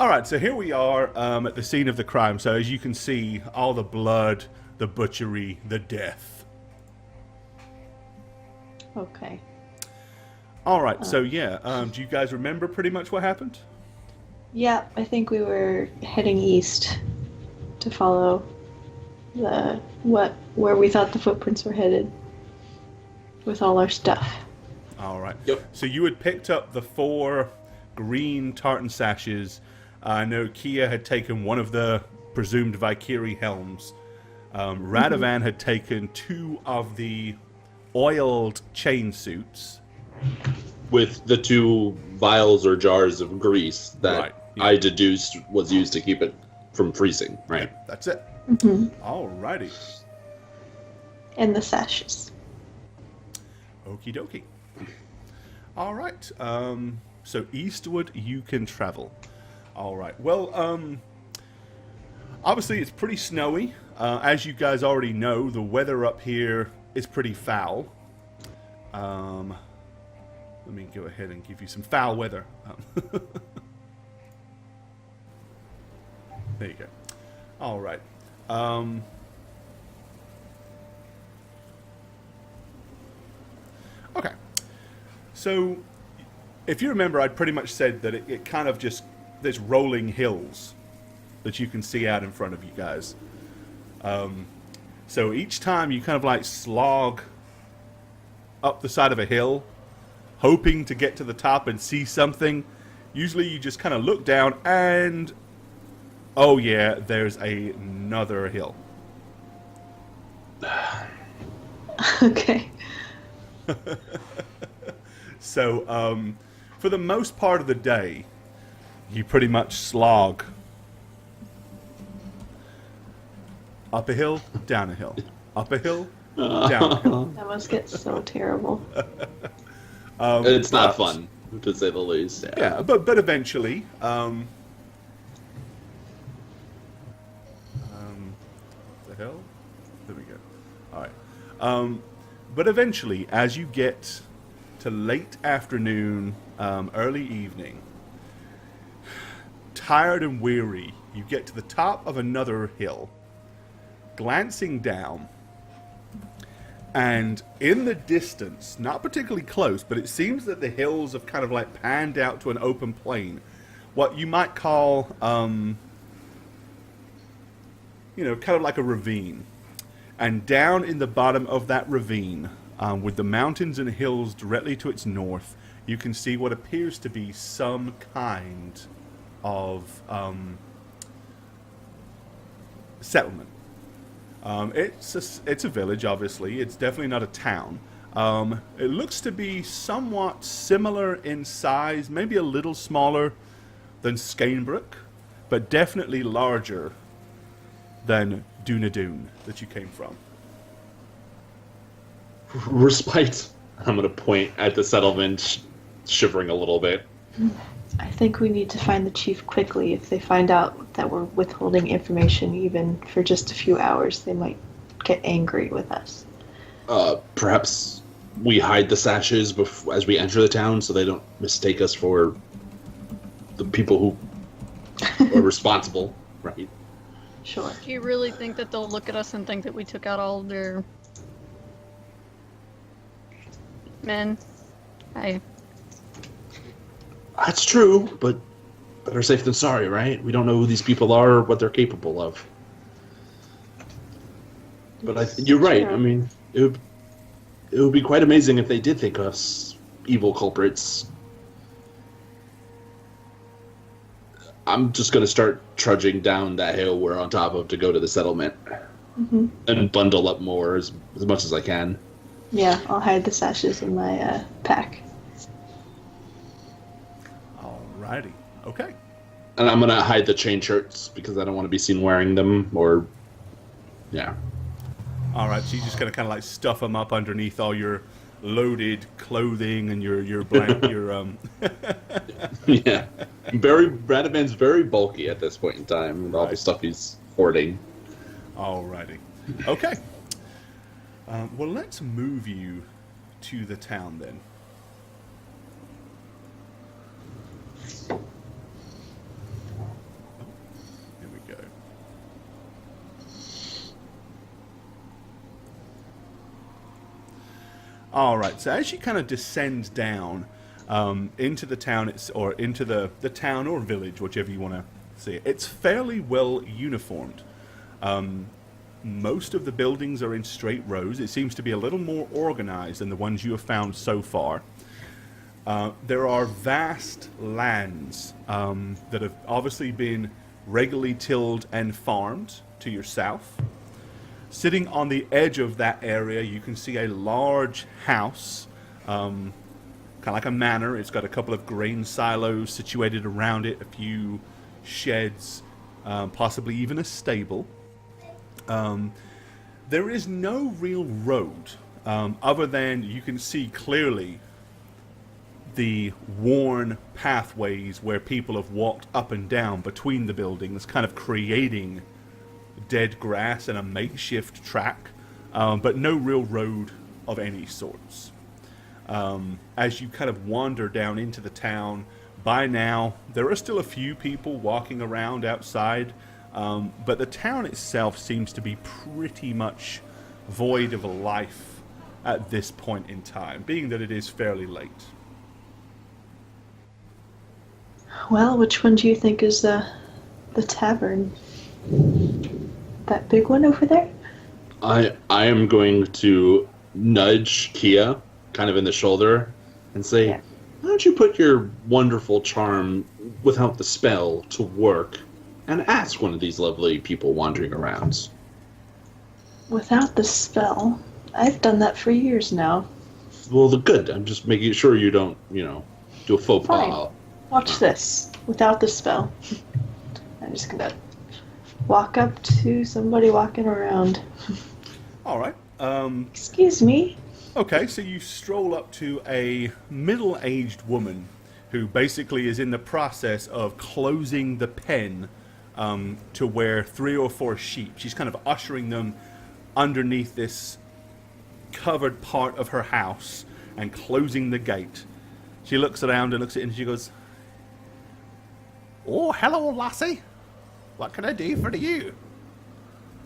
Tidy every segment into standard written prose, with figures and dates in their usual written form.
All right, so here we are at the scene of the crime. So as you can see, all the blood, the butchery, the death. Okay. All right, so yeah, do you guys remember pretty much what happened? Yeah, I think we were heading east to follow where we thought the footprints were headed with all our stuff. All right. Yep. So you had picked up the 4 green tartan sashes. I know Kia had taken one of the presumed Valkyrie helms. Radovan had taken 2 of the oiled chain suits. With the 2 vials or jars of grease that Right, yeah. I deduced was used to keep it from freezing, right? That's it. All righty. And the sashes. Okie dokie. All right. So eastward you can travel. All right. Well, obviously it's pretty snowy. As you guys already know, the weather up here is pretty foul. Let me go ahead and give you some foul weather. There you go. All right. Okay. So, if you remember, I'd pretty much said that it kind of just, there's rolling hills that you can see out in front of you guys. So each time you kind of like slog up the side of a hill, hoping to get to the top and see something. Usually you just kind of look down and, oh yeah, there's another hill. Okay. So, for the most part of the day, you pretty much slog up a hill, down a hill, up a hill, down a hill. That must get so terrible. It's not fun, to say the least. Yeah, but eventually, the hell? There we go. All right. But eventually, as you get to late afternoon, early evening, tired and weary, you get to the top of another hill, glancing down, and in the distance, not particularly close, but it seems that the hills have kind of like panned out to an open plain. What you might call, kind of like a ravine. And down in the bottom of that ravine, with the mountains and hills directly to its north, you can see what appears to be some kind of settlement. It's a village, obviously. It's definitely not a town. It looks to be somewhat similar in size, maybe a little smaller than Scanebrook, but definitely larger than Dunadoon that you came from. Respite. I'm going to point at the settlement, shivering a little bit. I think we need to find the chief quickly. If they find out that we're withholding information even for just a few hours, they might get angry with us. Perhaps we hide the sashes as we enter the town so they don't mistake us for the people who are responsible, right? Sure. Do you really think that they'll look at us and think that we took out all of their men? That's true, but better safe than sorry, right? We don't know who these people are or what they're capable of. But you're right. Sure. I mean, it would be quite amazing if they did think us evil culprits. I'm just going to start trudging down that hill we're on top of to go to the settlement. Mm-hmm. And bundle up more as much as I can. Yeah, I'll hide the sashes in my pack. Alrighty. Okay. And I'm going to hide the chain shirts because I don't want to be seen wearing them or... Yeah. Alright, so you just kind of like stuff them up underneath all your loaded clothing and your blanket, Yeah. Radovan's very bulky at this point in time with all the stuff he's hoarding. Alrighty. Okay. Well, let's move you to the town then. All right. So as you kind of descend down into the town, or into the town or village, whichever you want to see it, it's fairly well uniformed. Most of the buildings are in straight rows. It seems to be a little more organized than the ones you have found so far. There are vast lands that have obviously been regularly tilled and farmed to your south. Sitting on the edge of that area, you can see a large house, kind of like a manor. It's got a couple of grain silos situated around it, a few sheds, possibly even a stable. There is no real road, other than you can see clearly the worn pathways where people have walked up and down between the buildings, kind of creating dead grass and a makeshift track, but no real road of any sorts. As you kind of wander down into the town, by now there are still a few people walking around outside, but the town itself seems to be pretty much void of life at this point in time, being that it is fairly late. Well, which one do you think is the tavern? That big one over there? I am going to nudge Kia kind of in the shoulder and say, Yeah. why don't you put your wonderful charm without the spell to work and ask one of these lovely people wandering around? Without the spell. I've done that for years now. Well, the good. I'm just making sure you don't, do a faux pas. Fine. Watch this. Without the spell. I'm just gonna walk up to somebody walking around. All right. Excuse me. Okay, so you stroll up to a middle-aged woman who basically is in the process of closing the pen to where 3 or 4 sheep. She's kind of ushering them underneath this covered part of her house and closing the gate. She looks around and looks at it and she goes, "Oh, hello, lassie. What can I do for you?"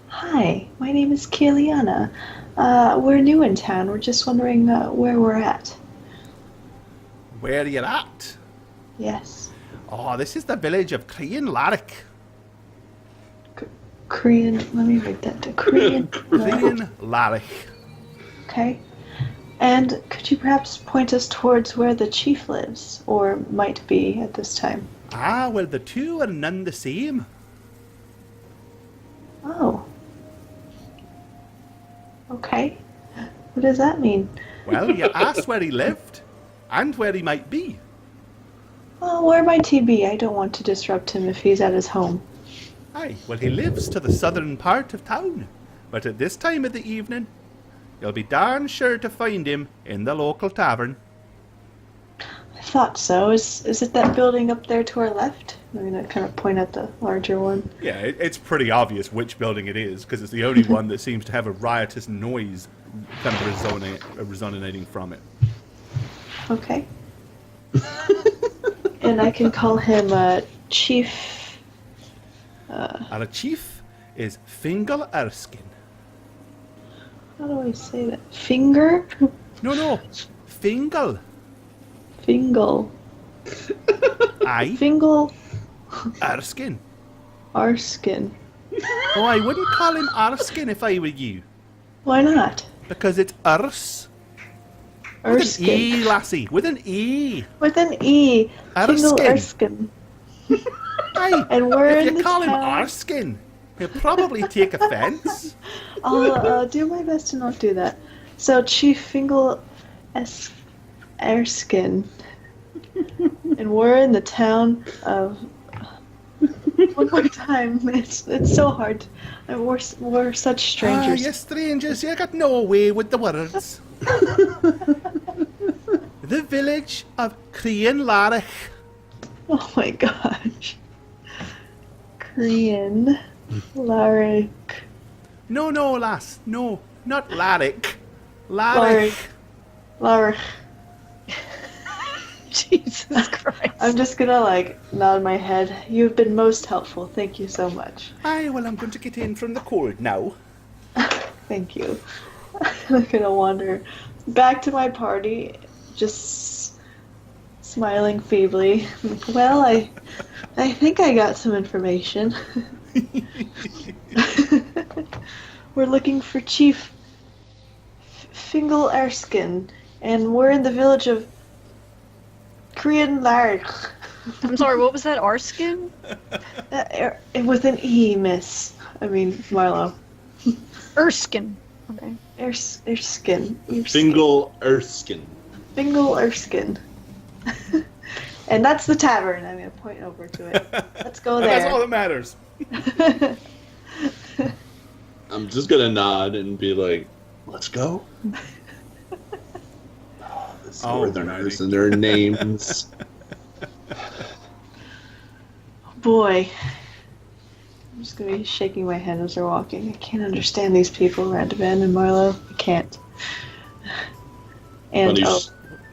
Hi, my name is Kiliana. We're new in town. We're just wondering where we're at. "Where are you at?" Yes. "Oh, this is the village of Cairnemoore. Korean. Let me write that down. Korean. Cairnemoore. Okay. And could you perhaps point us towards where the chief lives, or might be at this time? Ah, well, the two are none the same. Oh. Okay. What does that mean? Well, you asked where he lived, and where he might be. Well, where might he be? I don't want to disrupt him if he's at his home. Aye, well, he lives to the southern part of town, but at this time of the evening, you'll be darn sure to find him in the local tavern. I thought so. Is it that building up there to our left? I'm going to kind of point at the larger one. Yeah, it's pretty obvious which building it is, because it's the only one that seems to have a riotous noise kind of resonating from it. Okay. And I can call him Chief... And a chief is Fingal Erskine. How do I say that? Finger? No, Fingal. Fingal. Aye, Fingal Erskine. Arskin. Oh, I wouldn't call him Erskine if I were you, Why not? because it's Ers. With an E, Erskine. lassie, with an E. With an E. Fingal Erskine. Erskine. Aye, And we're if in you the call him town. Erskine, he'll probably take offence. I'll do my best to not do that. So, Chief Fingal Erskine. And we're in the town of... One more time. It's so hard. We're such strangers. Ah, you strangers, you got no way with the words. The village of Cairnemoore. Oh my gosh. Korean. Larrick. No, lass. No, not Larrick. Larrick. Larrick. Larrick. Jesus Christ. I'm just gonna nod my head. You've been most helpful. Thank you so much. Aye, well, I'm going to get in from the cold now. Thank you. I'm gonna wander back to my party, just smiling feebly. Well, I think I got some information. We're looking for Chief Fingal Erskine, and we're in the village of Cairnemoore. I'm sorry, what was that? Arskin? With an E, miss. I mean, Marlo. Erskine. Okay. Erskine. Fingal Erskine. Fingal Erskine. And that's the tavern. I'm going to point over to it. Let's go there. That's all that matters. I'm just gonna nod and be like, let's go. The Northerners and their names. Boy. I'm just going to be shaking my head as they're walking. I can't understand these people, Randavan and Marlo. I can't. And,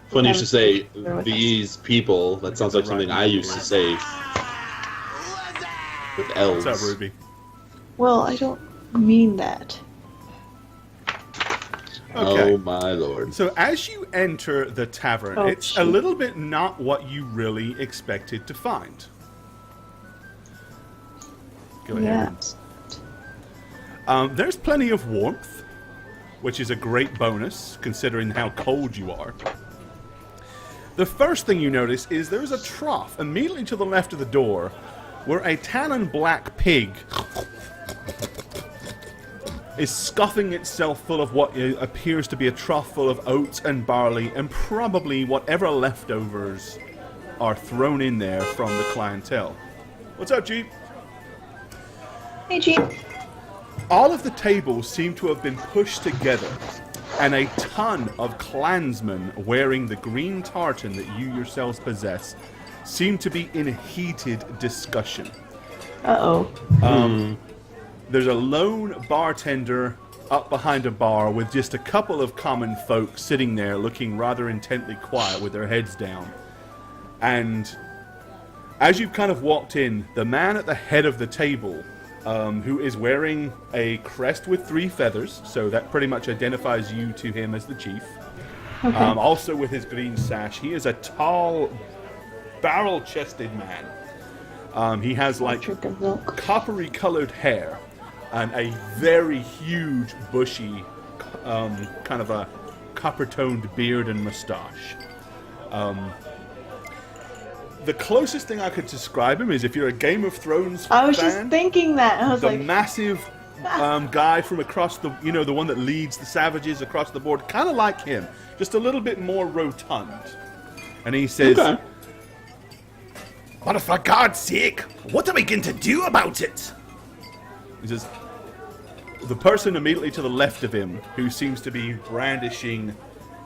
Funny you should say they're with these people. That sounds like something I used to say with elves. What's up, Ruby? well, I don't mean that. Okay. Oh my lord. So as you enter the tavern, Oh, it's a shoot. little bit not what you really expected to find. Go ahead. Yeah. There's plenty of warmth, which is a great bonus considering how cold you are. The first thing you notice is there's a trough immediately to the left of the door where a tan black pig is scuffing itself full of what appears to be a trough full of oats and barley and probably whatever leftovers are thrown in there from the clientele. What's up, Jeep? Hey, Jeep. All of the tables seem to have been pushed together, and a ton of clansmen wearing the green tartan that you yourselves possess seem to be in heated discussion. Uh-oh. There's a lone bartender up behind a bar with just a couple of common folk sitting there looking rather intently quiet with their heads down. And as you've kind of walked in, the man at the head of the table, who is wearing a crest with 3 feathers, so that pretty much identifies you to him as the chief. Okay. Also with his green sash, he is a tall, barrel-chested man. He has like Drink of milk. coppery colored hair and a very huge bushy kind of a copper toned beard and mustache. The closest thing I could describe him is if you're a Game of Thrones I was fan, just thinking that. I was the like, massive guy from across the, the one that leads the savages across the board, kind of like him, just a little bit more rotund. And he says, Okay. "But for God's sake, what are we going to do about it?" He says, the person immediately to the left of him, who seems to be brandishing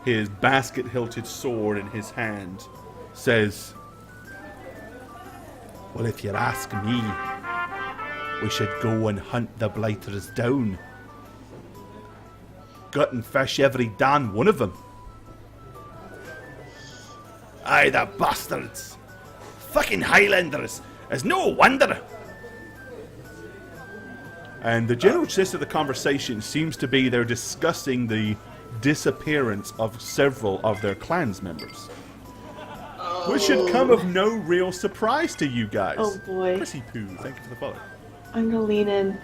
his basket-hilted sword in his hand, says, "Well, if you ask me, we should go and hunt the blighters down. Gut and fish every damn one of them. Aye, the bastards. Fucking Highlanders. It's no wonder." And the general gist of the conversation seems to be they're discussing the disappearance of several of their clans members. Which should come of no real surprise to you guys. Oh, boy. Prissy Poo, thank you for the follow. I'm gonna lean in.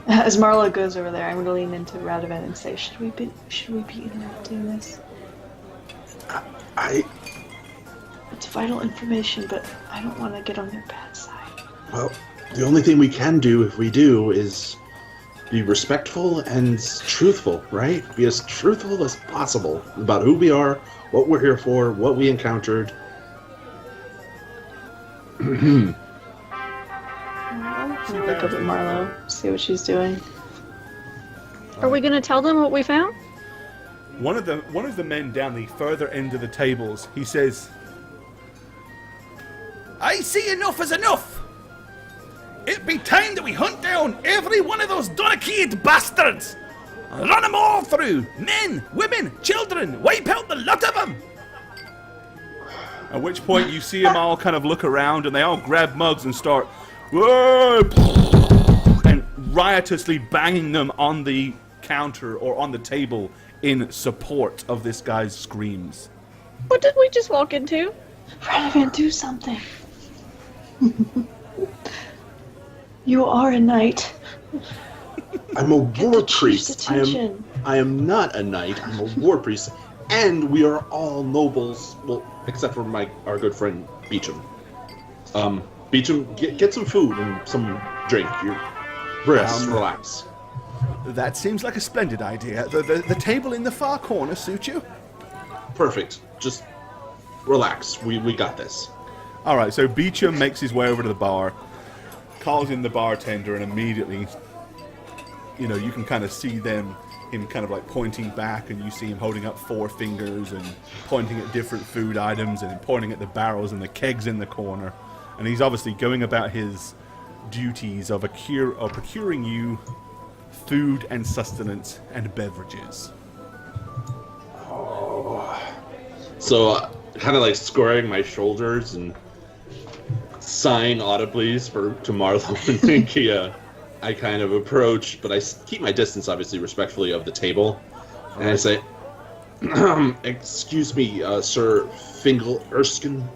As Marla goes over there, I'm gonna lean into Radovan and say, should we be interrupting this? It's vital information, but I don't want to get on their bad side. Well, the only thing we can do if we do is be respectful and truthful, right? Be as truthful as possible about who we are, what we're here for, what we encountered. I'm gonna look up at Marlo, see what she's doing. Are we gonna tell them what we found? One of the men down the further end of the tables, he says, "I see enough is enough. It be time that we hunt down every one of those Donakid bastards. Run them all through. Men, women, children. Wipe out the lot of them." At which point you see them all kind of look around and they all grab mugs and start and riotously banging them on the counter or on the table in support of this guy's screams. What did we just walk into? Renovan, do something. You are a knight. I'm a Get war the chief's priest. attention. I am not a knight. I'm a war priest, and we are all nobles. Well, except for our good friend Beecham. Beecham, get some food and some drink. You relax. That seems like a splendid idea. The table in the far corner suit you? Perfect. Just relax. We got this. All right, so Beecham makes his way over to the bar, calls in the bartender, and immediately, you can kind of see him kind of like pointing back, and you see him holding up 4 fingers and pointing at different food items and pointing at the barrels and the kegs in the corner. And he's obviously going about his duties of procuring you food and sustenance and beverages. So, kind of like squaring my shoulders and sighing audibly to Marlo and Kia, I kind of approach, but I keep my distance, obviously, respectfully of the table. And I say, excuse me, Sir Fingal Erskine.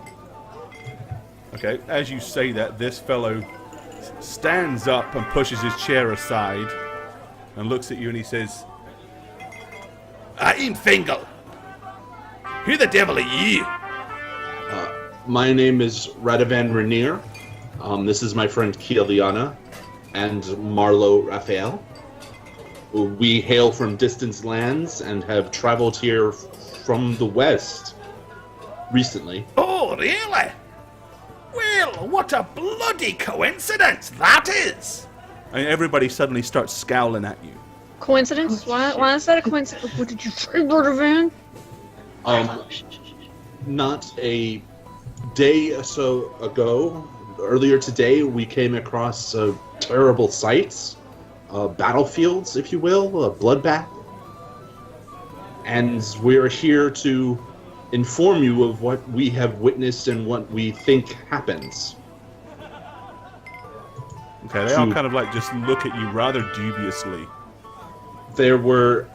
Okay, as you say that, this fellow stands up and pushes his chair aside and looks at you and he says, I'm Fingal. Who the devil are you? My name is Radovan Rainier. This is my friend Kia Liana and Marlo Raphael. We hail from distant lands and have traveled here from the west recently. Oh, really? Well, what a bloody coincidence that is! And everybody suddenly starts scowling at you. Coincidence? Why is that a coincidence? What did you say, Radovan? Not a day or so ago, earlier today, we came across terrible sights, battlefields, if you will, a bloodbath. And we're here to inform you of what we have witnessed and what we think happens. Okay, they all kind of like just look at you rather dubiously. There were,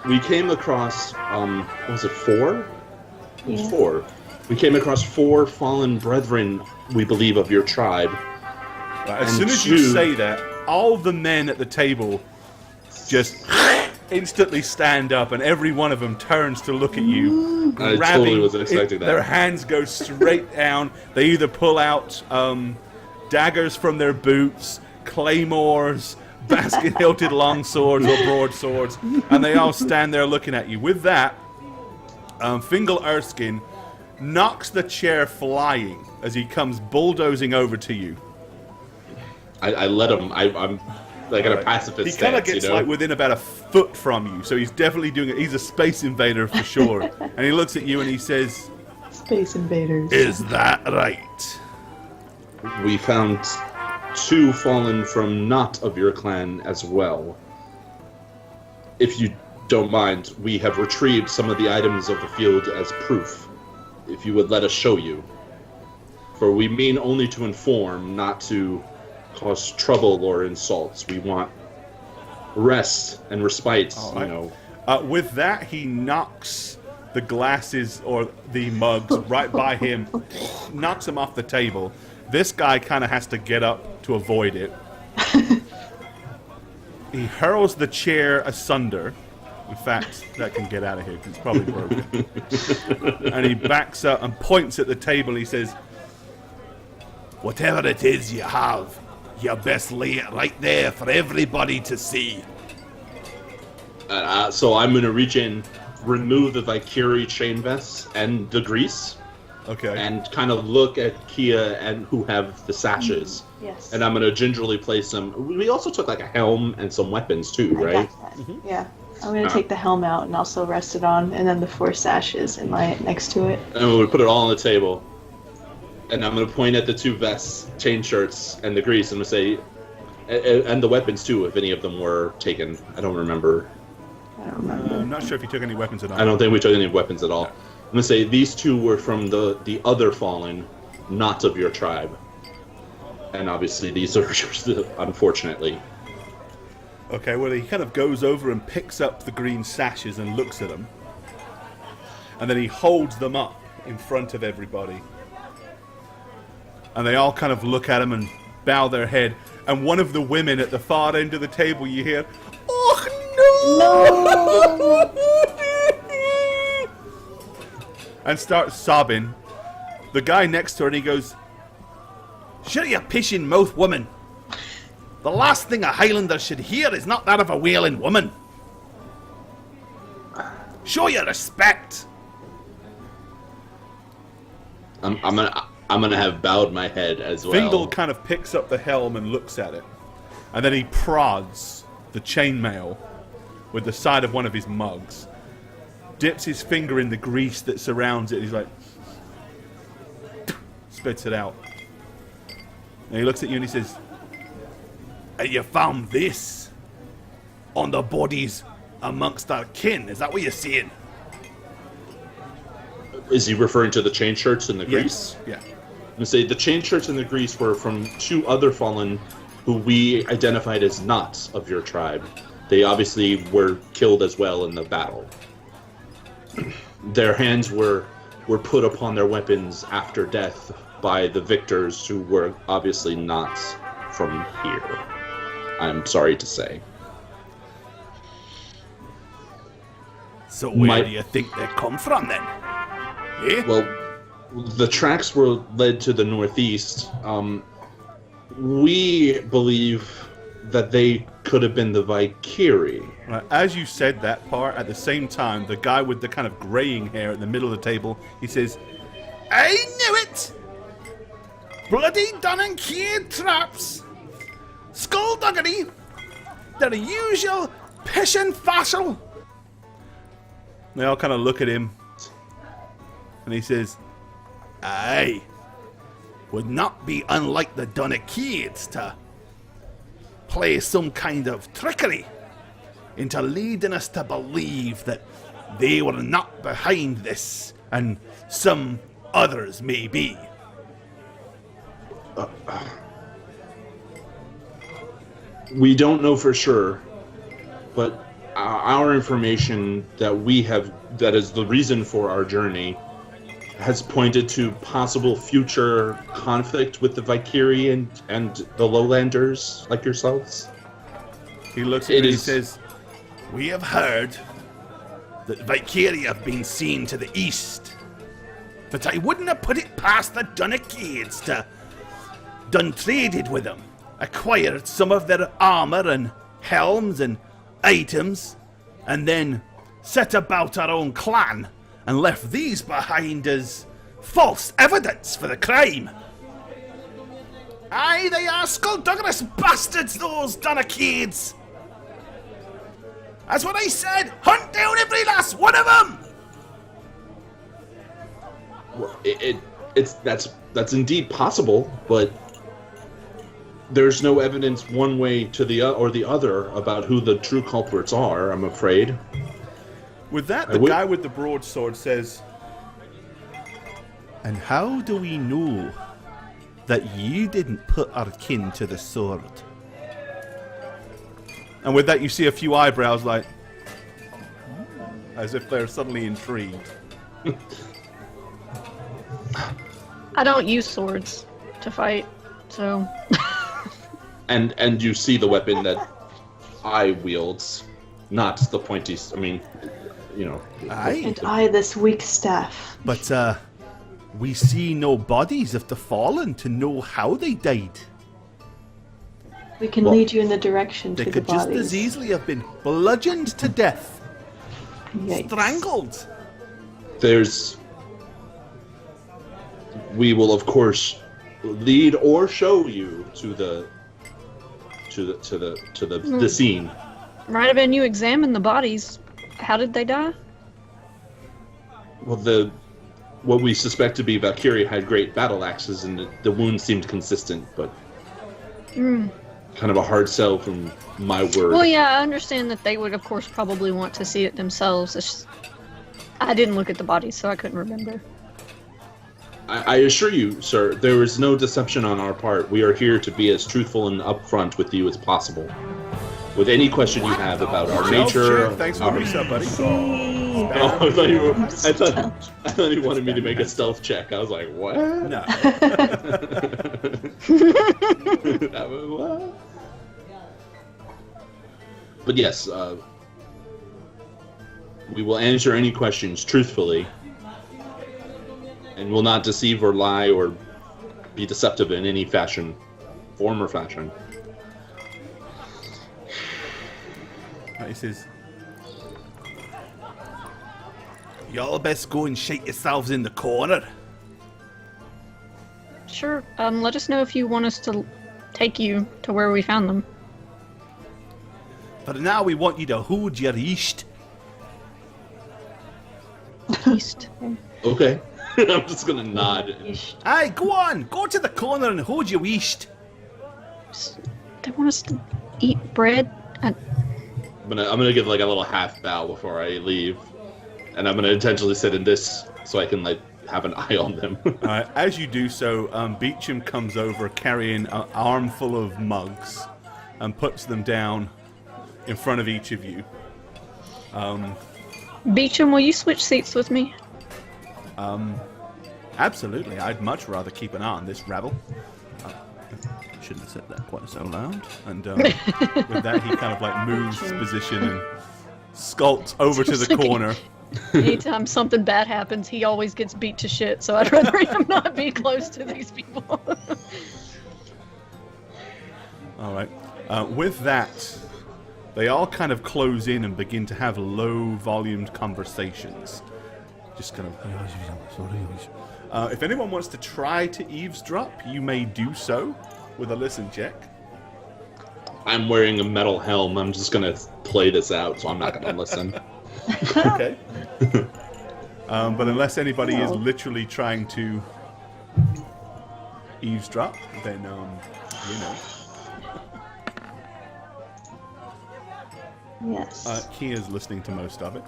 we came across, what was it, 4? It was 4. We came across 4 fallen brethren, we believe, of your tribe. Right, as soon as you say that, all the men at the table just instantly stand up, and every one of them turns to look at you. I totally was expecting that. Their hands go straight down. They either pull out daggers from their boots, claymores, basket-hilted longswords or broadswords, and they all stand there looking at you. With that, Fingal Erskine knocks the chair flying as he comes bulldozing over to you. I let him. I'm like in a pacifist He kind of stance, gets like within about a foot from you, so he's definitely doing it. He's a space invader for sure. And he looks at you and he says, Space invaders. "Is that right?" We found 2 fallen from not of your clan as well. If you don't mind, we have retrieved some of the items of the field as proof. If you would let us show you. For we mean only to inform, not to cause trouble or insults. We want rest and respite, With that, he knocks the glasses or the mugs right by him, knocks them off the table. This guy kind of has to get up to avoid it. He hurls the chair asunder. In fact, that can get out of here because it's probably broken. And he backs up and points at the table. He says, "Whatever it is you have, you best lay it right there for everybody to see." So I'm going to reach in, remove the Valkyrie chain vests and the grease. Okay. And kind of look at Kia and who have the sashes. Yes. And I'm going to gingerly place them. We also took like a helm and some weapons too, I right? got that. Yeah. I'm going to take the helm out and also rest it on, and then the 4 sashes and lay it next to it. And we put it all on the table. And I'm going to point at the 2 vests, chain shirts, and the grease. I'm going to say, and the weapons too, if any of them were taken. I don't remember. I don't remember. I'm not sure if you took any weapons at all. I don't think we took any weapons at all. I'm going to say these 2 were from the other fallen, not of your tribe. And obviously these are yours, unfortunately. Okay, well, he kind of goes over and picks up the green sashes and looks at them. And then he holds them up in front of everybody. And they all kind of look at him and bow their head. And one of the women at the far end of the table, you hear, "Oh, no!" and starts sobbing. The guy next to her, and he goes, "Shut your pishing mouth, woman. The last thing a Highlander should hear is not that of a wailing woman. Show your respect." I'm gonna have bowed my head as well. Fingal kind of picks up the helm and looks at it. And then he prods the chainmail with the side of one of his mugs. Dips his finger in the grease that surrounds it. He's like, spits it out. And he looks at you and he says, "And you found this on the bodies amongst our kin? Is that what you're saying?" Is he referring to the chain shirts and the grease? Yeah. And say the chain shirts and the grease were from 2 other fallen who we identified as not of your tribe. They obviously were killed as well in the battle. Their hands were put upon their weapons after death by the victors who were obviously not from here. I'm sorry to say. So where do you think they come from then? Eh? Well, the tracks were led to the northeast. We believe that they could have been the Valkyries. Right, as you said that part, at the same time, the guy with the kind of graying hair in the middle of the table, he says, "I knew it! Bloody done and keyed traps! Skullduggery! Their usual pish and fassel!" They all kind of look at him, and he says, "Aye, would not be unlike the Dunnakids to play some kind of trickery into leading us to believe that they were not behind this, and some others may be." We don't know for sure, but our information that we have, that is the reason for our journey, has pointed to possible future conflict with the Valkyrie and the Lowlanders like yourselves. He looks at me and he says, "We have heard that Valkyrie have been seen to the east, but I wouldn't have put it past the Dunnakids to done traded with them, acquired some of their armor and helms and items, and then set about our own clan and left these behind as false evidence for the crime. Aye, they are skullduggerous bastards, those Dunnakids. That's what I said. Hunt down every last one of them." Well, that's indeed possible, but there's no evidence one way to the or the other about who the true culprits are, I'm afraid. With that, the guy with the broadsword says, "And how do we know that you didn't put our kin to the sword?" And with that, you see a few eyebrows like, as if they're suddenly intrigued. I don't use swords to fight, so... And you see the weapon that I wields, not the pointy. I mean, you know. Aye. And I, this weak staff. But we see no bodies of the fallen to know how they died. We can lead you in the direction to They the could just bodies. as easily have been bludgeoned to death, Yikes. strangled. We will of course lead or show you to the scene. Might have been you examined the bodies. How did they die? Well, what we suspect to be Valkyrie had great battle axes, and the wounds seemed consistent, but kind of a hard sell from my word. Well, yeah, I understand that they would, of course, probably want to see it themselves. It's just, I didn't look at the bodies, so I couldn't remember. I assure you, sir, there is no deception on our part. We are here to be as truthful and upfront with you as possible. with any question you have about our nature. Sure. Thanks for our... the reset, buddy. Oh, I thought you wanted me to make a stealth check. I was like, what? No. What? But yes, we will answer any questions truthfully, and will not deceive or lie or be deceptive in any form or fashion. He says, y'all best go and shake yourselves in the corner. Sure. Let us know if you want us to take you to where we found them. But now we want you to hold your east. East. Okay. I'm just gonna nod. Aye, go on. Go to the corner and hold your east. They want us to eat bread. I'm gonna give like a little half bow before I leave, and I'm gonna intentionally sit in this so I can like have an eye on them. As you do so, Beecham comes over carrying an armful of mugs and puts them down in front of each of you. Beecham, will you switch seats with me? Absolutely. I'd much rather keep an eye on this rabble. Shouldn't have said that quite so loud. And with that, he kind of like moves his position and skulks over to the corner. Anytime something bad happens, he always gets beat to shit, so I'd rather him not be close to these people. All right. With that, they all kind of close in and begin to have low-volumed conversations. Just kind of... if anyone wants to try to eavesdrop, you may do so with a listen check. I'm wearing a metal helm. I'm just gonna play this out, so I'm not gonna listen. Okay. But unless anybody is literally trying to eavesdrop, then, you know. Yes. Kia's listening to most of it.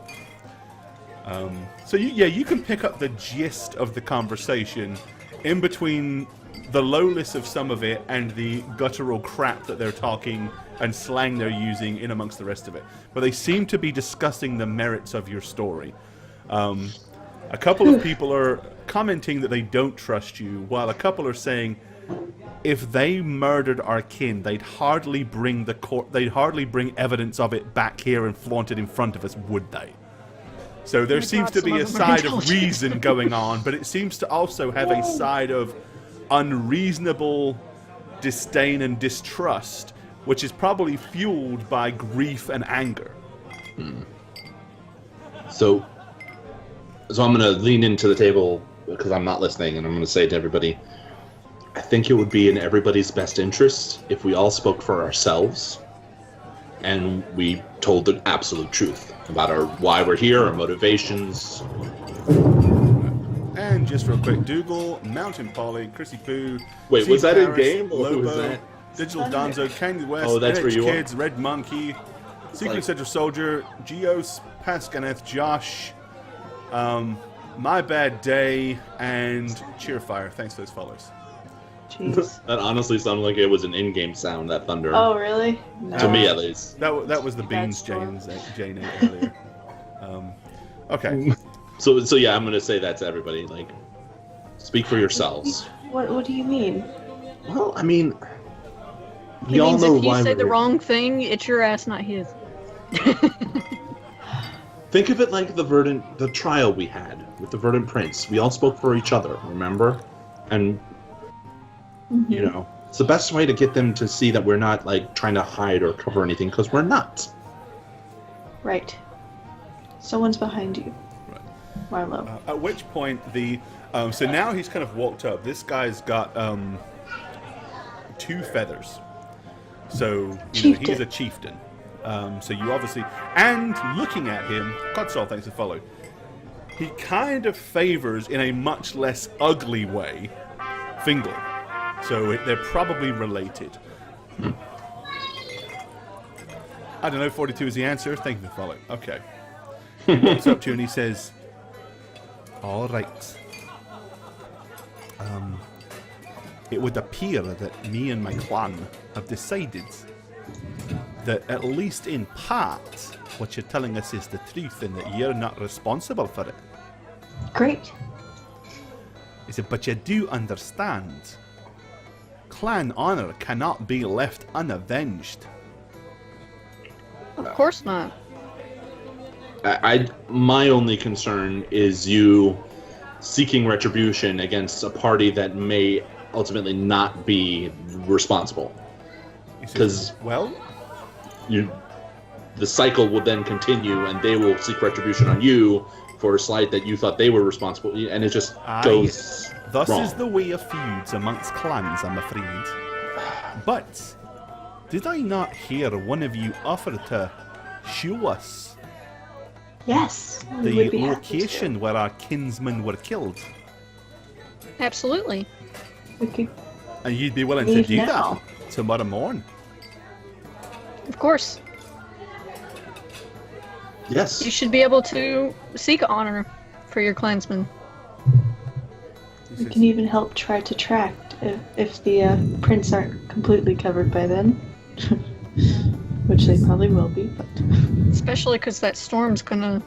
So you can pick up the gist of the conversation in between the lowness of some of it and the guttural crap that they're talking and slang they're using in amongst the rest of it. But they seem to be discussing the merits of your story. A couple of people are commenting that they don't trust you, while a couple are saying if they murdered our kin, they'd hardly bring evidence of it back here and flaunt it in front of us, would they? So there seems to be a side of reason going on, but it seems to also have a side of unreasonable disdain and distrust, which is probably fueled by grief and anger. So I'm going to lean into the table because I'm not listening, and I'm going to say to everybody, I think it would be in everybody's best interest if we all spoke for ourselves and we told the absolute truth about why we're here, our motivations. And just real quick, Dougal, Mountain Polly, Chrissy Poo. Wait, Steve was that Harris, in game? Or Lobo, who was that? Digital Donzo, Candy West, Oh, that's NH where you are. Kids, Red Monkey, Secret like... Center Soldier, Geos, Pascaneth, Josh, My Bad Day, and Cheerfire. Thanks for those follows. Jeez. That honestly sounded like it was an in-game sound, that thunder. Oh, really? No. To me, at least. That was the Beans Jane ate earlier. Okay. So yeah, I'm gonna say that to everybody. Like, speak for yourselves. What do you mean? Well, I mean, It we all means know if you why say we're the here. wrong thing, it's your ass, not his. Think of it like the trial we had with the Verdant Prince. We all spoke for each other, remember? And you know, it's the best way to get them to see that we're not like trying to hide or cover anything, because we're not. Right. Someone's behind you. Marlo. At which point so now he's kind of walked up. This guy's got 2 feathers. So you know, he's a chieftain. So you obviously, and looking at him, Kotsal, thanks for follow. He kind of favors in a much less ugly way Fingal. So they're probably related. I don't know, 42 is the answer. Thank you for following. Okay. He walks up to you and he says, all right. It would appear that me and my clan have decided that at least in part, what you're telling us is the truth and that you're not responsible for it. Great. He said, but you do understand. Clan honor cannot be left unavenged. Of course not. My only concern is you seeking retribution against a party that may ultimately not be responsible. Because well, the cycle will then continue, and they will seek retribution on you for a slight that you thought they were responsible, and it just goes thus wrong. is the way of feuds amongst clans, I'm afraid. But did I not hear one of you offer to show us Yes. we the would be happy to. location where our kinsmen were killed? Absolutely. We could. And you'd be willing to Leave do now. that tomorrow morning? Of course. Yes. You should be able to seek honor for your clansmen. We can even help try to track if the prints aren't completely covered by then. Which they probably will be, but... Especially because that storm's gonna...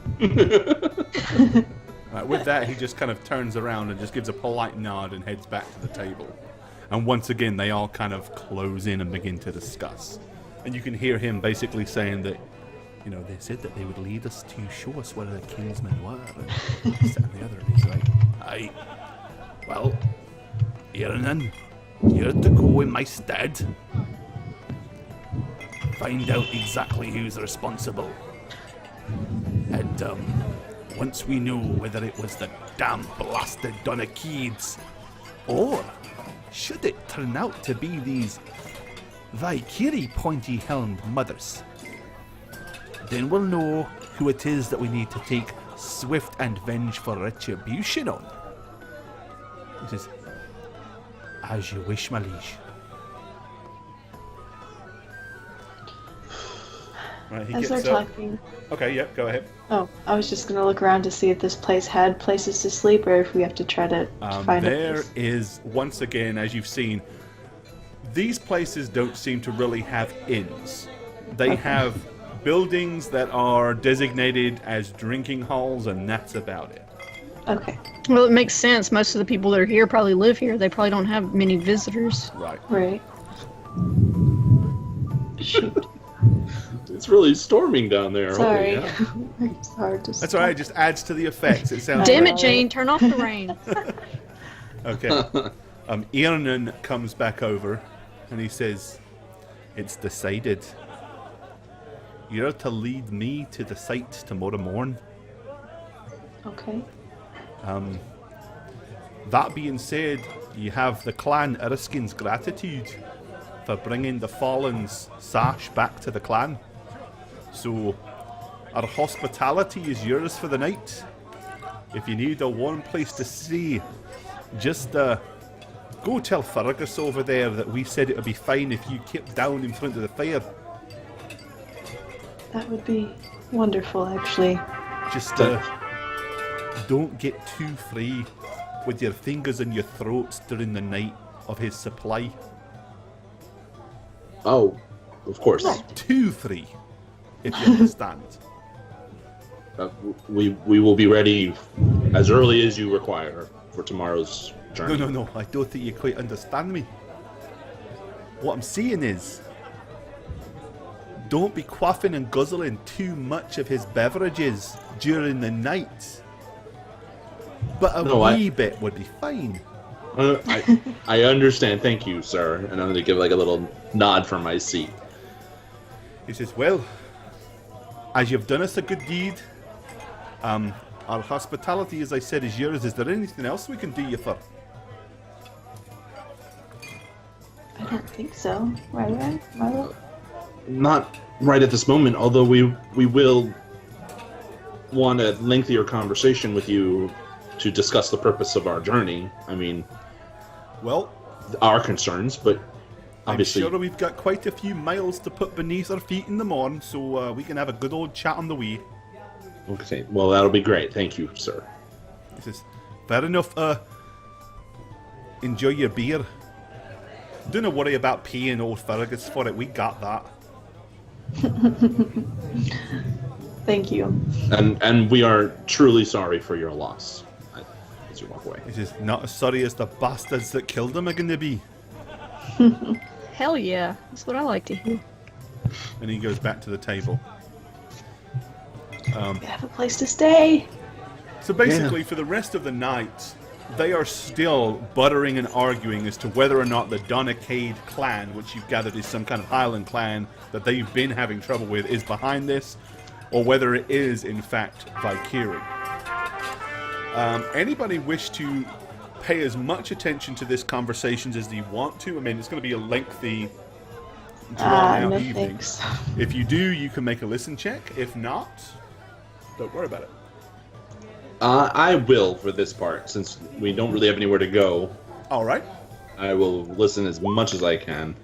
Right, with that, he just kind of turns around and just gives a polite nod and heads back to the table. And once again, they all kind of close in and begin to discuss. And you can hear him basically saying that, you know, they said that they would lead us to show us where the kinsmen were. And this, that, and the other. And he's like, aye. Well, Iranan, you're to go in my stead. Find out exactly who's responsible. And, once we know whether it was the damn blasted Donakids, or should it turn out to be these Valkyrie pointy-helmed mothers, then we'll know who it is that we need to take swift and vengeful retribution on. He says, as you wish, my liege. Right, As they're talking... Okay, yep, go ahead. Oh, I was just going to look around to see if this place had places to sleep or if we have to try to find a There place. is, once again, as you've seen, these places don't seem to really have inns. They have buildings that are designated as drinking halls, and that's about it. Okay, Well, it makes sense. Most of the people that are here probably live here. They probably don't have many visitors. Right. right. Shoot. It's really storming down there. Sorry. yeah. It's hard to That's all right, it just adds to the effects. It sounds Damn like. it, Jane! Turn off the rain. Okay. Iranan comes back over, and he says, it's decided. You're to lead me to the site tomorrow morn. Okay. That being said, you have the clan Erskine's gratitude for bringing the fallen's sash back to the clan. So, our hospitality is yours for the night. If you need a warm place to stay, just go tell Fergus over there that we said it would be fine if you kept down in front of the fire. That would be wonderful, actually. Just don't get too free with your fingers in your throats during the night of his supply. Oh, of course. Right. Too free, if you understand. We will be ready as early as you require for tomorrow's journey. No, I don't think you quite understand me. What I'm saying is, don't be quaffing and guzzling too much of his beverages during the night. But a wee bit would be fine. I understand. Thank you, sir. And I'm going to give like a little nod from my seat. He says, well, as you've done us a good deed, our hospitality, as I said, is yours. Is there anything else we can do you for? I don't think so. Right, Milo? Not right at this moment, although we will want a lengthier conversation with you to discuss the purpose of our journey. I mean, Well, our concerns, but obviously... I'm sure we've got quite a few miles to put beneath our feet in the morning, so we can have a good old chat on the way. Okay, well, that'll be great. Thank you, sir. He says, fair enough, enjoy your beer. Don't worry about paying old Fergus for it, we got that. Thank you. And we are truly sorry for your loss. As you walk away. It is not as sorry as the bastards that killed him are going to be. Hell yeah, that's what I like to hear. And he goes back to the table. We have a place to stay. So basically, for the rest of the night, they are still buttering and arguing as to whether or not the Donacade clan, which you've gathered is some kind of Highland clan that they've been having trouble with, is behind this, or whether it is, in fact, Valkyrie. Anybody wish to pay as much attention to this conversations as you want to? I mean, it's going to be a lengthy, drawn-out No evening. thanks. If you do, you can make a listen check. If not, don't worry about it. I will for this part, since we don't really have anywhere to go. All right. I will listen as much as I can.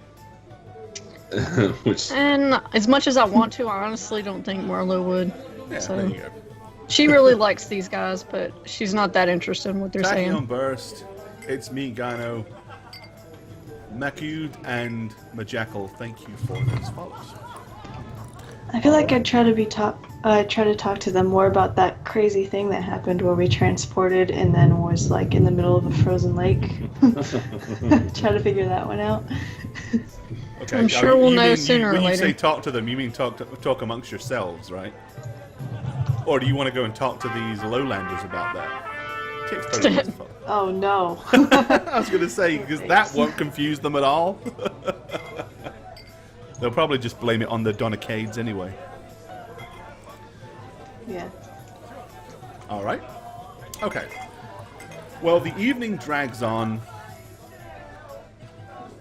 Which And as much as I want to, I honestly don't think Marlo would. Yeah, So- there you go. She really likes these guys, but she's not that interested in what they're Tachyon saying. Burst, it's me, Gyno, Makud, and Majackal. Thank you for those follows. I feel like I try to talk to them more about that crazy thing that happened where we transported and then was like in the middle of a frozen lake. Try to figure that one out. Okay, I'm sure we'll know sooner or when later. you say talk to them, you mean talk amongst yourselves, right? Or do you want to go and talk to these lowlanders about that? Takes 30 minutes to follow. Oh no. I was going to say, because that won't confuse them at all. They'll probably just blame it on the Donacades anyway. Yeah. All right. Okay. Well, the evening drags on.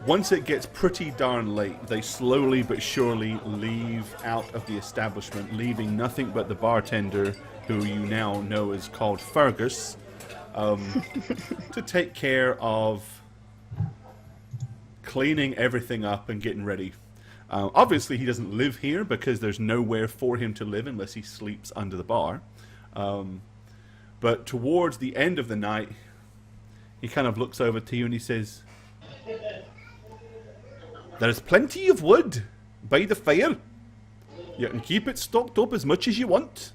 Once it gets pretty darn late, they slowly but surely leave out of the establishment, leaving nothing but the bartender, who you now know is called Fergus, to take care of cleaning everything up and getting ready. Obviously, he doesn't live here because there's nowhere for him to live unless he sleeps under the bar. But towards the end of the night, he kind of looks over to you and he says, "There's plenty of wood by the fire. You can keep it stocked up as much as you want.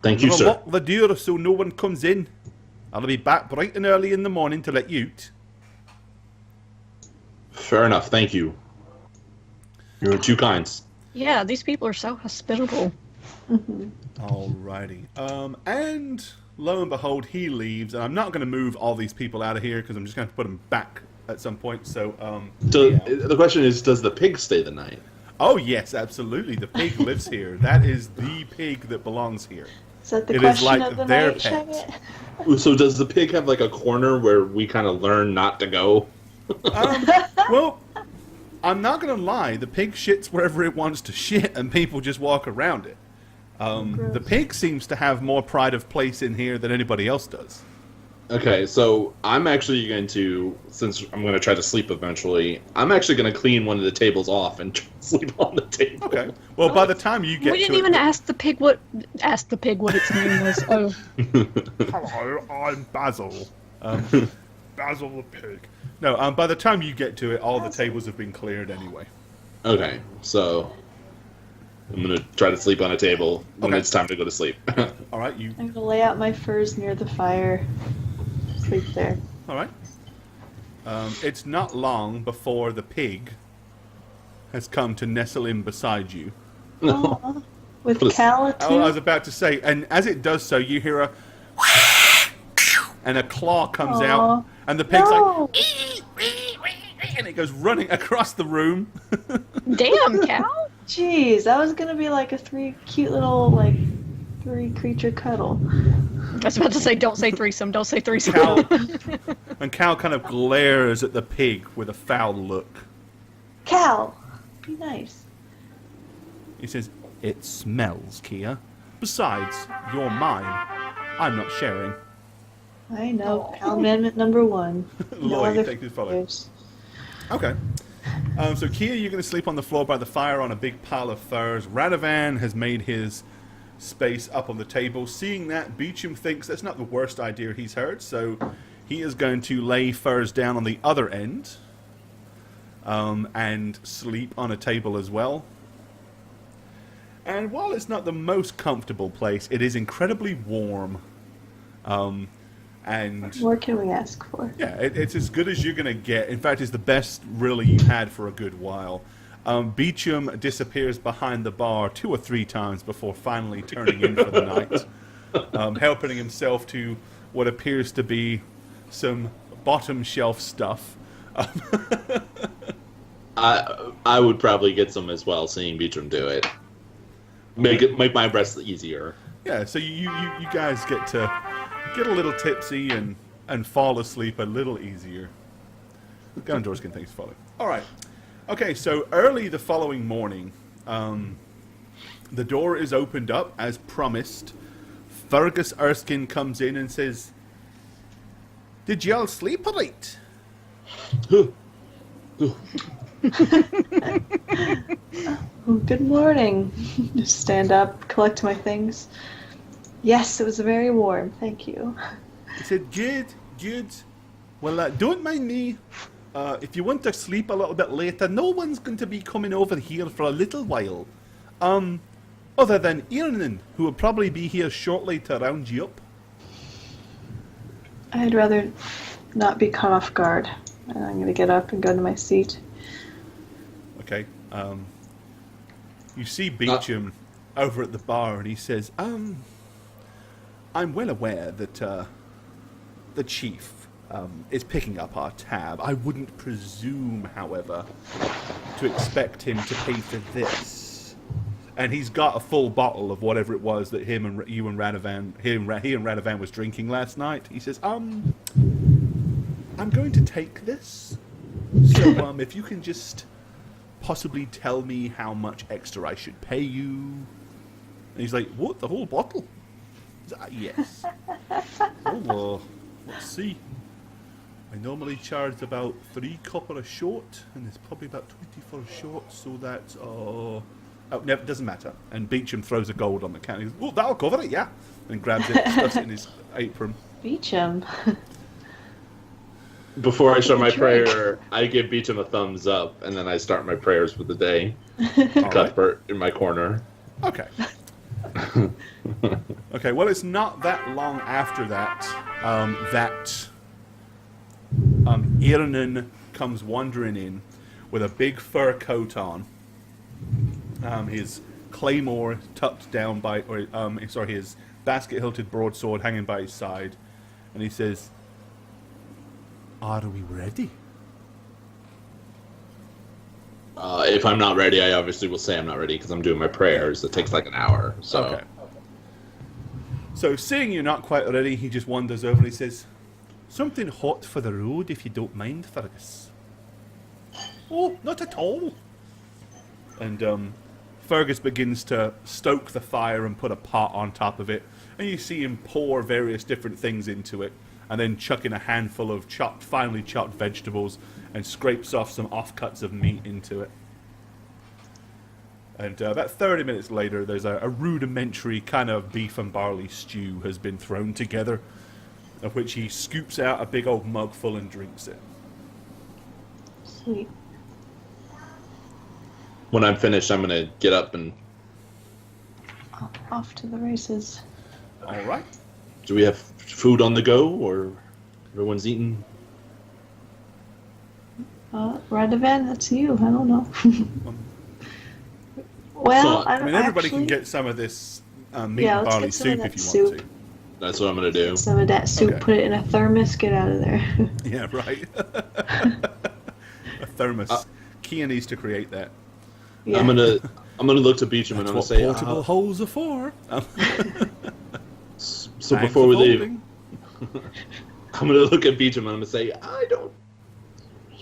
thank you, I'll sir. lock the door so no one comes in. I'll be back bright and early in the morning to let you out." Fair enough. Thank you. You're too kind. Yeah, these people are so hospitable. Alrighty. And lo and behold, he leaves. And I'm not going to move all these people out of here because I'm just going to put them back at some point. So, yeah. The question is, does the pig stay the night? Oh, yes, absolutely. The pig lives here. That is the pig that belongs here. Is that the It is question like of the their night, pet. Shaggy? So does the pig have like a corner where we kind of learn not to go? Well, I'm not going to lie. The pig shits wherever it wants to shit, and people just walk around it. The pig seems to have more pride of place in here than anybody else does. Okay, so I'm actually going to, since I'm going to try to sleep eventually, I'm actually going to clean one of the tables off and sleep on the table. Okay. Well, by the time you get We didn't to even it, ask the pig what its name was. Oh, hello, I'm Basil. Basil the pig. No, by the time you get to it, all the tables have been cleared anyway. Okay, so I'm going to try to sleep on a table when Okay. it's time to go to sleep. All right, you. I'm gonna lay out my furs near the fire. Sleep there. All right. It's not long before the pig has come to nestle in beside you. Aw. With What is- Cal too. Oh, I was about to say, and as it does so, you hear a and a claw comes Aw. out, and the pig's No. like, and it goes running across the room. damn, Cal! Jeez, that was gonna be like a three creature cuddle. I was about to say, don't say threesome, don't say threesome. Cal, and Cal kind of glares at the pig with a foul look. Cal, be nice. He says, "It smells, Kia. Besides, you're mine. I'm not sharing." I know. Cal Amendment number 1. No Lloyd, other take this follow. figures. Okay. So Kia, you're going to sleep on the floor by the fire on a big pile of furs. Radovan has made his space up on the table. Seeing that, Beecham thinks that's not the worst idea he's heard, so he is going to lay furs down on the other end. and sleep on a table as well. And while it's not the most comfortable place, it is incredibly warm. And What can we ask for? yeah, it's as good as you're going to get. In fact, it's the best really you've had for a good while. Beecham disappears behind the bar 2 or 3 times before finally turning in for the night, helping himself to what appears to be some bottom shelf stuff. I would probably get some as well, seeing Beecham do it. Make my rest easier. Yeah, so you guys get to get a little tipsy and fall asleep a little easier. Ganondorf's getting things falling. All right. Okay, so early the following morning, the door is opened up as promised. Fergus Erskine comes in and says, "Did y'all sleep all right?" Oh, good morning. Just stand up, collect my things. Yes, it was very warm. Thank you. He said, "Good, good. Well, don't mind me. If you want to sleep a little bit later, no one's going to be coming over here for a little while. Other than Irnan, who will probably be here shortly to round you up." I'd rather not be caught off guard. I'm going to get up and go to my seat. Okay. You see Beecham over at the bar, and he says, I'm well aware that the chief is picking up our tab. I wouldn't presume, however, to expect him to pay for this. And he's got a full bottle of whatever it was that he and Radovan was drinking last night. He says, I'm going to take this. So, if you can just possibly tell me how much extra I should pay you. And he's like, "What, the whole bottle?" He's like, "Yes." "Oh, let's see. I normally charge about 3 copper a short, and it's probably about 20 for a short, so that's, oh, no, it doesn't matter." And Beecham throws a gold on the counter. He goes, "Oh, that'll cover it, yeah." And grabs it, stuffs it in his apron. Beecham. Before I start my Drink. prayer, I give Beecham a thumbs up, and then I start my prayers for the day. All right. Cuthbert in my corner. Okay. Okay, well, it's not that long after that that Irnan comes wandering in with a big fur coat on, his claymore tucked down by, his basket-hilted broadsword hanging by his side, and he says, "Are we ready?" If I'm not ready, I obviously will say I'm not ready because I'm doing my prayers. It takes like an hour. So. Okay. So, seeing you're not quite ready, he just wanders over and he says, "Something hot for the road, if you don't mind, Fergus." "Oh, not at all." And Fergus begins to stoke the fire and put a pot on top of it, and you see him pour various different things into it, and then chuck in a handful of finely chopped vegetables, and scrapes off some offcuts of meat into it. And about 30 minutes later, there's a rudimentary kind of beef and barley stew has been thrown together, of which he scoops out a big old mug full and drinks it. Sweet. When I'm finished, I'm going to get up and... Off to the races. All right. Do we have food on the go, or everyone's eating? Radovan, that's you. I don't know. Well, So, I I don't mean, everybody actually... can get some of this meat Yeah, and let's barley get some of soup that if you soup. want to. That's what I'm going to do. Some of that soup, Okay. put it in a thermos, get out of there. Yeah, right. A thermos. Kia needs to create that. Yeah. I'm gonna look to Beecham and I'm That's gonna what say, portable holes are for. so before we leave, I'm gonna look at Beecham and I'm gonna say, I don't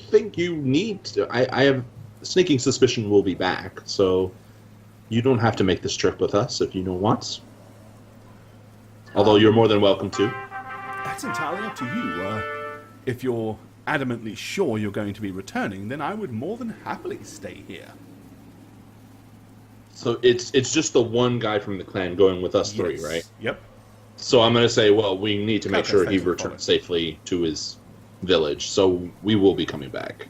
think you need to. I have a sneaking suspicion we'll be back, so you don't have to make this trip with us if you don't want. Although you're more than welcome to. That's entirely up to you. If you're adamantly sure you're going to be returning, then I would more than happily stay here. So it's just the one guy from the clan going with us three, Yes. right? Yep. So I'm going to say, well, we need to make Okay, sure he thanks for returns safely to his village. So we will be coming back.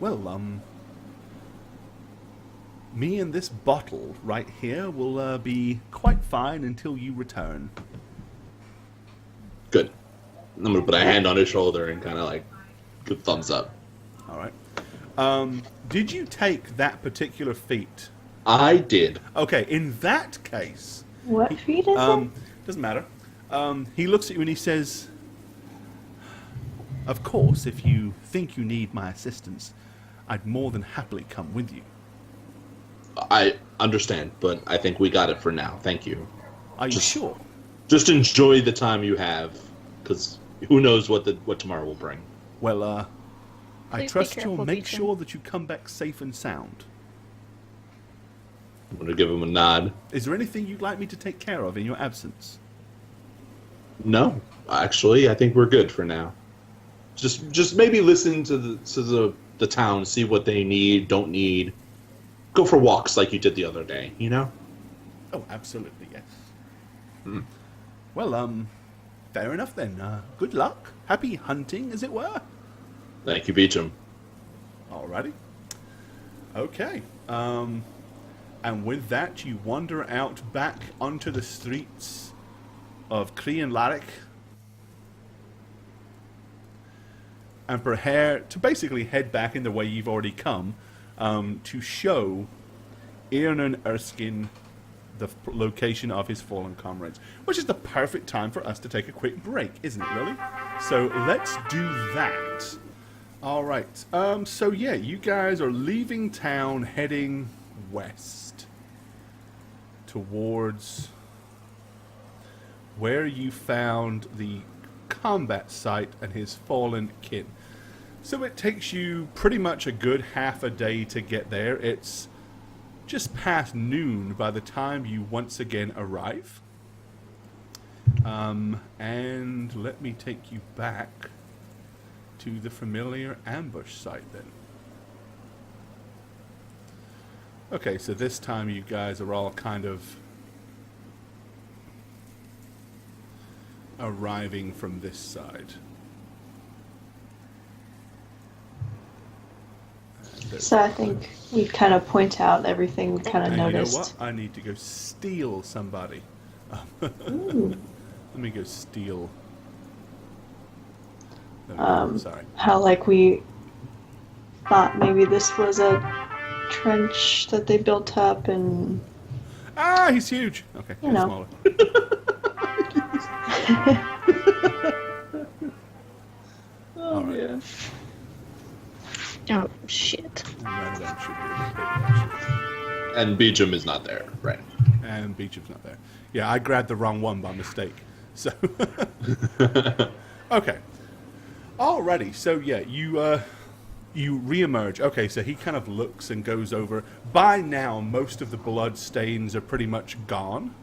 Well, me and this bottle right here will be quite fine until you return. Good. I'm gonna put a hand on his shoulder and kind of like give thumbs up. All right. Did you take that particular feat? I did. Okay, in that case... What feat is it? Doesn't matter. He looks at you and he says, "Of course, if you think you need my assistance, I'd more than happily come with you." I understand, but I think we got it for now. Thank you. Are you sure? Just enjoy the time you have, because who knows what tomorrow will bring. Well, I Please be trust careful, you'll make Beecham. sure that you come back safe and sound. I'm gonna give him a nod. Is there anything you'd like me to take care of in your absence? No, actually, I think we're good for now. Just maybe listen to the town, see what they need, don't need. Go for walks like you did the other day, you know? Oh, absolutely, yes. Well, fair enough then. Good luck. Happy hunting, as it were. Thank you, Beecham. Alrighty. Okay. And with that, you wander out back onto the streets of Cairnemoore and prepare to basically head back in the way you've already come to show Earnon Erskine the location of his fallen comrades, which is the perfect time for us to take a quick break, isn't it, really? So let's do that. All right. So yeah, you guys are leaving town, heading west towards where you found the combat site and his fallen kin. So it takes you pretty much a good half a day to get there. It's just past noon by the time you once again arrive. And let me take you back to the familiar ambush site then. Okay, so this time you guys are all kind of arriving from this side. So I think we kind of point out everything we kind of And noticed. you know what? I need to go steal somebody. Ooh. Let me go steal. No, sorry. How like we thought maybe this was a trench that they built up and Ah, he's huge. Okay, You he's know. smaller. All right. yeah. Oh, shit. None of them should be able to pick that shit. And Beecham is not there, right? And Beecham's not there. Yeah, I grabbed the wrong one by mistake. So, okay. Alrighty, so yeah, you reemerge. Okay, so he kind of looks and goes over. By now, most of the blood stains are pretty much gone.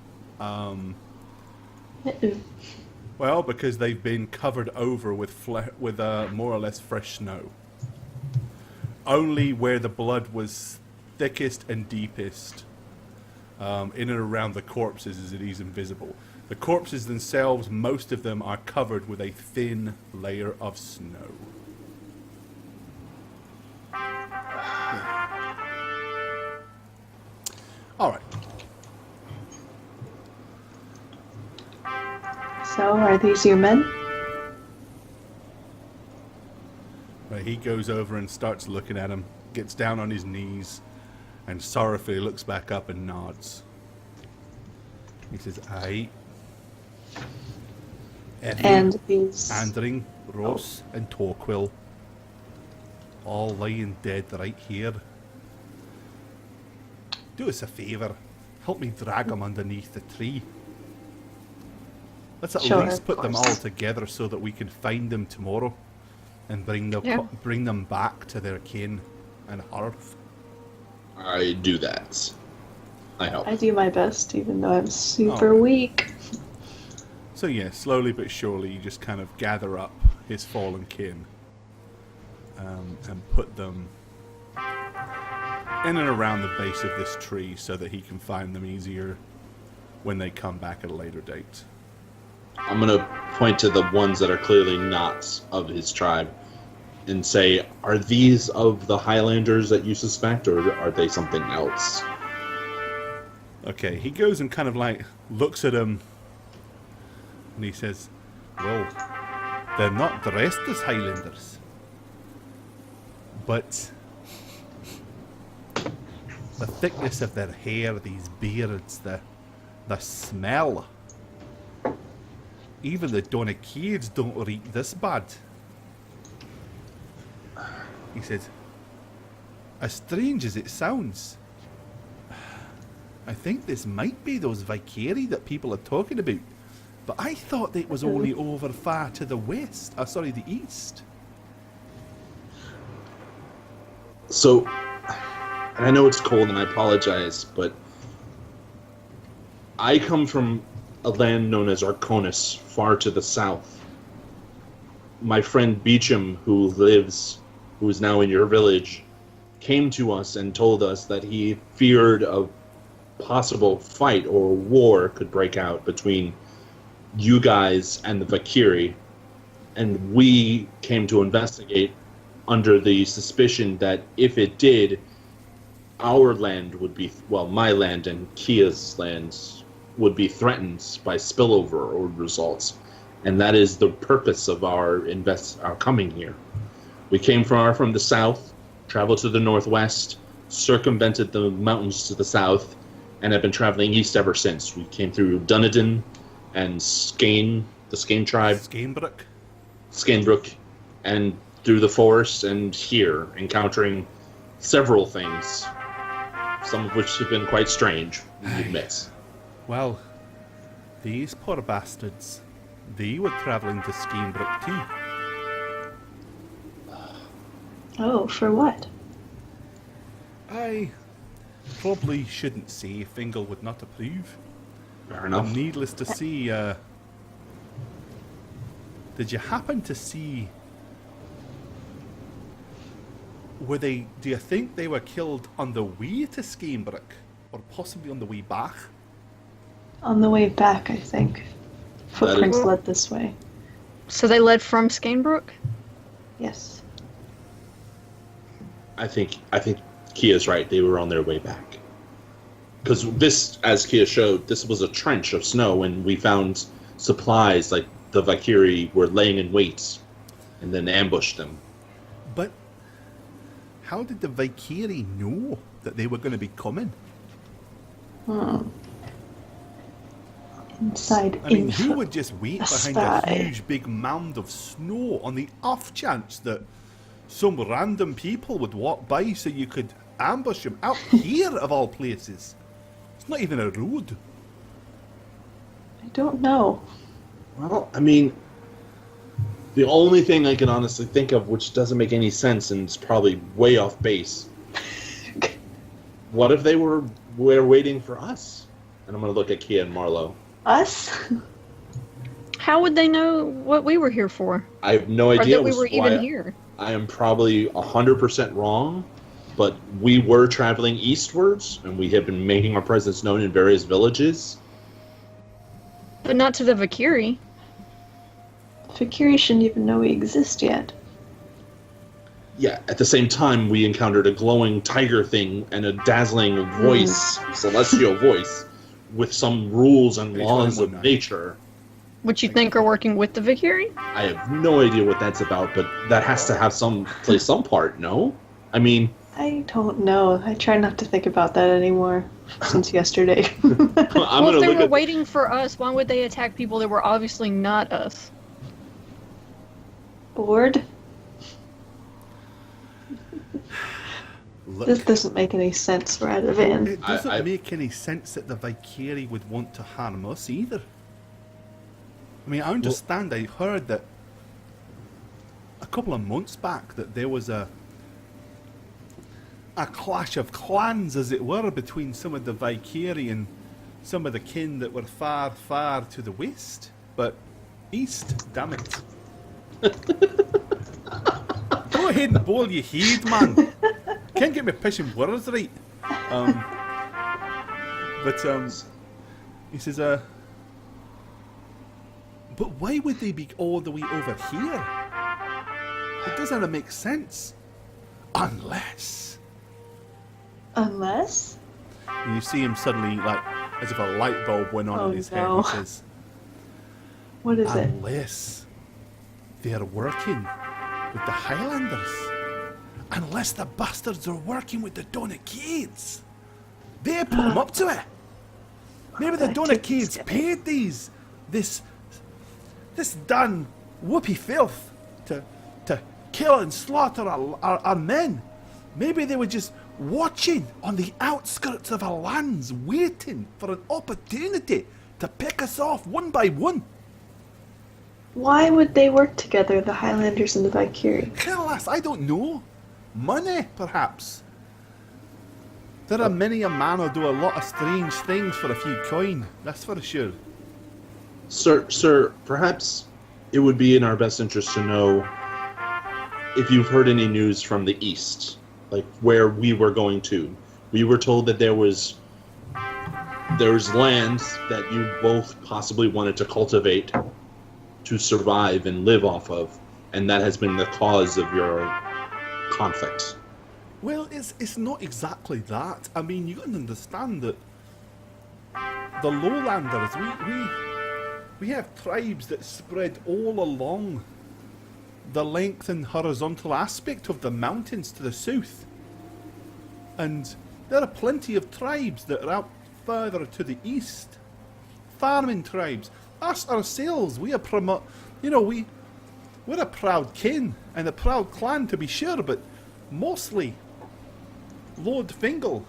Well, because they've been covered over with more or less fresh snow. Only where the blood was thickest and deepest, in and around the corpses, is it invisible. The corpses themselves, most of them are covered with a thin layer of snow. All right. So are these your men? But he goes over and starts looking at him, gets down on his knees, and sorrowfully looks back up and nods. He says, "Aye. And these Andring, Ross, and Torquil, all lying dead right here. Do us a favour. Help me drag them underneath the tree. Let's at Sure, least of put them course. all together so that we can find them tomorrow and bring them back to their kin and hearth." I do that. I help. I do my best, even though I'm super Oh. weak. So yeah, slowly but surely you just kind of gather up his fallen kin and put them in and around the base of this tree so that he can find them easier when they come back at a later date. I'm gonna point to the ones that are clearly not of his tribe. and say, are these of the Highlanders that you suspect, or are they something else? Okay, he goes and kind of like looks at him, and he says, well, they're not dressed as Highlanders, but the thickness of their hair, these beards, the smell. Even the Donnakids don't reek this bad. He says, as strange as it sounds, I think this might be those Valkyries that people are talking about. But I thought it was only over far to the west. The east. So, and I know it's cold and I apologize, but I come from a land known as Arconis, far to the south. My friend Beecham, who is now in your village, came to us and told us that he feared a possible fight or war could break out between you guys and the Valkyrie, and we came to investigate under the suspicion that if it did, our land would be, well, my land and Kia's lands would be threatened by spillover or results, and that is the purpose of our coming here. We came from the south, traveled to the northwest, circumvented the mountains to the south, and have been traveling east ever since. We came through Dunedin and Skane, the Skane tribe. Scanebrook, and through the forest and here, encountering several things, some of which have been quite strange, we admit. Well, these poor bastards, they were travelling to Scanebrook too. Oh, for what? I probably shouldn't say, Fingal would not approve. Fair enough. Needless to say, did you happen to see... do you think they were killed on the way to Scanebrook? Or possibly on the way back? On the way back, I think. Footprints led this way. So they led from Scanebrook? Yes. I think Kia's right. They were on their way back. Because this, as Kia showed, this was a trench of snow, and we found supplies like the Valkyrie were laying in wait and then ambushed them. But how did the Valkyrie know that they were going to be coming? Inside I mean, info. who would just wait behind a huge big mound of snow on the off chance that some random people would walk by so you could ambush them out here of all places? It's not even a road. I don't know. Well, I mean, the only thing I can honestly think of which doesn't make any sense and is probably way off base. What if they were waiting for us? And I'm going to look at Kia and Marlowe. Us? How would they know what we were here for? I have no Or idea. that we were even here? I am probably 100% wrong, but we were traveling eastwards, and we have been making our presence known in various villages. But not to the Valkyrie. Valkyrie shouldn't even know we exist yet. Yeah, at the same time, we encountered a glowing tiger thing and a dazzling voice, celestial voice, with some rules and laws of nature. Which you think are working with the Valkyrie? I have no idea what that's about, but that has to have play some part, no? I mean... I don't know. I try not to think about that anymore since yesterday. Well, if they were waiting for us, why would they attack people that were obviously not us? Bored? Look, This doesn't make any sense, Radovan. it doesn't make any sense that the Valkyrie would want to harm us either. I mean, I understand. I heard that a couple of months back that there was a clash of clans, as it were, between some of the Valkyrie and some of the kin that were far, far to the west. But east, damn it. Go ahead and bowl your head, man. Can't get me pushing words right. He says, but why would they be all the way over here? It doesn't make sense. Unless... Unless? And you see him suddenly, like, as if a light bulb went on Oh, in his no. head. He says, What is it? unless they're working with the Highlanders. Unless the bastards are working with the Donacades. They put them up to it. Maybe the I didn't Donacades skip it. paid this done whoopee filth to kill and slaughter our men. Maybe they were just watching on the outskirts of our lands, waiting for an opportunity to pick us off one by one. Why would they work together, the Highlanders and the Valkyries? Alas, I don't know. Money, perhaps. There are many a man who'll do a lot of strange things for a few coin, that's for sure. Sir, perhaps it would be in our best interest to know if you've heard any news from the east, like where we were going to. We were told that there's lands that you both possibly wanted to cultivate to survive and live off of, and that has been the cause of your conflict. Well, it's not exactly that. I mean, you got to understand that the lowlanders, we have tribes that spread all along the length and horizontal aspect of the mountains to the south. And there are plenty of tribes that are out further to the east. Farming tribes. Us ourselves, we are we're a proud kin and a proud clan to be sure, but mostly Lord Fingal.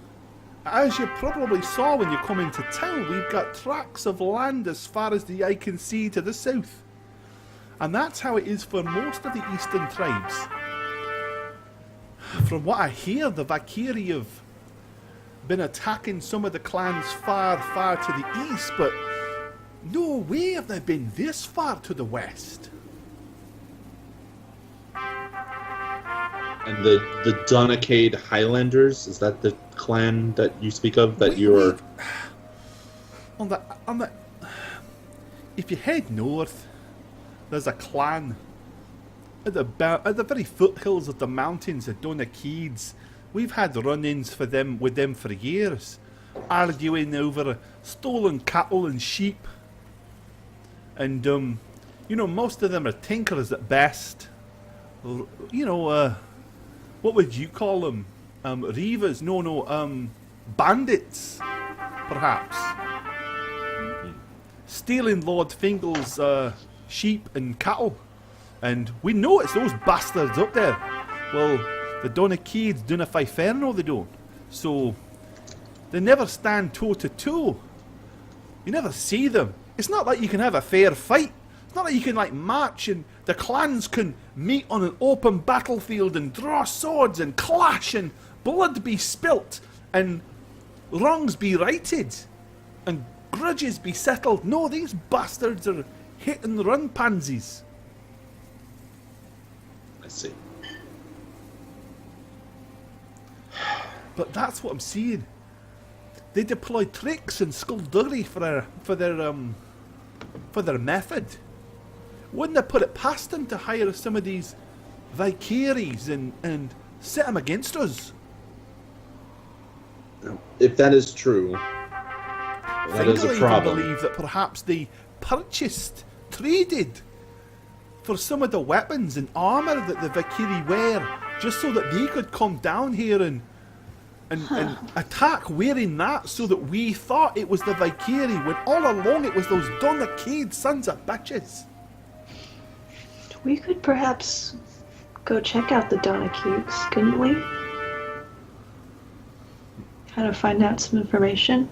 As you probably saw when you come into town, we've got tracts of land as far as the eye can see to the south. And that's how it is for most of the eastern tribes. From what I hear, the Valkyries have been attacking some of the clans far, far to the east, but no way have they been this far to the west. And the Donacade Highlanders, is that the clan that you speak of, that you're... On the, if you head north, there's a clan at the very foothills of the mountains, the Donacades. We've had run-ins with them for years, arguing over stolen cattle and sheep. And most of them are tinkers at best. What would you call them? Reavers? No, bandits, perhaps. Stealing Lord Fingal's sheep and cattle. And we know it's those bastards up there. Well, the Donacades don't a Fiferno, they don't. So, they never stand toe to toe. You never see them. It's not like you can have a fair fight. It's not like you can march and the clans can meet on an open battlefield and draw swords and clash and blood be spilt and wrongs be righted and grudges be settled. No, these bastards are hit and run pansies. I see. But that's what I'm seeing. They deploy tricks and skullduggery for their method. Wouldn't have put it past them to hire some of these Valkyries and set them against us. If that is true, that is a I problem. believe that perhaps they traded for some of the weapons and armour that the Valkyrie wear, just so that they could come down here and attack wearing that, so that we thought it was the Valkyrie, when all along it was those Donacade sons of bitches. We could perhaps go check out the Donacades, couldn't we? Kind of find out some information.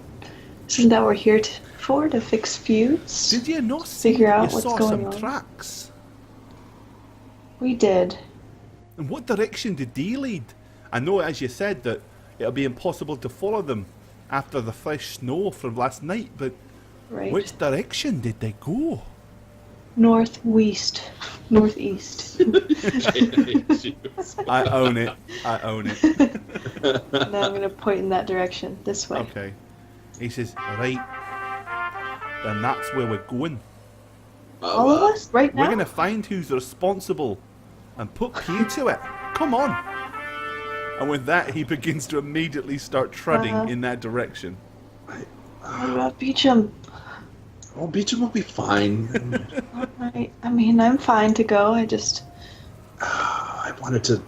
Isn't that what we're here for, to fix feuds? Did you not see Figure that out you what's saw going some on? tracks? We did. And what direction did they lead? I know, as you said, that it'll be impossible to follow them after the fresh snow from last night, but Right. which direction did they go? Northeast. I own it. Now I'm going to point in that direction, this way. Okay. He says, right, then that's where we're going. All of us? Right now? We're going to find who's responsible and put P to it. Come on. And with that, he begins to immediately start treading in that direction. What about Beecham? Oh, Beecham will be fine. I mean, I'm fine to go. I wanted to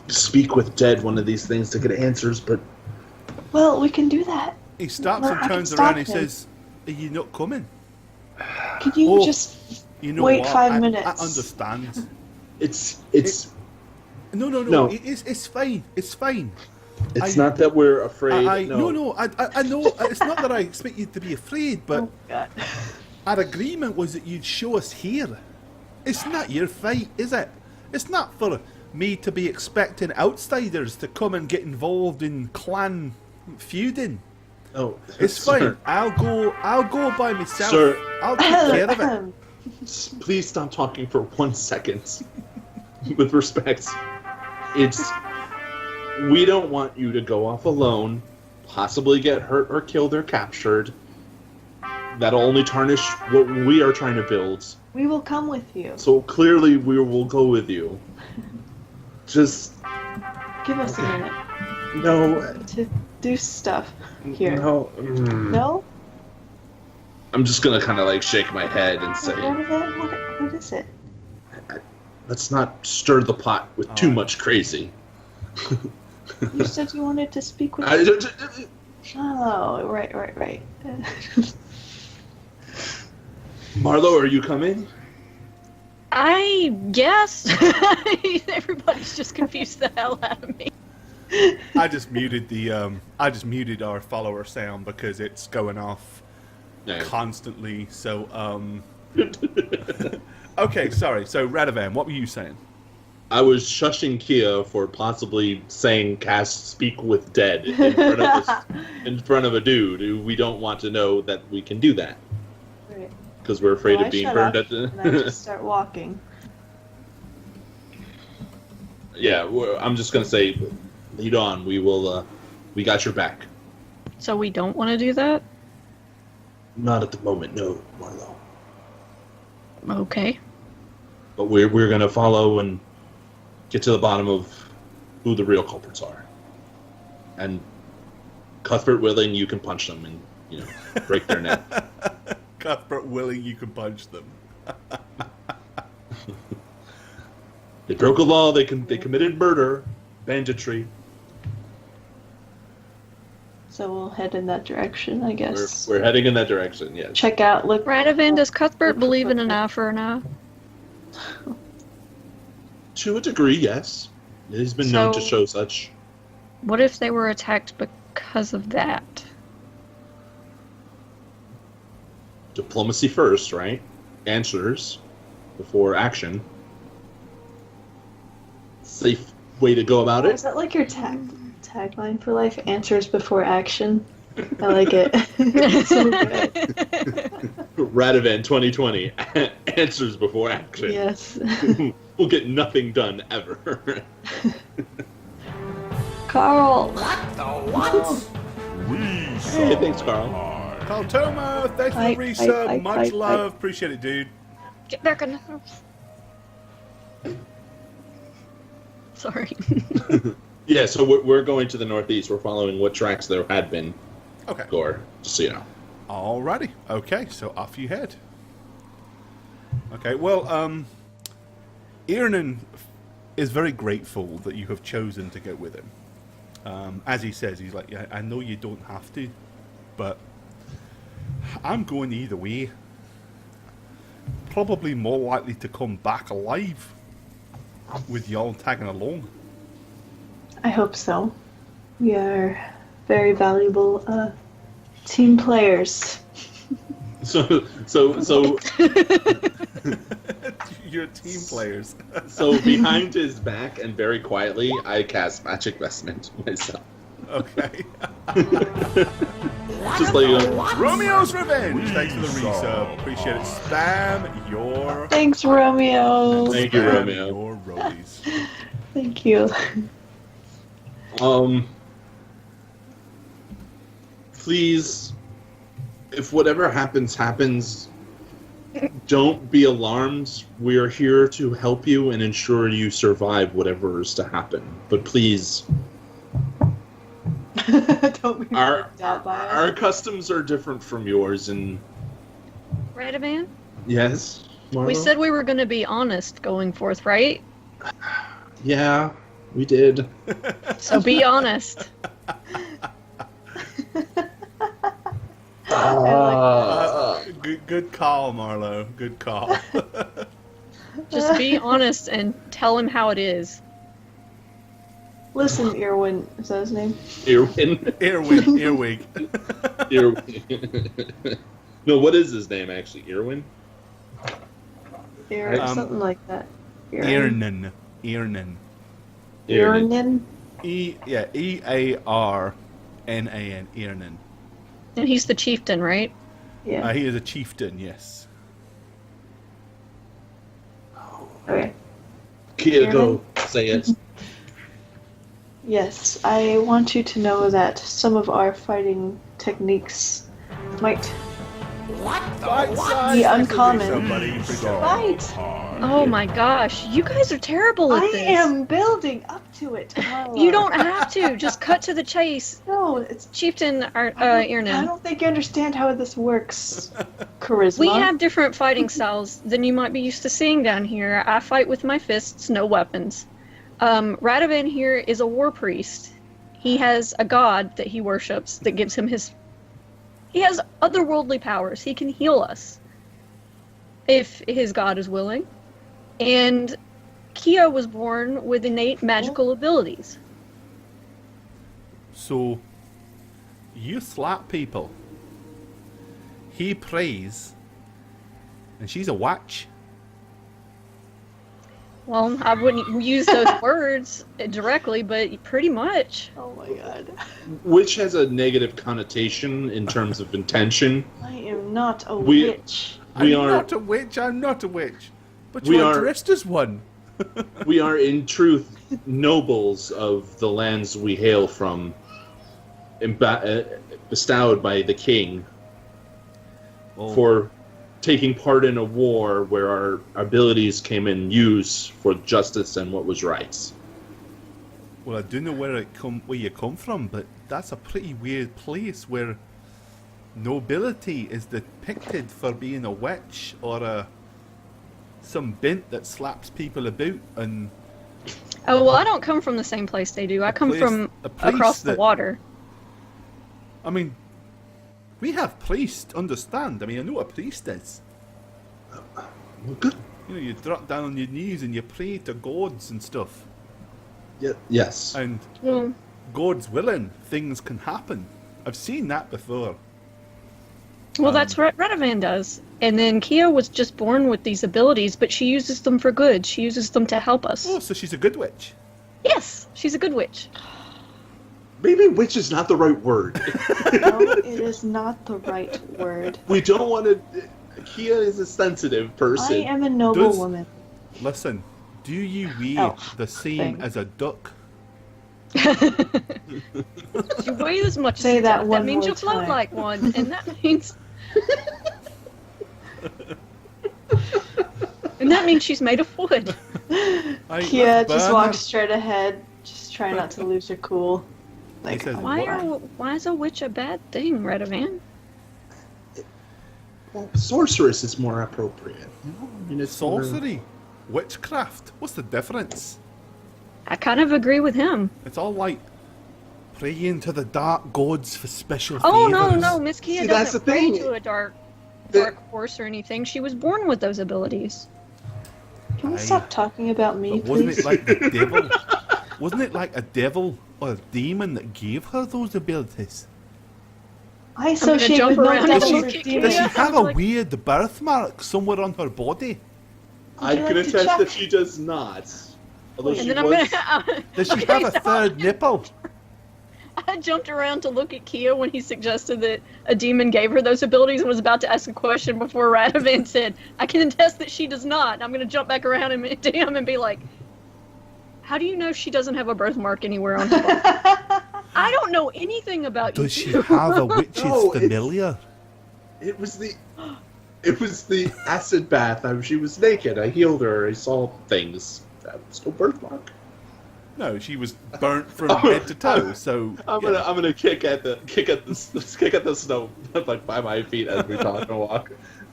speak with Dead one of these things to get answers, but... Well, we can do that. He stops Well, and I can turns stop around and he him. says, "Are you not coming?" Can you Oh, just You know wait what? 5 minutes? I understand. It's No. It's fine. It's fine. not that we're afraid. No. I know. It's not that I expect you to be afraid, but Oh, God. our agreement was that you'd show us here. It's not your fight, is it? It's not for me to be expecting outsiders to come and get involved in clan feuding. Oh, It's sir, fine. I'll go by myself. Sir. I'll take care of it. Please stop talking for 1 second. With respect, we don't want you to go off alone, possibly get hurt or killed or captured. That'll only tarnish what we are trying to build. We will come with you. So clearly we will go with you. Just Give us a minute no, to do stuff here. no. No? I'm just gonna kind of like shake my head and say, What is it? let's not stir the pot with too much crazy. You said you wanted to speak with I- me. Oh, right. Marlo, are you coming? I guess. Everybody's just confused the hell out of me. I just muted our follower sound because it's going off No. constantly. So okay, sorry. So Radovan, what were you saying? I was shushing Kia for possibly saying cast speak with dead in front of in front of a dude who we don't want to know that we can do that Right. because we're afraid So of I being shut burned up, at and I the. just start walking. Yeah, I'm just gonna say, lead on. We will. We got your back. So we don't want to do that? Not at the moment, no, Marlo. Okay. But we're gonna follow and get to the bottom of who the real culprits are. And Cuthbert willing, you can punch them and break their neck. Cuthbert willing, you can punch them. They broke a law. They committed murder, banditry. So we'll head in that direction, I guess. We're heading in that direction. Yes. Check out, look. Radovan, does Cuthbert believe in an eye for an eye? To a degree, yes. He's been known to So- show such. What if they were attacked because of that? Diplomacy first, right? Answers before action. Safe way to go about Is it. that like your tagline for life? Answers before action? I like it. It's so good. Radovan 2020. Answers before action. Yes. We'll get nothing done ever. Carl! Hey, thanks, Carl. Carl Toma, thanks for the Ike, resub. Ike, Much Ike, love. Appreciate it, dude. Get back in the house. Sorry. Yeah, so we're going to the northeast. We're following what tracks there had been. Okay. Gore, just so you know. Alrighty. Okay, so off you head. Okay, well, Iranon is very grateful that you have chosen to go with him. As he says, he's like, yeah, I know you don't have to, but I'm going either way. Probably more likely to come back alive with y'all tagging along. I hope so. We are very valuable team players. So You're team players. so behind his back and very quietly, I cast Magic Vestment myself. Okay. Just like you know, Romeo's Revenge. Thanks for the resub. Appreciate it. Spam your. Thanks, Romeo. Thank you, spam Romeo. Your rollies. Thank you. Please, if whatever happens, Don't be alarmed. We are here to help you and ensure you survive whatever is to happen. But please, Don't be our freaked out by us. our customs are different from yours. And Radavan? yes, Marlo? We said we were going to be honest going forth, right? Yeah, we did. So be honest. Good call, Marlo. Good call. Just be honest and tell him how it is. Listen, Irwin, is that his name? Earwin. Earwig. Earwin. No, what is his name actually? Earwin? Something like that. Earnan. Irnan? Earnan. Earnan. And he's the chieftain, right? Yeah. He is a chieftain, yes. Okay. Kia, go. Say it. Yes, I want you to know that some of our fighting techniques might be uncommon. Right! Oh my gosh, you guys are terrible at I this. am building up to it, Marla. You don't have to. Just cut to the chase. No, it's. Chieftain I Irnan. don't think you understand how this works. Charisma. We have different fighting styles than you might be used to seeing down here. I fight with my fists, no weapons. Radovan here is a war priest. He has a god that he worships that gives him his... He has otherworldly powers. He can heal us if his god is willing. And Kia was born with innate magical abilities. So, you slap people. He prays. And she's a witch. Well, I wouldn't use those words directly, but pretty much. Oh my god. Which has a negative connotation in terms of intention. I am not a We- witch. We I'm are not a witch, I'm not a witch. But We you are are- dressed as one. we are in truth nobles of the lands we hail from, bestowed by the king Oh, for taking part in a war where our abilities came in use for justice and what was right. well, I do know where you come from, but that's a pretty weird place where nobility is depicted for being a witch or some bint that slaps people about and Oh, well, I don't come from the same place they do. I come place- from a place across the that- water. I mean, we have priests, understand. I mean, I know what a priest is. Well, good. You know, you drop down on your knees and you pray to gods and stuff. Yes. And Well, God's willing, things can happen. I've seen that before. that's what Radovan does. And then Kia was just born with these abilities, but she uses them for good. She uses them to help us. Oh, so she's a good witch. Yes, she's a good witch. Maybe witch is not the right word. No, it is not the right word. We don't want to... Kia is a sensitive I person. am a noble Does- woman. Listen, do you weigh Elf the same thing. as a duck? You weigh as much Say as that that one means more you float time. like one, and that means... and that means she's made of wood. Kia let's just burn walks her. straight ahead, just try not to lose her cool. Like, says, Why is a witch a bad thing, Radovan? Well, sorceress is more appropriate. You know? I mean, it's more- Sorcery, witchcraft. What's the difference? I kind of agree with him. It's all like praying to the dark gods for special Oh, favors. no, Miss Kia See, that's doesn't the pray thing. to a dark The- horse or anything. She was born with those abilities. Can we Aye. stop talking about me, But wasn't please? it like the devil? Wasn't it like a devil or a demon that gave her those abilities? I associate jump with no around and devils or kick you. Does she demons. have a Like- weird birthmark somewhere on her body? I Would you can like to attest check? that she does not. Although And she then I'm was... gonna. Does she Okay, have a stop. third nipple? I jumped around to look at Kia when he suggested that a demon gave her those abilities and was about to ask a question before Radovan said, I can attest that she does not. I'm going to jump back around and to him and be like, how do you know she doesn't have a birthmark anywhere on her body? I don't know anything about Does you. she have a witch's No, it's- familiar? It was the... It was the acid bath. She was naked. I healed her. I saw things. That was no birthmark. No, she was burnt from head to toe. So I'm gonna kick at the snow like by my feet as we talk and walk.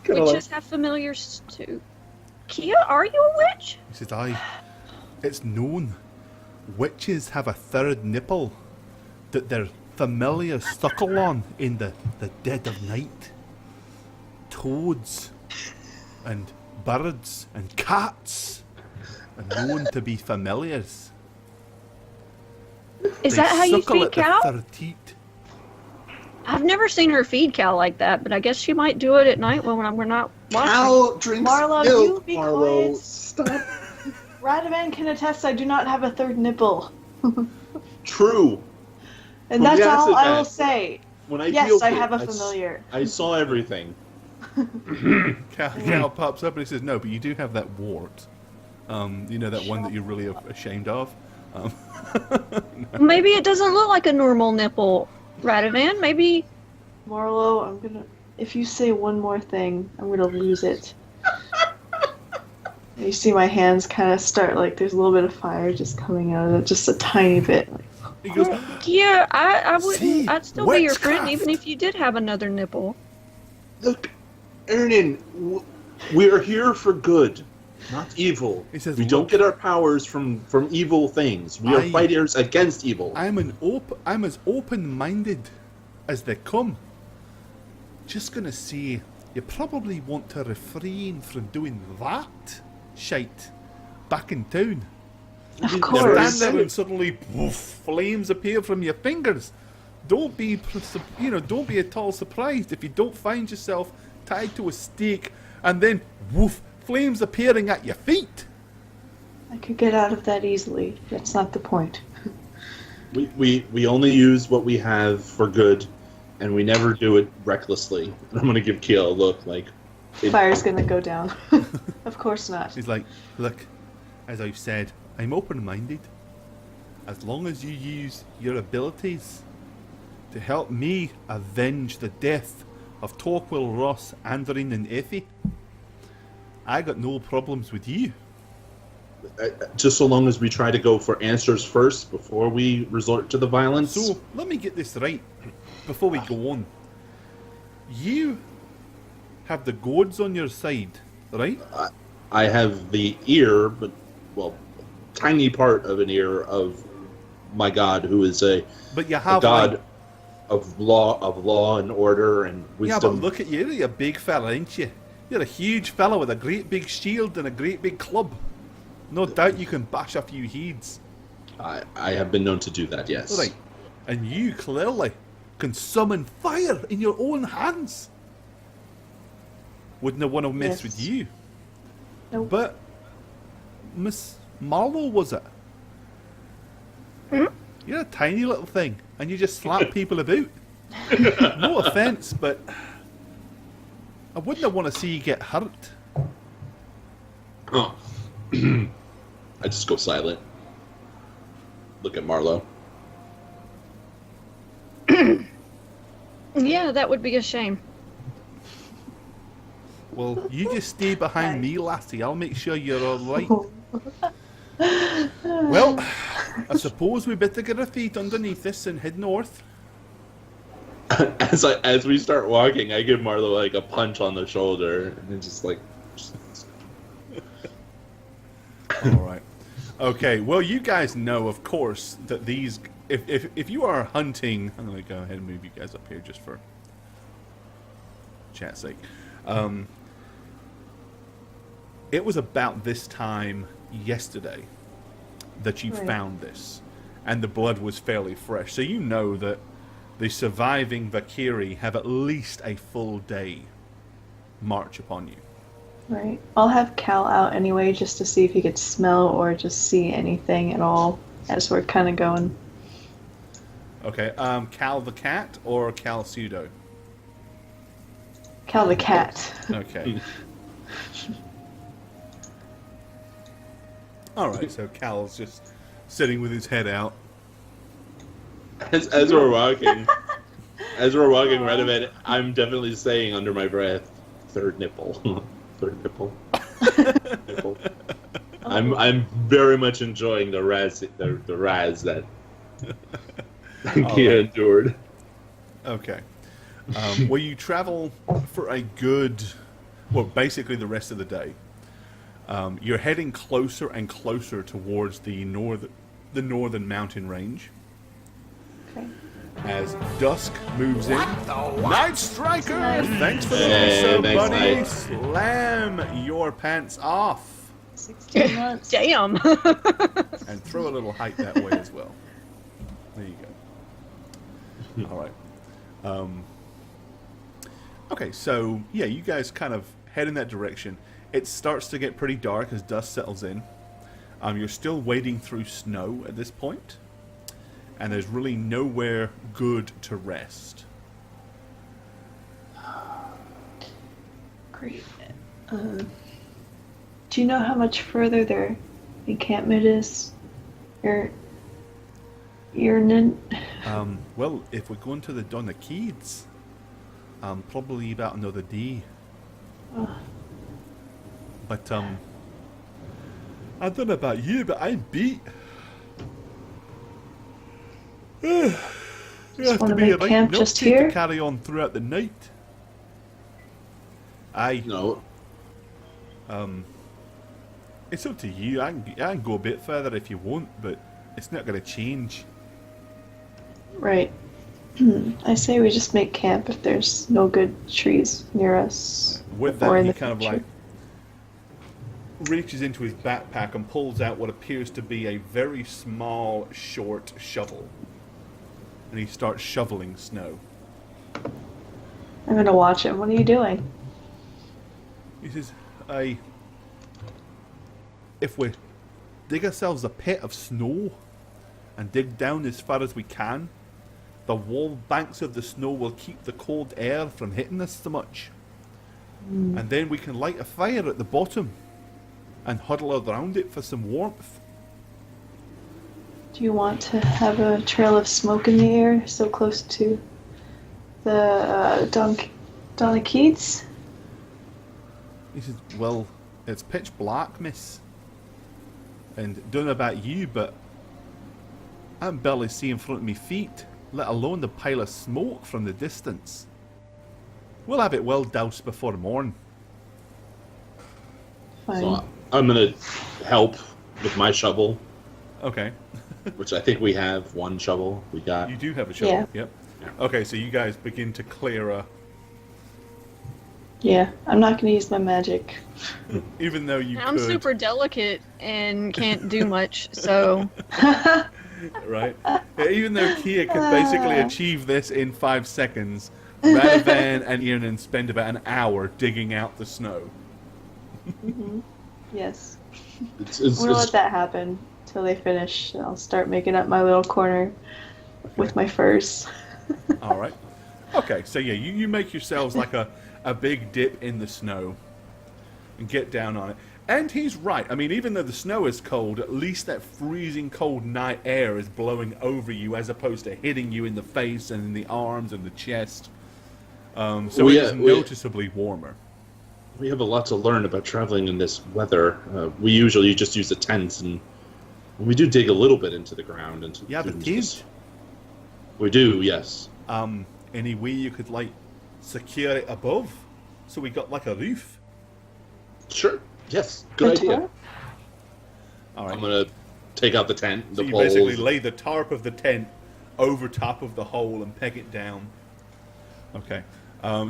Witches have familiars too. Kia, are you a witch? He says, "Aye, it's known. Witches have a third nipple that their familiars suckle on in the dead of night. Toads and birds and cats are known to be familiars. Is that how you suckle feed at the cow? third teat. I've never seen her feed cow like that, but I guess she might do it at night when we're not watching. Cow drinks Marlo, milk. you be Marlo, quiet. stop. Radovan can attest I do not have a third nipple. True. And Well, that's yes, all I will Yvette. say. When I Yes, healed I you, have a familiar. I saw everything. Cal pops up and he says, "No, but you do have that wart. You know that one that you're really ashamed of." Maybe it doesn't look like a normal nipple, Radovan. Maybe. Marlo, if you say one more thing, I'm gonna lose it. You see my hands kind of start, like, there's a little bit of fire just coming out of it, just a tiny bit. He goes, Yeah, I wouldn't. See, I'd still be your friend witchcraft. even if you did have another nipple. Look, Ernan, we are here for good, not evil. He says, we "Look, don't get our powers from evil things. We are I- fighters against evil. I'm as open-minded as they come. Just gonna say, you probably want to refrain from doing that shite back in town. Of Never course. Stand there and suddenly woof, flames appear from your fingers. Don't be at all surprised if you don't find yourself tied to a stake and then woof, flames appearing at your feet. I could get out of that easily. That's not the point. We only use what we have for good, and we never do it recklessly. And I'm gonna give Keel a look like Fire's gonna go down. Of course not. He's like, look, as I've said, I'm open-minded. As long as you use your abilities to help me avenge the death of Torquil, Ross, Andrin, and Effie, I got no problems with you. just so long as we try to go for answers first before we resort to the violence. So, let me get this right before we go on. You have the gods on your side, right? I have the ear, but tiny part of an ear of my god, who is a But you have god like, of law and order and yeah, but wisdom. look at you. You're a big fella, ain't you? You're a huge fella with a great big shield and a great big club. No doubt you can bash a few heads. I have been known to do that, yes. Right. And you clearly can summon fire in your own hands. Wouldn't have want to mess Yes. with you. Nope. But Miss Marlowe, was it? Hmm? You're a tiny little thing, and you just slap people about. No offense, but I wouldn't want to see you get hurt. Oh. I just go silent. Look at Marlowe. Yeah, that would be a shame. Well, you just stay behind me, lassie. I'll make sure you're all right. Well, I suppose we better get our feet underneath us and head north. As we start walking, I give Marlowe like a punch on the shoulder, and then just like. All right. Okay. Well, you guys know, of course, that these. If you are hunting, I'm gonna go ahead and move you guys up here just for chat's sake. It was about this time yesterday that you Right. found this, and the blood was fairly fresh. So you know that the surviving Valkyrie have at least a full day march upon you. Right. I'll have Cal out anyway just to see if he could smell or just see anything at all as we're kind of going. Okay. Cal the cat or Cal Pseudo? Cal the cat. Okay. All right. So Cal's just sitting with his head out. As we're walking, right of it, I'm definitely saying under my breath, third nipple. Third nipple. Nipple. I'm very much enjoying the raz that Kia endured. Okay. Well, you travel for a good, well, basically the rest of the day. You're heading closer and closer towards the northern mountain range. Okay. As dusk moves in. Night Striker! Nice. Thanks for the Hey, also, thanks, buddy. Night. Slam your pants off. 16 months. Damn. And throw a little height that way as well. There you go. All right. Okay, so yeah, you guys kind of head in that direction. It starts to get pretty dark as dusk settles in. You're still wading through snow at this point, and there's really nowhere good to rest. Great. Do you know how much further their encampment is? Your Well, if we're going to the Donakids, probably about another day. But I don't know about you, but I'm beat. Just want to make camp just here? To carry on throughout the night. No. It's up to you. I can go a bit further if you want, but it's not going to change. Right. I say we just make camp if there's no good trees near us. With or that, in he the kind of future. like reaches into his backpack and pulls out what appears to be a very small, short shovel. And he starts shoveling snow. I'm gonna watch him. What are you doing? He says, if we dig ourselves a pit of snow and dig down as far as we can, the wall banks of the snow will keep the cold air from hitting us so much. And then we can light a fire at the bottom and huddle around it for some warmth. Do you want to have a trail of smoke in the air so close to the Donakids? He says, well, it's pitch black, miss. And don't know about you, but I can barely see in front of me feet, let alone the pile of smoke from the distance. We'll have it well doused before morn. Fine. So I'm gonna help with my shovel, Okay. which I think we have one shovel. We got. You do have a shovel. Yeah. Yep. Okay, so you guys begin to clear a... Yeah, I'm not gonna use my magic. Even though you I'm could... super delicate and can't do much, so Right? Yeah, even though Kia could basically achieve this in 5 seconds, Radovan and Iernan spend about an hour digging out the snow. Yes. It's, I'm gonna let that happen till they finish. I'll start making up my little corner with my furs. All right. Okay, so yeah, you make yourselves like a big dip in the snow and get down on it. And he's right. I mean, even though the snow is cold, at least that freezing cold night air is blowing over you as opposed to hitting you in the face and in the arms and the chest. So it is noticeably warmer. We have a lot to learn about traveling in this weather. We usually just use a tent, and we do dig a little bit into the ground. Into You have a tent? We do, yes. Any way you could, like, secure it above? So we got, like, a roof? Sure. Yes. Good idea. tarp? All right. I'm gonna take out the tent, So the you poles. basically lay the tarp of the tent over top of the hole and peg it down. Okay.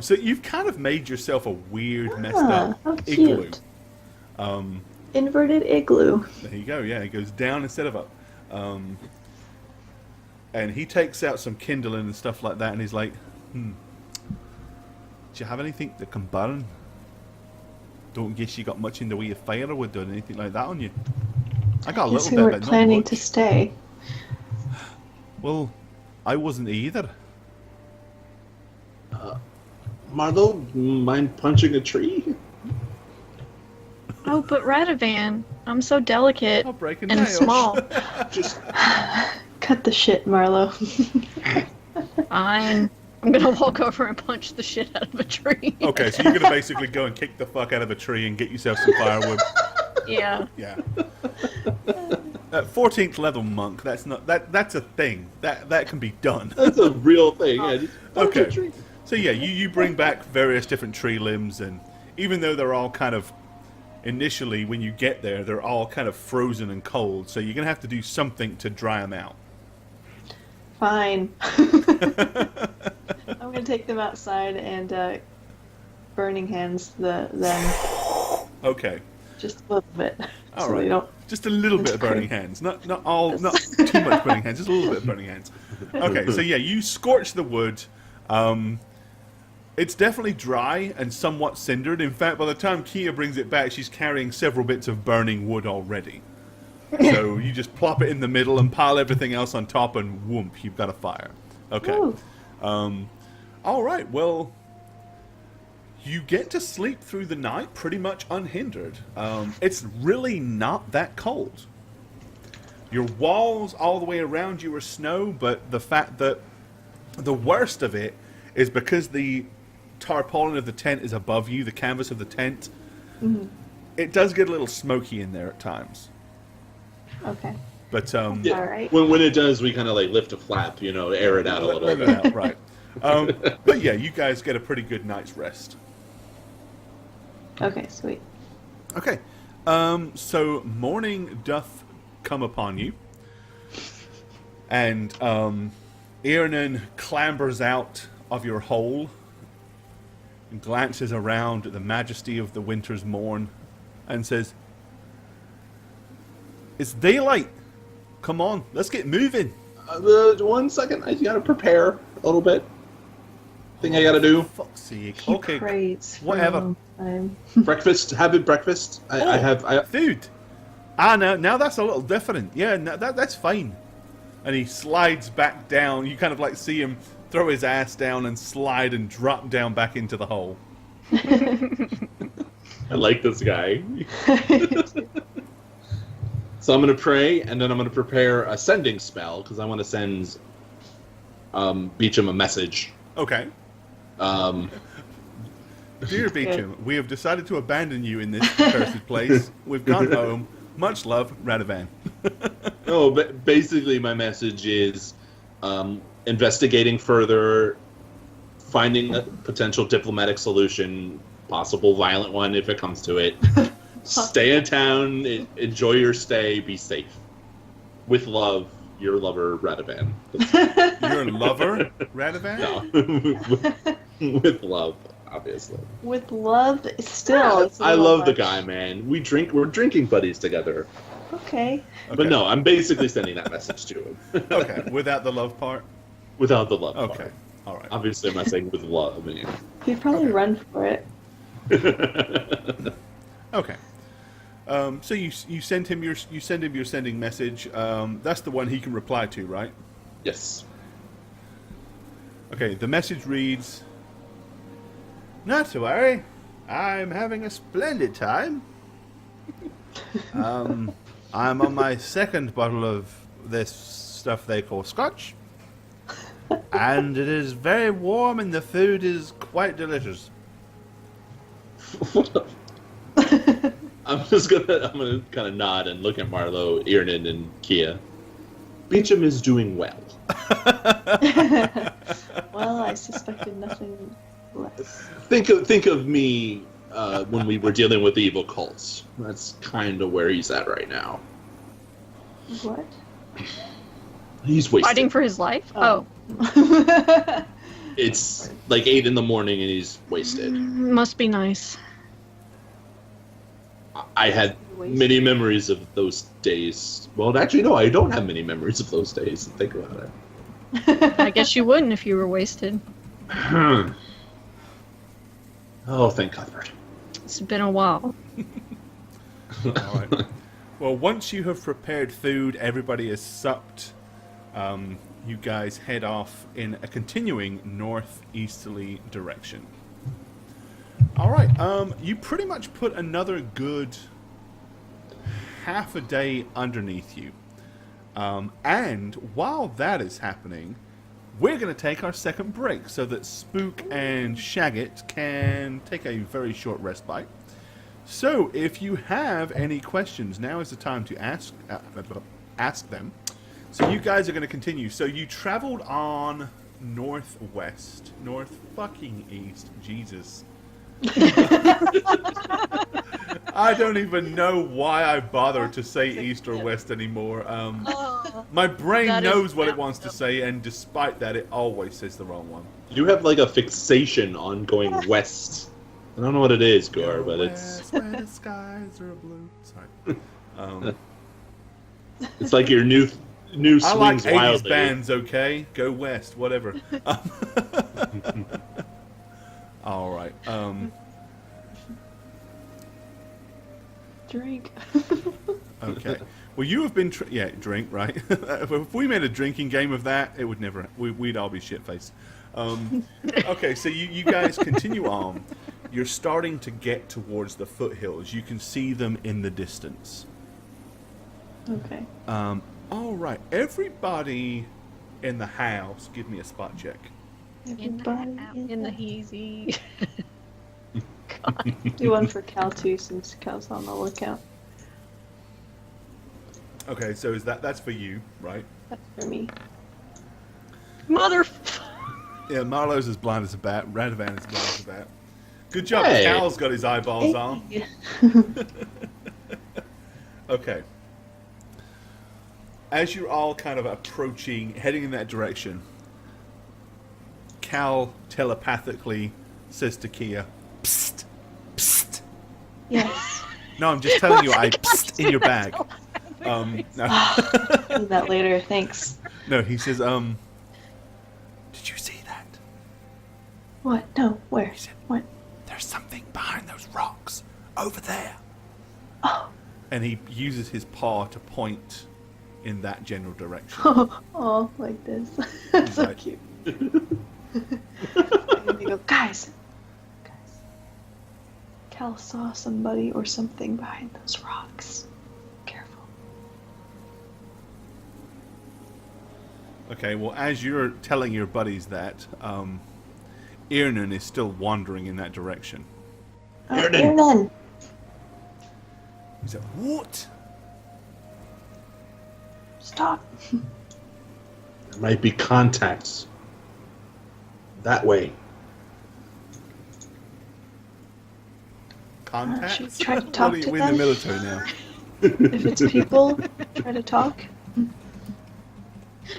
So you've kind of made yourself a weird, messed up how igloo. cute. Inverted igloo. There you go. Yeah, it goes down instead of up. And he takes out some kindling and stuff like that, and he's like, do you have anything that can burn? Don't guess you got much in the way of firewood or anything like that on you. I got a Guess little we bit, weren't but not planning much. to stay. Well, I wasn't either. Marlo, mind punching a tree? oh, but Radovan, I'm so delicate I'll break a and nail. small. Just Cut the shit, Marlo. Fine. I'm gonna walk over and punch the shit out of a tree. Okay, so you're gonna basically go and kick the fuck out of a tree and get yourself some firewood. Yeah. Yeah. 14th level monk. That's not that's a thing. That can be done. That's a real thing. Yeah, just punch a Okay. tree. So yeah, you bring back various different tree limbs, and even though they're all kind of initially when you get there, they're all kind of frozen and cold. So you're gonna have to do something to dry them out. Fine. I'm gonna take them outside and burning hands them Okay. just a little bit. All so right. they don't. Just a little bit of burning hands. Not too much burning hands. Just a little bit of burning hands. Okay, so yeah, you scorch the wood. It's definitely dry and somewhat cindered. In fact, by the time Kia brings it back, she's carrying several bits of burning wood already. So you just plop it in the middle and pile everything else on top, and whoomp, you've got a fire. Okay. Ooh. All right. Well, you get to sleep through the night pretty much unhindered. It's really not that cold. Your walls all the way around you are snow, but the fact that the worst of it is because the tarpaulin of the tent is above you, the canvas of the tent, it does get a little smoky in there at times. Okay. But Yeah. All right. When it does, we kind of like lift a flap, air it out a little let bit. it out, right. But yeah, you guys get a pretty good night's rest. Okay. Sweet. Okay. So morning doth come upon you, and Iernan clambers out of your hole and glances around at the majesty of the winter's morn and says, "It's daylight. Come on, let's get moving." 1 second, I gotta prepare a little bit. Thing I gotta do. Fuck's sake. He Okay, prays for whatever. a long time. Breakfast. Have it breakfast. I have. food. Ah, now that's a little different. Yeah, no, that's fine. And he slides back down. You kind of like see him throw his ass down and slide and drop down back into the hole. I like this guy. So I'm gonna pray, and then I'm gonna prepare a sending spell because I want to send Beecham a message. Okay. Dear Beecham, we have decided to abandon you in this cursed place. We've gone home. Much love, Radovan. No, but basically my message is investigating further, finding a potential diplomatic solution, possible violent one if it comes to it. Stay in town, enjoy your stay, be safe. With love, your lover, Radovan. Your lover, Radovan? No. With love, obviously. With love, still. It's a I little love the much. guy, man. We're drinking buddies together. Okay. But no, I'm basically sending that message to him. Okay, without the love part? Without the love Okay, part. all right. Obviously, I'm not saying with love. Man. He'd probably Okay. run for it. Okay. So you send him your sending message. That's the one he can reply to, right? Yes. Okay. The message reads, "Not to worry, I'm having a splendid time. I'm on my second bottle of this stuff they call scotch, and it is very warm, and the food is quite delicious." I'm gonna kind of nod and look at Marlo, Iernan, and Kia. Beecham is doing well. Well, I suspected nothing less. Think of me when we were dealing with the evil cults. That's kind of where he's at right now. What? He's wasted. Fighting for his life? Oh. It's like 8 in the morning and he's wasted. Must be nice. I had Wasted. many memories of those days. Well, actually, no, I don't have many memories of those days. Think about it. I guess you wouldn't if you were wasted. Oh, thank Cuthbert. It's been a while. All right. Well, once you have prepared food, everybody is supped. You guys head off in a continuing northeasterly direction. All right. You pretty much put another good half a day underneath you. And while that is happening, we're going to take our second break so that Spook and Shagget can take a very short respite. So, if you have any questions, now is the time to ask them. So, you guys are going to continue. So, you traveled on northwest, north fucking east. Jesus. I don't even know why I bother to say east or west anymore. My brain knows what it wants to say, and despite that, it always says the wrong one. You have like a fixation on going west. I don't know what it is, Gore, but it's where the skies are blue. Sorry. it's like your new swings I like 80s wildly. bands, okay? Go west, whatever. All right. Drink. Okay. Well, you have been... drink, right? If we made a drinking game of that, it would never... We'd all be shit-faced. Okay, so you guys continue on. You're starting to get towards the foothills. You can see them in the distance. Okay. All right. Everybody in the house, give me a spot check. Everybody In the heezy. Do one for Cal too, since Cal's on the lookout. Okay, so that's for you, right? That's for me. Mother. Yeah, Marlowe's as blind as a bat. Radovan is blind as a bat. Good job. Hey. Cal's got his eyeballs on. Hey. Okay. As you're all kind of approaching, heading in that direction, Cal telepathically says to Kia, "Psst, psst." Yes. No, I'm just telling you, I psst in your bag. No. Do that later, thanks. No, he says, did you see that? What? No, where? He said, What? there's something behind those rocks over there. Oh. And he uses his paw to point in that general direction. Oh, like this. That's so Right. cute. And they go, guys. Cal saw somebody or something behind those rocks. Careful. Okay, well, as you're telling your buddies that, Irnan is still wandering in that direction. Irnan. He said, what? Stop. There might be contacts that way. Contacts? should we try to talk to We're in the them? military now. If it's people, try to talk.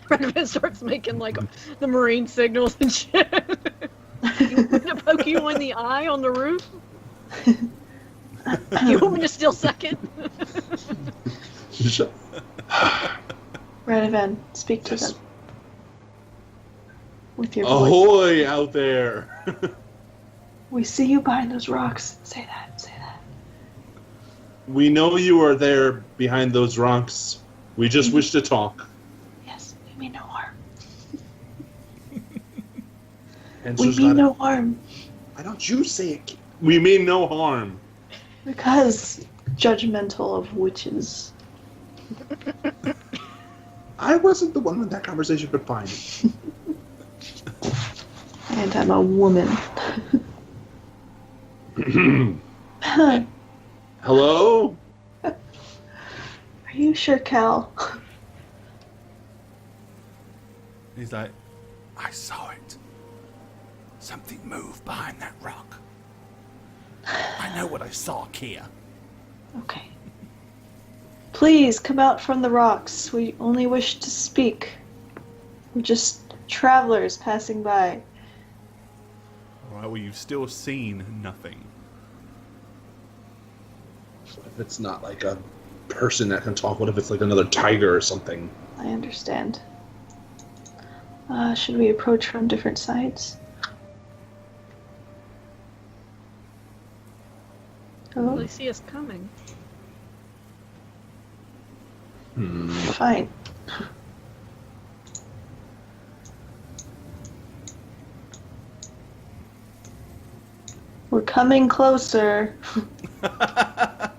Radovan starts making like the marine signals and shit. You want me to poke you in the eye on the roof? You want me to steal second? Radovan, speak to Yes. them. With your voice. Ahoy out there! We see you behind those rocks. Say that, say that. We know you are there behind those rocks. We just wish to talk. Yes, we mean no harm. And We mean no harm. Why don't you say it? We mean no harm. Because judgmental of witches. I wasn't the one that conversation could find. And I'm a woman. Hello? Are you sure, Cal? He's like, I saw it. Something moved behind that rock. I know what I saw, Kia. Okay. Please come out from the rocks. We only wish to speak. We're just travelers passing by. Alright, well, you've still seen nothing. If it's not like a person that can talk, what if it's like another tiger or something? I understand. Should we approach from different sides? Well, Oh, they see us coming. fine. We're coming closer. I'm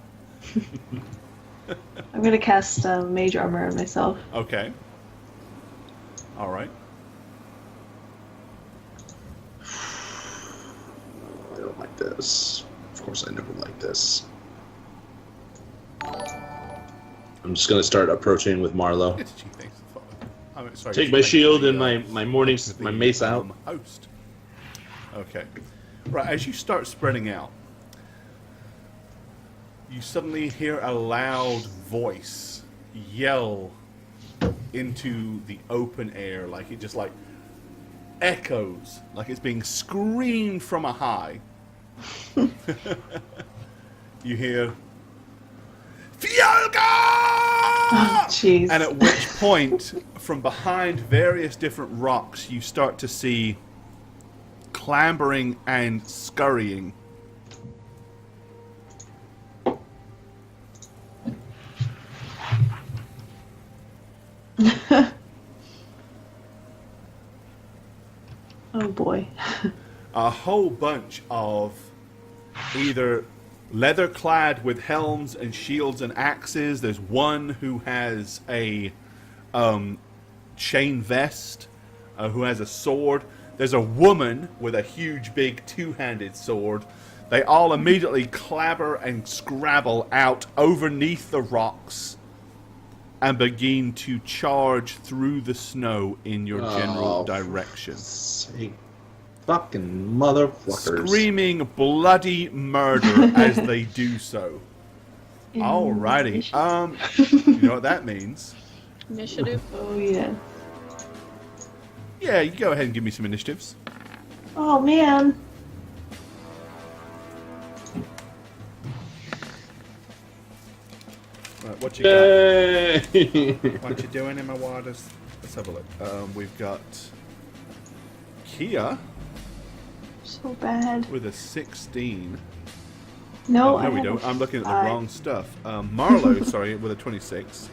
gonna cast Mage Armor on myself. Okay. Alright. I never liked this. I'm just gonna start approaching with Marlowe. It's cheap things. Sorry, Take my shield and my mace out. Host. Okay. Right, as you start spreading out, you suddenly hear a loud voice yell into the open air, like it just like echoes, like it's being screamed from a high. You hear Fiolga! Oh, jeez. And at which point, from behind various different rocks, you start to see clambering and scurrying. Oh boy. A whole bunch of either leather clad with helms and shields and axes. There's one who has a chain vest, who has a sword. There's a woman with a huge big two-handed sword. They all immediately clabber and scrabble out underneath the rocks and begin to charge through the snow in your general direction. Sake. Fucking motherfuckers. Screaming bloody murder as they do so. Alrighty. You know what that means? Initiative. Oh yeah. Yeah, you go ahead and give me some initiatives. Oh man. Right, what you got? Yay! What you doing in my waters? Let's have a look. We've got Kia So bad. with a 16. No, Oh, no, we don't. I'm looking at the wrong stuff. Marlowe, sorry, with a 26.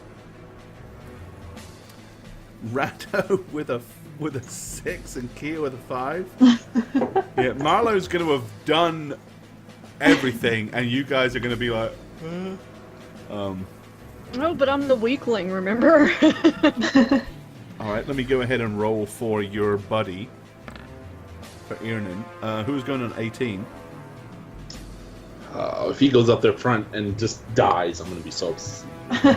Ratto with a 6 and Kia with a 5. Yeah, Marlowe's going to have done everything, and you guys are going to be like, No, but I'm the weakling, remember? all right, let me go ahead and roll for your buddy, for Irnan, who's going on 18. If he goes up there front and just dies, I'm gonna be so upset.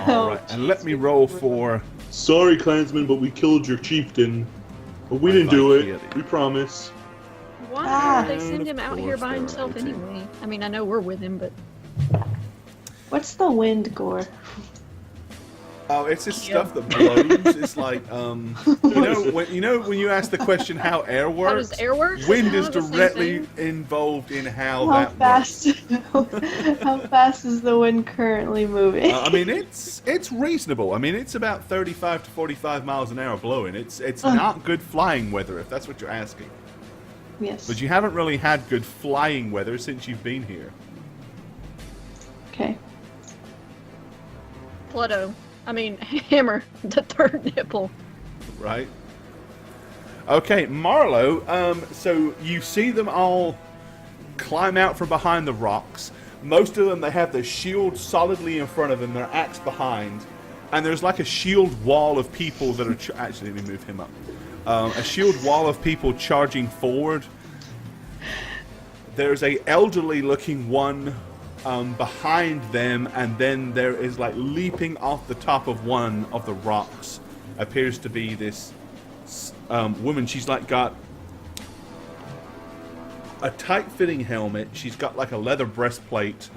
All right, and let me roll for Sorry, clansman, but we killed your chieftain. But we didn't do it. We promise. Why would they send And him of out here course by there are himself 18. anyway? I mean, I know we're with him, but What's the wind gore? Oh, it's this stuff that blows. It's like, you know when you ask the question how air works. how does air work? Wind is Not the same directly thing? involved in how How that fast? works. How fast is the wind currently moving? I mean, it's reasonable. I mean, it's about 35 to 45 miles an hour blowing. It's not good flying weather, if that's what you're asking. Yes. But you haven't really had good flying weather since you've been here. Okay. Pluto. I mean, Hammer, the third nipple. Right? Okay, Marlowe, so you see them all climb out from behind the rocks. Most of them, they have their shield solidly in front of them, their axe behind, and there's like a shield wall of people that are... Actually, let me move him up. A shield wall of people charging forward. There's a elderly-looking one behind them, and then there is like leaping off the top of one of the rocks appears to be this woman. She's like got a tight-fitting helmet. She's got like a leather breastplate.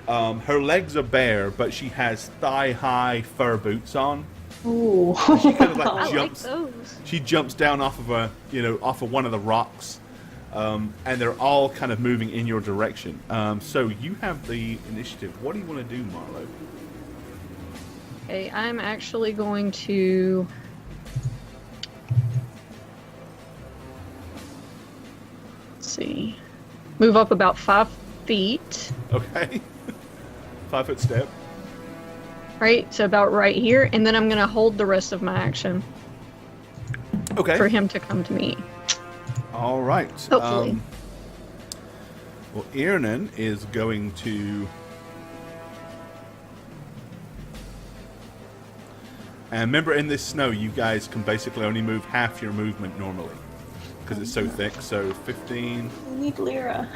Her legs are bare, but she has thigh-high fur boots on. Ooh. She kind of like I like jumps. those. She jumps down off of off of one of the rocks. And they're all kind of moving in your direction. So you have the initiative. What do you want to do, Marlowe? Okay, I'm actually going to... Let's see. Move up about 5 feet. Okay. 5 foot step. Right? So about right here. And then I'm going to hold the rest of my action Okay. for him to come to me. All right. Hopefully. Well, Irnan is going to... And remember, in this snow, you guys can basically only move half your movement normally. Because it's so thick. So 15... We need Lyra.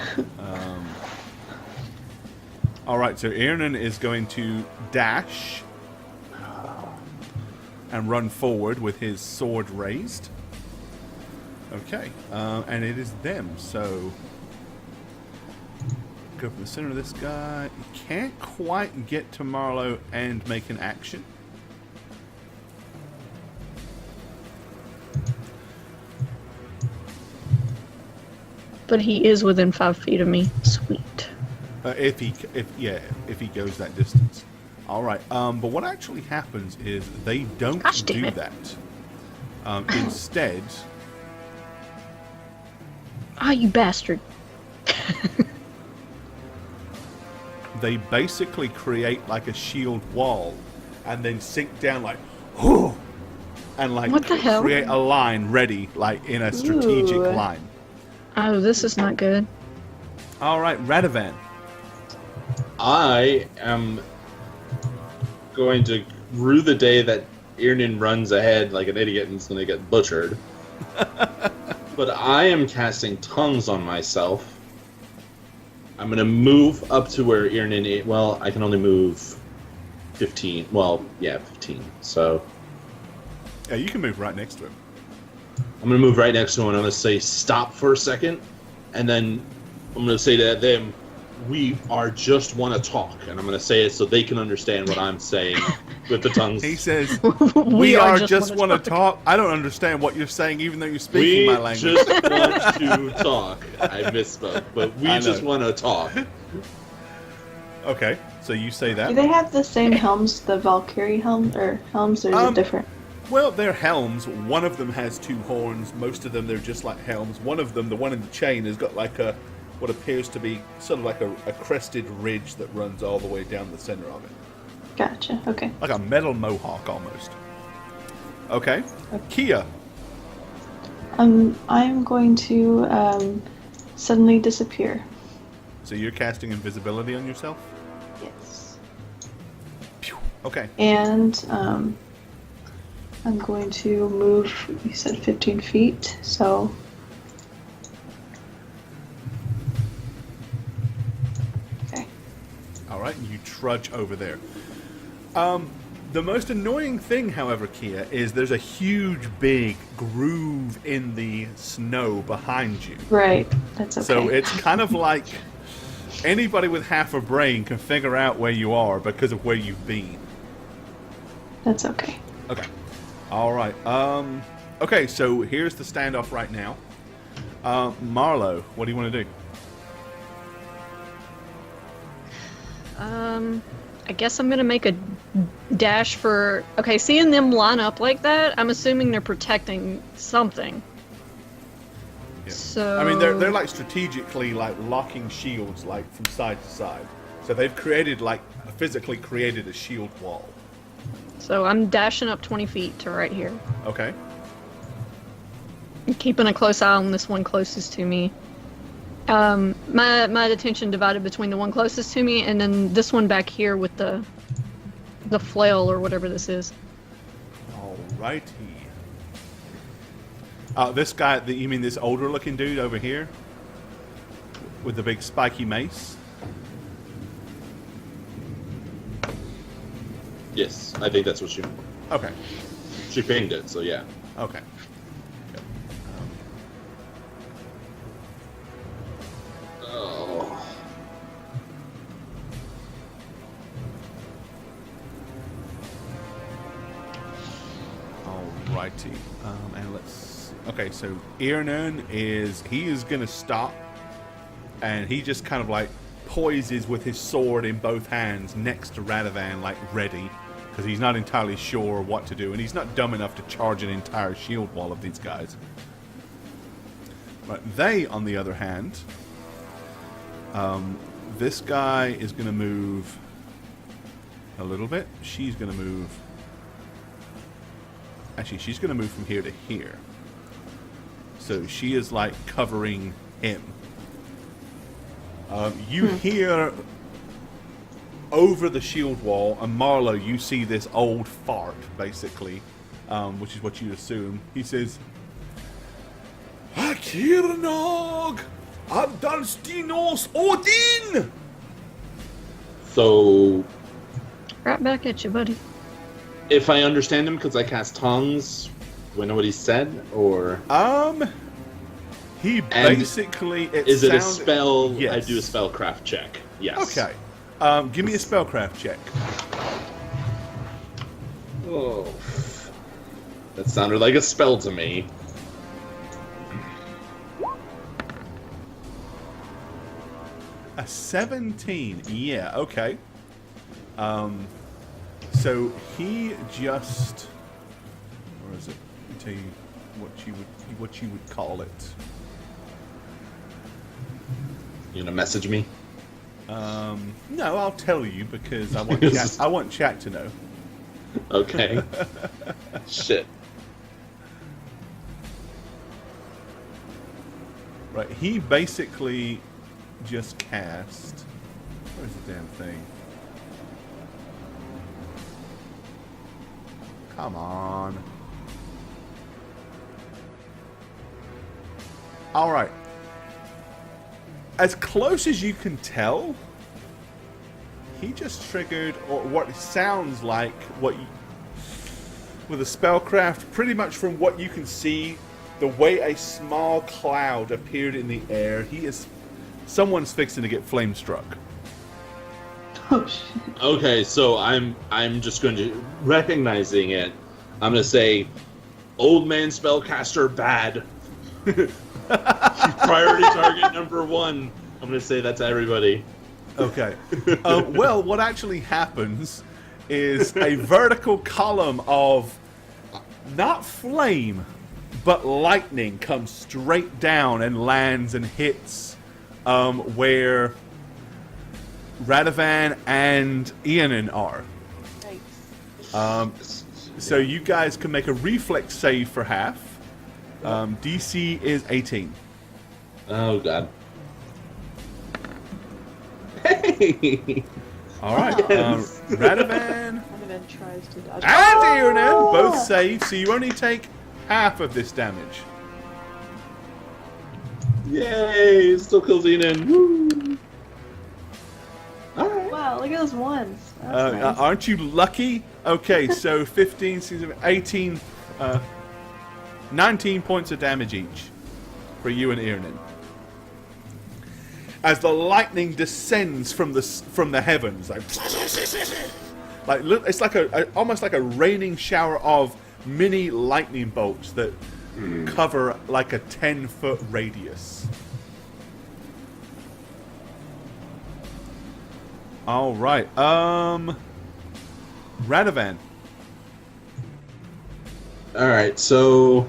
Alright, so Irnan is going to dash and run forward with his sword raised. Okay, and it is them, so go from the center of this guy. You can't quite get to Marlowe and make an action. But he is within 5 feet of me. Sweet. If he goes that distance. All right. But what actually happens is they don't Gosh, damn do it. that. Instead, Ah, you bastard. they basically create like a shield wall, and then sink down like, whoo, and like What the hell? create a line ready, like in a strategic Ooh. line. Oh, this is not good. All right, Radovan. I am going to rue the day that Irnan runs ahead like an idiot and is going to get butchered. But I am casting tongues on myself. I'm going to move up to where Irnan is. Well, I can only move 15. Well, yeah, 15. So Yeah, you can move right next to him. I'm going to move right next to him and I'm going to say stop for a second. And then I'm going to say to them, we are just want to talk. And I'm going to say it so they can understand what I'm saying with the tongues. He says, we are just want to talk. I don't understand what you're saying, even though you're speaking We my language. just want to talk. I misspoke, but we I know. just want to talk. Okay, so you say Do that. they have the same helms, the Valkyrie helms, or is it different? Well, they're helms. One of them has 2 horns. Most of them, they're just like helms. One of them, the one in the chain, has got like what appears to be sort of like a crested ridge that runs all the way down the center of it. Gotcha. Okay. Like a metal mohawk almost. Okay. Kia. I'm going to suddenly disappear. So you're casting invisibility on yourself? Yes. Phew. Okay. And I'm going to move. You said 15 feet, so. Okay. All right, you trudge over there. The most annoying thing, however, Kia, is there's a huge, big groove in the snow behind you. Right. That's okay. So it's kind of like anybody with half a brain can figure out where you are because of where you've been. That's okay. Okay. All right. Okay, so here's the standoff right now. Marlo, what do you want to do? I guess I'm gonna make a dash for. Okay, seeing them line up like that, I'm assuming they're protecting something. Yeah. So I mean, they're like strategically like locking shields like from side to side. So they've created like physically created a shield wall. So I'm dashing up 20 feet to right here. Okay. I'm keeping a close eye on this one closest to me. My attention divided between the one closest to me and then this one back here with the flail or whatever this is. Alrighty. This guy, you mean this older looking dude over here? With the big spiky mace? Yes, I think that's what Okay. she pinged it, so yeah. Okay. Oh. Alrighty. And let's... Okay, so Irnan is going to stop. And he just kind of like poises with his sword in both hands next to Radovan, like ready. Because he's not entirely sure what to do. And he's not dumb enough to charge an entire shield wall of these guys. But they, on the other hand... this guy is going to move a little bit. She's going to move... Actually, she's going to move from here to here. So she is like covering him. You hear over the shield wall, and Marlowe, you see this old fart, basically, which is what you assume. He says, Akirnog! Abdalstinos Odin! So, Right back at you, buddy. if I understand him, because I cast tongues, do I know what he said, or He And basically. is it a spell? Yes. I do a spellcraft check. Yes. Okay. Give me a spellcraft check. Oh, that sounded like a spell to me. A 17. Yeah. Okay. So he just. Where is it? Let me tell you what you would call it. You gonna message me? No, I'll tell you because I want I want chat to know. Okay. Shit. Right, he basically just cast. Where's the damn thing? Come on. All right. As close as you can tell, he just triggered, or what sounds like, with a spellcraft, pretty much from what you can see, the way a small cloud appeared in the air, someone's fixing to get flame struck. Oh shit. Okay, so I'm just going to, recognizing it, I'm going to say, old man spellcaster bad. Priority target number 1. I'm going to say that to everybody. Okay. Well, what actually happens is a vertical column of not flame, but lightning comes straight down and lands and hits where Radovan and Iannon are. So you guys can make a reflex save for half. DC is 18. Oh, God. Hey! All right. Yes. Radovan Radovan tries to dodge. and Iannon both save, so you only take half of this damage. Yay! Still kills Enon. Woo! Alright. Wow, look at those ones. That's nice. Aren't you lucky? Okay, so 15, 16, 18, 19 points of damage each for you and Iannon. As the lightning descends from the heavens, it's like almost like a raining shower of mini lightning bolts that cover like a 10-foot radius. All right, Radovan. Alright, so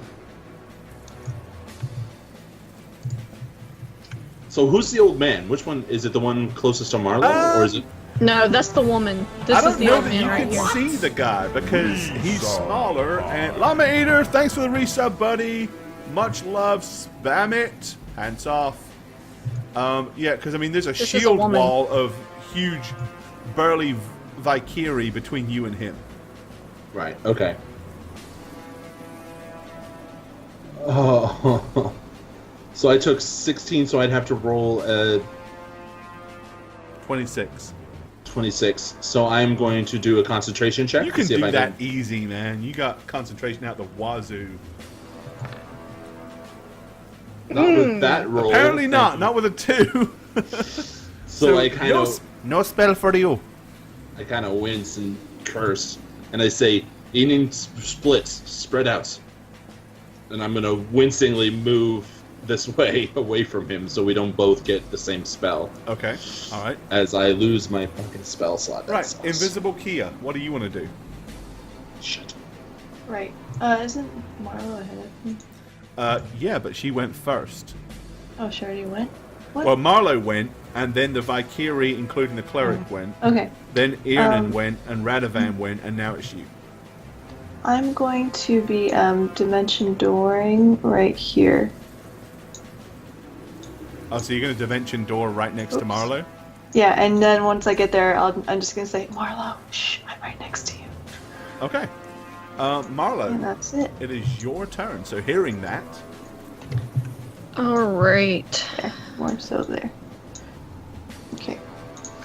who's the old man? Which one? Is it the one closest to Marlowe? Or is it... No, that's the woman. This I don't is the know old that man you right can here. see the guy because he's smaller. And Llama Eater, thanks for the resub, buddy. Much love. Spam it. Hands off. Yeah, because I mean, there's a This is a shield woman. wall of huge, burly Valkyrie between you and him. Right, okay. Oh. So I took 16, so I'd have to roll a 26. 26. So I'm going to do a concentration check. You to can see if do I that easy, man. You got concentration out the wazoo. Not with that roll. Apparently not. Not with a 2. So I kind of... No spell for you. I kind of wince and curse, and I say, "Evening splits, spread out." And I'm gonna wincingly move this way, away from him, so we don't both get the same spell. Okay. All right. As I lose my fucking spell slot. That Right. sucks. Invisible Kia. What do you want to do? Shit. Right. Isn't Marlo ahead of me? Yeah, but she went first. Oh, she already went? What? Well, Marlo went, and then the Valkyrie, including the cleric, went. Okay. Then Iannon went, and Radovan went, and now it's you. I'm going to be dimension dooring right here. Oh, so you're going to dimension door right next to Oops. Marlo? Yeah, and then once I get there, I'm just going to say, Marlo, shh, I'm right next to you. Okay. Marlo, And that's it. it is your turn. So hearing that, All right. There, more so there. Okay.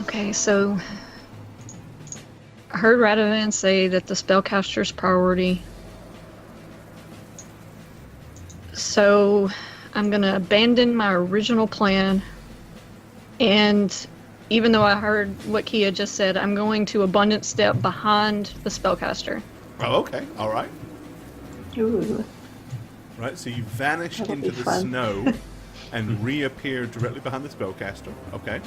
Okay, so I heard Radovan say that the spellcaster's priority. So I'm going to abandon my original plan. And even though I heard what Kia just said, I'm going to abundant step behind the spellcaster. Oh, okay. All right. Ooh. Right, so you vanish That'll into be the fun. snow and reappear directly behind the spellcaster. Okay.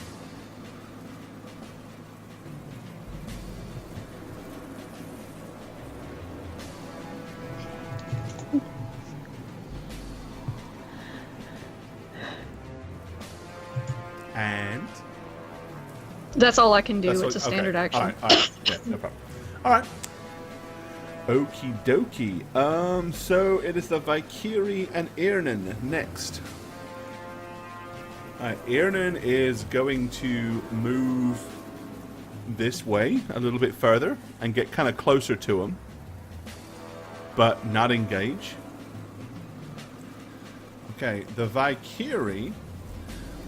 And That's all I can do. that's It's a okay. standard action. All right. Yeah, no problem. All right. Okie dokie. So it is the Valkyrie and Irnan next. Irnan is going to move this way a little bit further and get kind of closer to him, but not engage. Okay, the Valkyrie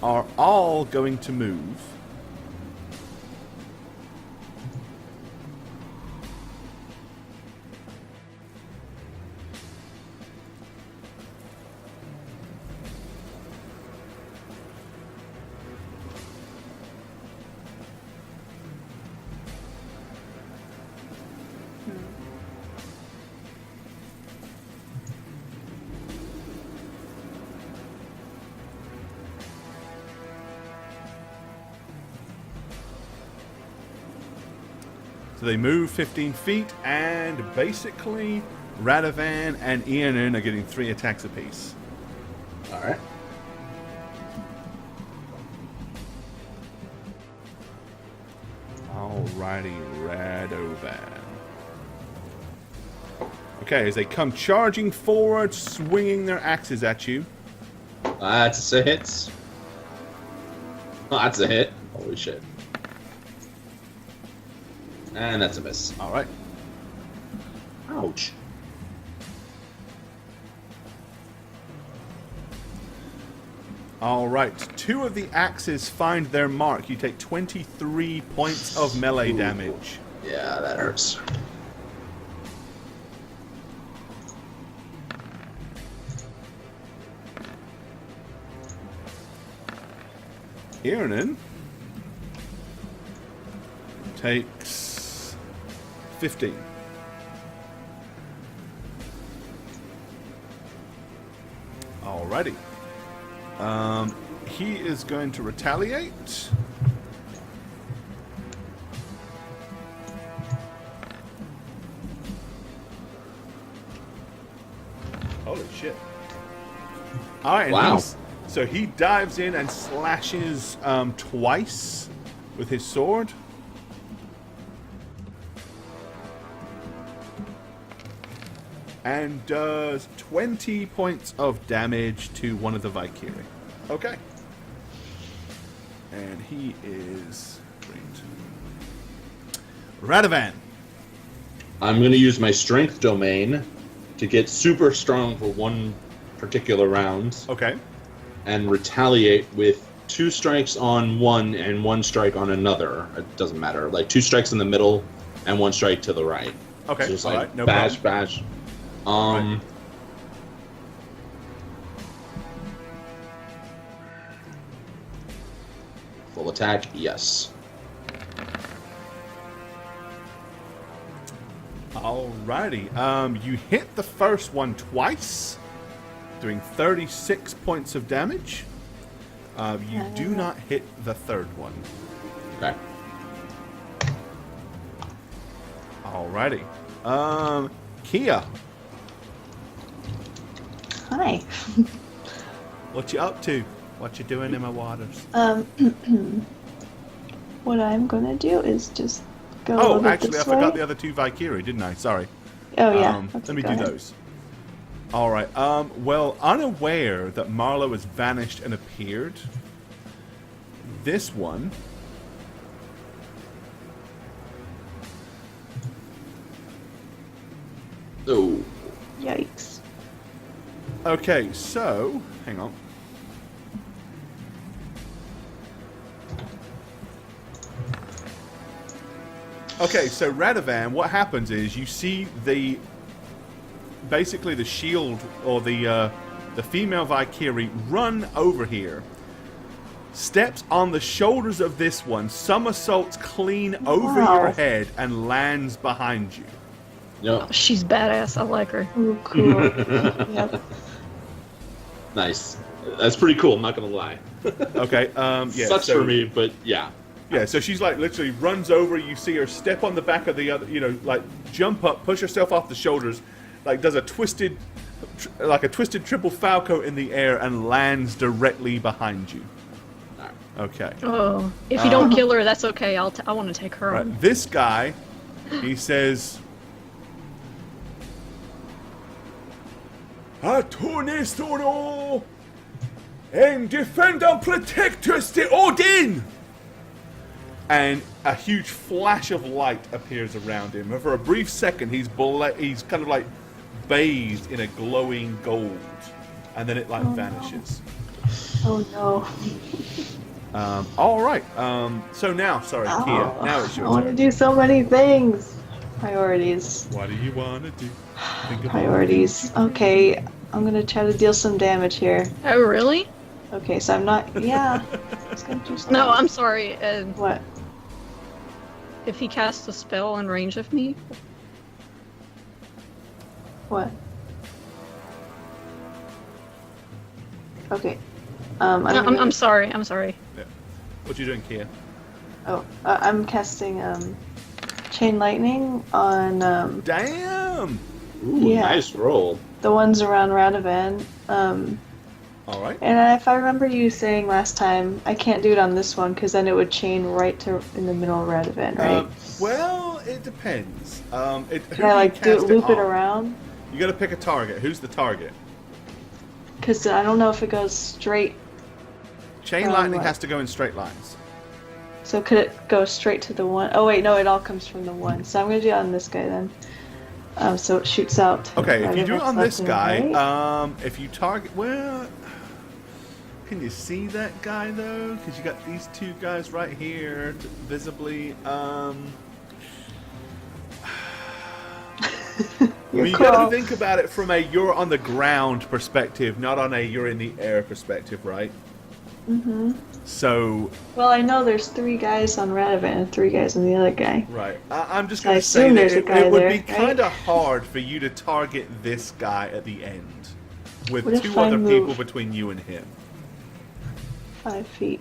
are all going to move. So they move 15 feet, and basically Radovan and Ianun are getting 3 attacks apiece. All right. Alrighty, Radovan. Okay, as they come charging forward, swinging their axes at you. That's a hit. Oh, that's a hit. Holy shit. And that's a miss. Alright. Ouch. Alright, 2 of the axes find their mark. You take 23 points of melee damage. Yeah, that hurts. Irnan takes 15. Alrighty. He is going to retaliate. Holy shit. Alright, Wow. so he dives in and slashes twice with his sword. And does 20 points of damage to one of the Valkyrie. Okay. And he is great. Radovan. I'm going to use my strength domain to get super strong for one particular round Okay. and retaliate with 2 strikes on one and 1 strike on another. It doesn't matter. Like 2 strikes in the middle and 1 strike to the right. Okay. So it's All like right. No bash, problem. bash. Right. Full attack, yes. Alrighty. You hit the first one twice, doing 36 points of damage. You do not hit the third one. Okay. Alrighty. Kia, Hi. what you up to? What you doing in my waters? What I'm gonna do is just go a Oh, little bit actually, I this forgot way. the other 2 Valkyrie, didn't I? Sorry. Oh yeah. Okay, Let me go do ahead. those. All right. Well, unaware that Marlowe has vanished and appeared, this one Oh. Yikes. Okay, so hang on. Okay, so Radovan, what happens is you see basically the shield or the female Valkyrie run over here, steps on the shoulders of this one, somersaults clean over Wow. your head, and lands behind you. Yep. She's badass. I like her. Ooh, cool. Yep. Nice. That's pretty cool. I'm not gonna lie. Okay, yeah. Sucks so, for me, but yeah. Yeah, so she's like literally runs over. You see her step on the back of the other, like jump up, push herself off the shoulders, like does a twisted triple falco in the air and lands directly behind you. Okay. Oh, if you don't kill her, that's okay. I want to take her on. Right. This guy, he says, "Atonestono and defend and protect us, the Odin." And a huge flash of light appears around him. And for a brief second, he's kind of like bathed in a glowing gold, and then it vanishes. Oh no. All right. So now, sorry, Kia. Now it's I your want to turn. do so many things. Priorities. What do you want to do? Think about Priorities. Okay, I'm gonna try to deal some damage here. Oh, really? Okay, so I'm not. Yeah. It's gonna do some No, damage. I'm sorry. What? If he casts a spell in range of me, What? Okay. I'm sorry. I'm sorry. Yeah. What you doing, Kia? I'm casting chain lightning on Damn. Ooh, Yeah. nice roll. the ones around Radovan. All right. And if I remember you saying last time, I can't do it on this one because then it would chain right to in the middle of Radovan, right? Well, it depends. Can I loop it around? You got to pick a target. Who's the target? Because I don't know if it goes straight. Chain lightning has to go in straight lines. So could it go straight to the one? Oh wait, no, it all comes from the one. So I'm gonna do it on this guy then. So it shoots out. Okay, if you do it on this guy, right? if you target, well, can you see that guy though? Because you got these two guys right here, visibly. You're You cool. got to think about it from a you're on the ground perspective, not on a you're in the air perspective, right? Mm-hmm. So, Well, I know there's 3 guys on Radovan and 3 guys on the other guy. right. I'm just So I going to say assume that there's a guy it would there, be right? kind of hard for you to target this guy at the end with What if 2 I other move? people between you and him. 5 feet.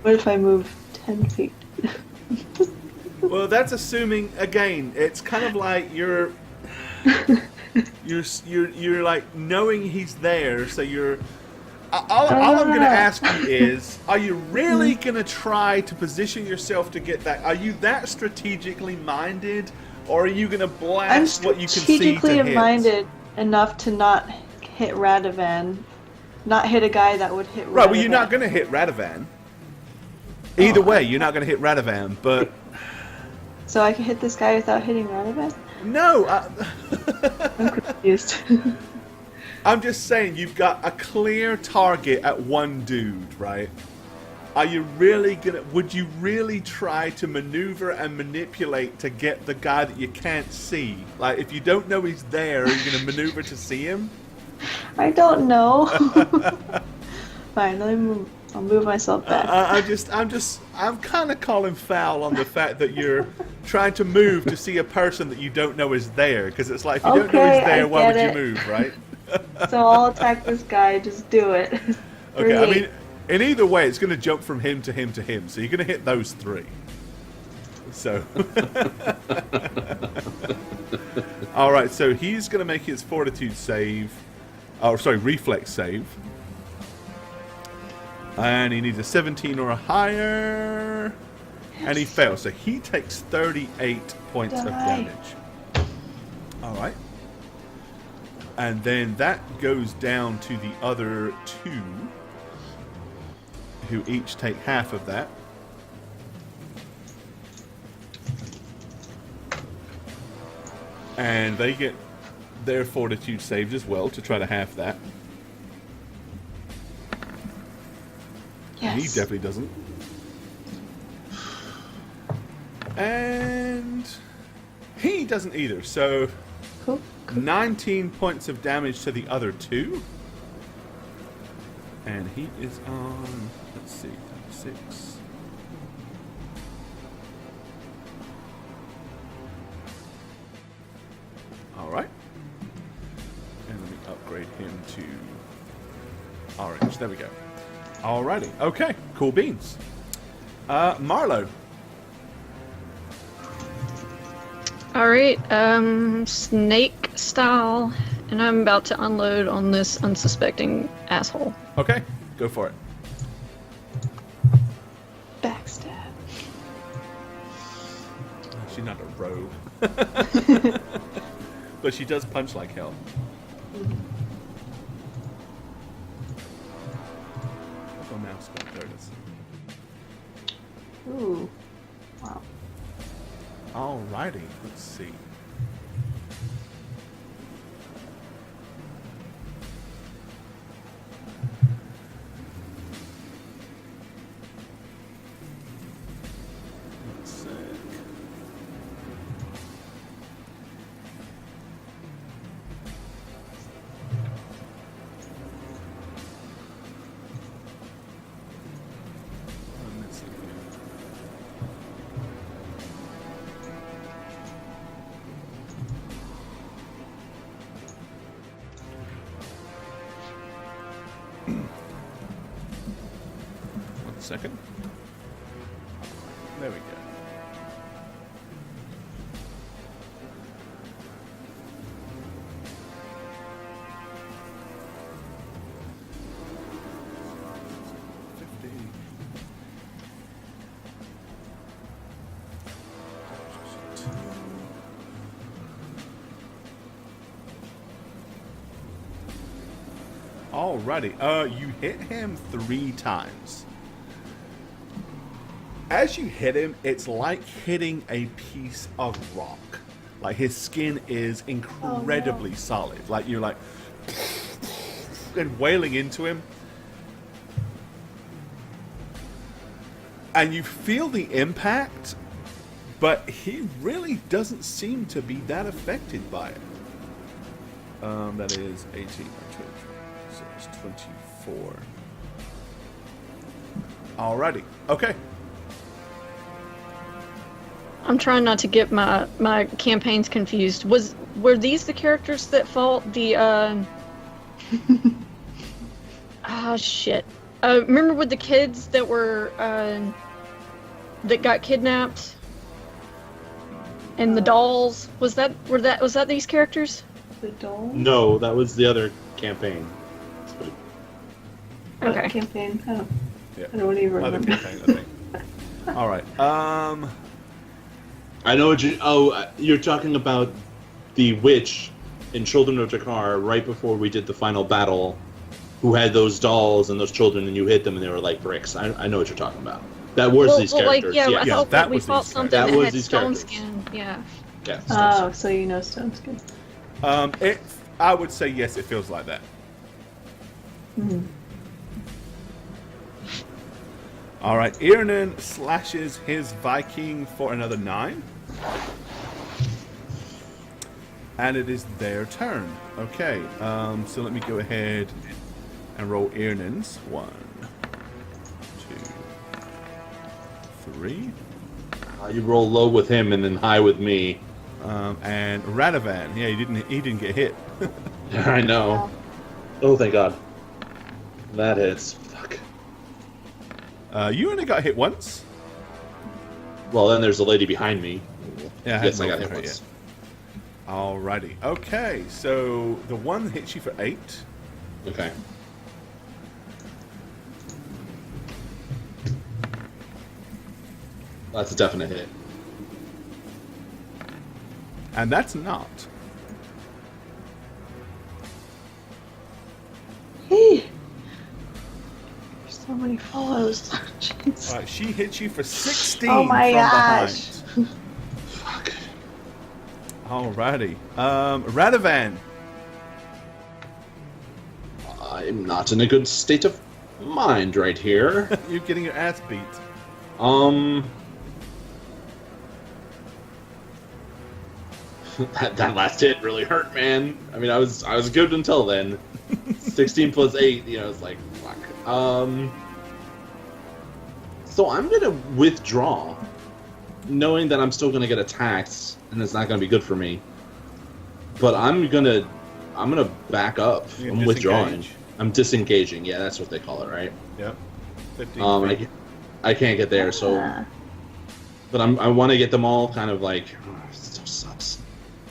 What if I move 10 feet? Well, that's assuming again. It's kind of like you're like knowing he's there. So you're. All I'm going to ask you is: are you really going to try to position yourself to get that? Are you that strategically minded, or are you going to I'm blast what you can see to strategically hit? minded enough to not hit Radovan, not hit a guy that would hit Radovan. Right. Well, you're not going to hit Radovan. Either way, you're not going to hit Radovan, but. So I can hit this guy without hitting Radovan? No, I'm confused. I'm just saying you've got a clear target at one dude, right? Are you really would you really try to maneuver and manipulate to get the guy that you can't see? Like, if you don't know he's there, are you going to maneuver to see him? I don't know. Fine, I'll move myself back. I'm kind of calling foul on the fact that you're trying to move to see a person that you don't know is there, because it's like, if you don't know Okay, he's there, I why would get you it. move, right? So I'll attack this guy, just do it. Okay, I 3. mean, in either way, it's going to jump from him to him to him, so you're going to hit those 3. So, all right, so he's going to make his fortitude save, reflex save, and he needs a 17 or a higher, and he fails, so he takes 38 points of Die. damage. All right. And then that goes down to the other 2, who each take half of that. And they get their fortitude saved as well to try to half that. He Yes. definitely doesn't. And he doesn't either. So Cool. 19 points of damage to the other two. And he is on, let's see, 6. Alright. And let me upgrade him to orange. There we go. Alrighty. Okay. Cool beans. Marlo. All right, snake style, and I'm about to unload on this unsuspecting asshole. Okay. Go for it. Backstab. She's not a rogue. But she does punch like hell. Oh, mouse. There it is. Ooh. Wow. Alrighty. Let's see. Let's see. Let's see here. One second. There we go. Alrighty. You hit him 3 times. As you hit him, it's like hitting a piece of rock. Like his skin is incredibly solid. Like you're like and wailing into him. And you feel the impact, but he really doesn't seem to be that affected by it. That is 18, so it's 24. Alrighty. Okay. I'm trying not to get my campaigns confused. Were these the characters that fought the shit. Remember with the kids that were that got kidnapped? And the dolls? Was that these characters? The doll? No, that was the other campaign. What Okay. campaign? Oh. Yeah. I don't even Other remember. campaign, I think. All right. I know what you. Oh, you're talking about the witch in Children of Jakar right before we did the final battle, who had those dolls and those children, and you hit them and they were like bricks. I know what you're talking about. That was these characters. Like, Yeah, I thought that we was fought these something characters. that That was had these stone characters. skin. Yeah. Yeah. Oh, so you know Stone's good. I would say yes. It feels like that. Hmm. All right. Irnan slashes his Viking for another 9. And it is their turn. Okay. So let me go ahead and roll Irnan's. 1, 2, 3. You roll low with him and then high with me. And Radovan. Yeah, he didn't get hit. I know. Oh, thank God. That hits. Fuck. You only got hit once. Well, then there's a lady behind me. Yeah, Yes, I hadn't got rolled hit for her once. yet. Alrighty. Okay, so the one hits you for 8. Okay. That's a definite hit. And that's not. Hey! There's so many follows. Jeez. Alright, she hits you for 16 Oh my from gosh. behind. Fuck. Alrighty. Radovan. I'm not in a good state of mind right here. You're getting your ass beat. That last hit really hurt, man. I mean, I was good until then. 16 plus 8, you know, it's like fuck. So I'm gonna withdraw, knowing that I'm still gonna get attacked, and it's not gonna be good for me. But I'm gonna back up. I'm withdrawing. I'm disengaging. Yeah, that's what they call it, right? Yep. 15 feet. I can't get there, so. But I want to get them all kind of like. Oh, it still sucks.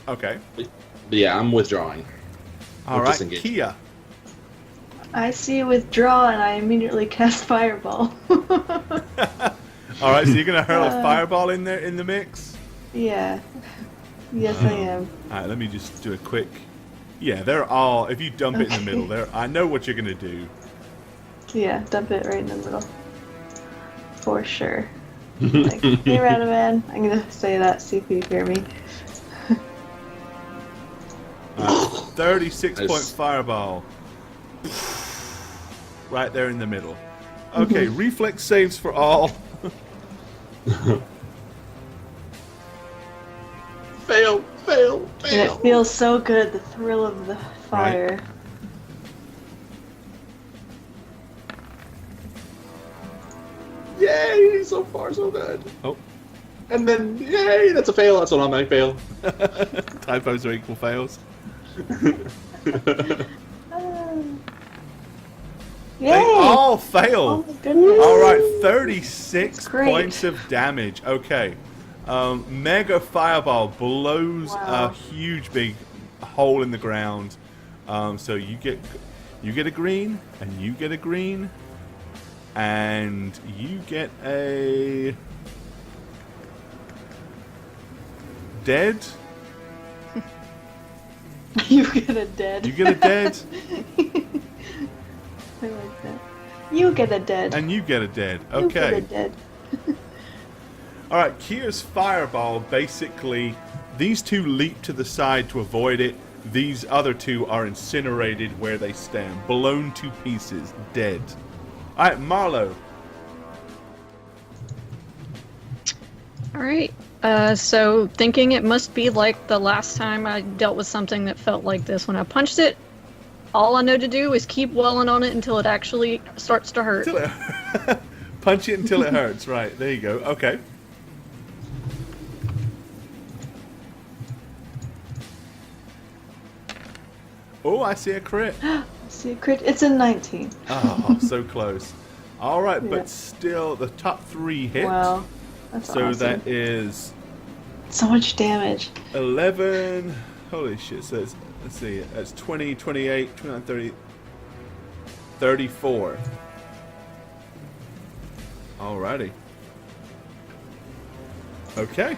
Okay. But yeah, I'm withdrawing. All right, Kia. I see withdraw and I immediately cast Fireball. All right, so you're gonna hurl a fireball in there in the mix? Yeah. Yes, I am. All right, let me just do a quick. Yeah, they're all. If you dump it in the middle, there. I know what you're gonna do. Yeah, dump it right in the middle. For sure. Like, hey, Radovan. I'm gonna say that. See if you hear me. 36-point fireball. Right there in the middle. Okay, reflex saves for all. Fail. And it feels so good, the thrill of the fire. Right. Yay! So far, so good. Oh. And then, yay! That's a fail. That's an automatic fail. Typos are equal fails. Yay! They all fail. Oh my goodness. All right, 36 Great. points of damage. Okay. Mega fireball blows Wow. a huge big hole in the ground. So you get a green, and you get a green, and you get a dead. You get a dead. You get a dead, I like that. You get a dead. and you get a dead. You get a Okay. dead. All right, Kia's fireball, basically, these two leap to the side to avoid it. These other two are incinerated where they stand, blown to pieces, dead. All right, Marlo. All right. So thinking it must be like the last time I dealt with something that felt like this when I punched it, all I know to do is keep welling on it until it actually starts to hurt. Punch it until it hurts. Right, there you go. Okay. Oh, I see a crit. Secret. It's a 19. Oh, so close. All right, Yeah. but still, the top three hit. Wow. That's So awesome. that is So much damage. 11. Holy shit. So it's, let's see. That's 20, 28, 29, 30, 34. Alrighty. Okay.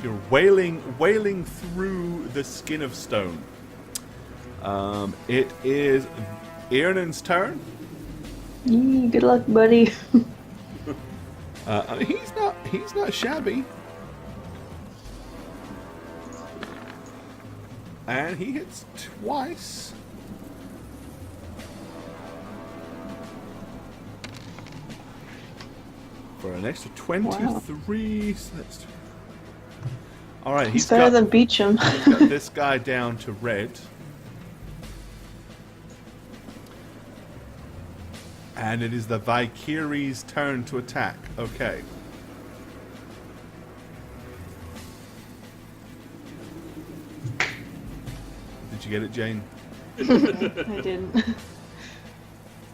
You're wailing through the skin of stone. It is Iernan's turn. Yee, good luck, buddy. I mean, he's not shabby. And he hits twice. For an extra 23. So that's... All right, He's better than Beecham. he's got this guy down to red. And it is the Valkyries' turn to attack. Okay. Did you get it, Jane? I didn't.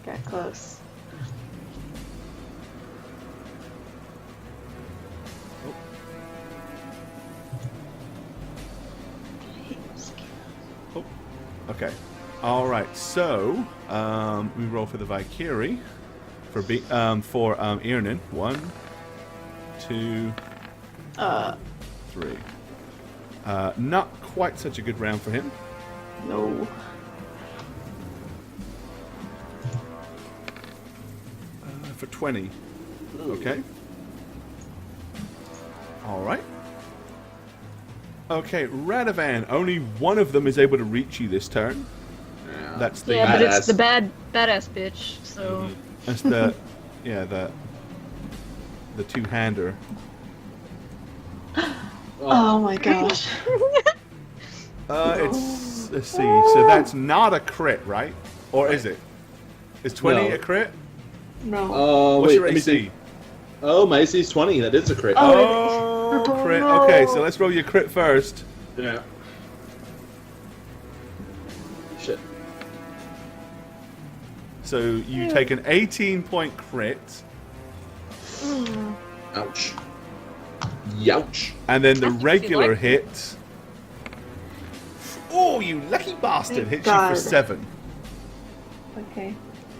Got close. Oh. Okay. All right. So we roll for the Valkyrie for Iernan. 1, 2, 3. Not quite such a good round for him. No. For 20. Okay. All right. Okay, Radovan. Only one of them is able to reach you this turn. Yeah. That's the Yeah, but Badass. it's the badass bitch. So that's the the two-hander. Oh my gosh. It's let's see. So that's not a crit, right? Or is it? Is 20 No. a crit? No. What's wait, your let me AC? see. Oh, my AC is 20. That is a crit. Oh, Oh, crit. no. Okay, so let's roll your crit first. Yeah. Shit. So you take an 18-point crit, Ouch. Youch. and then the That's what you regular like. hit. Oh, you lucky bastard! Thank Hits God. you for 7. Okay.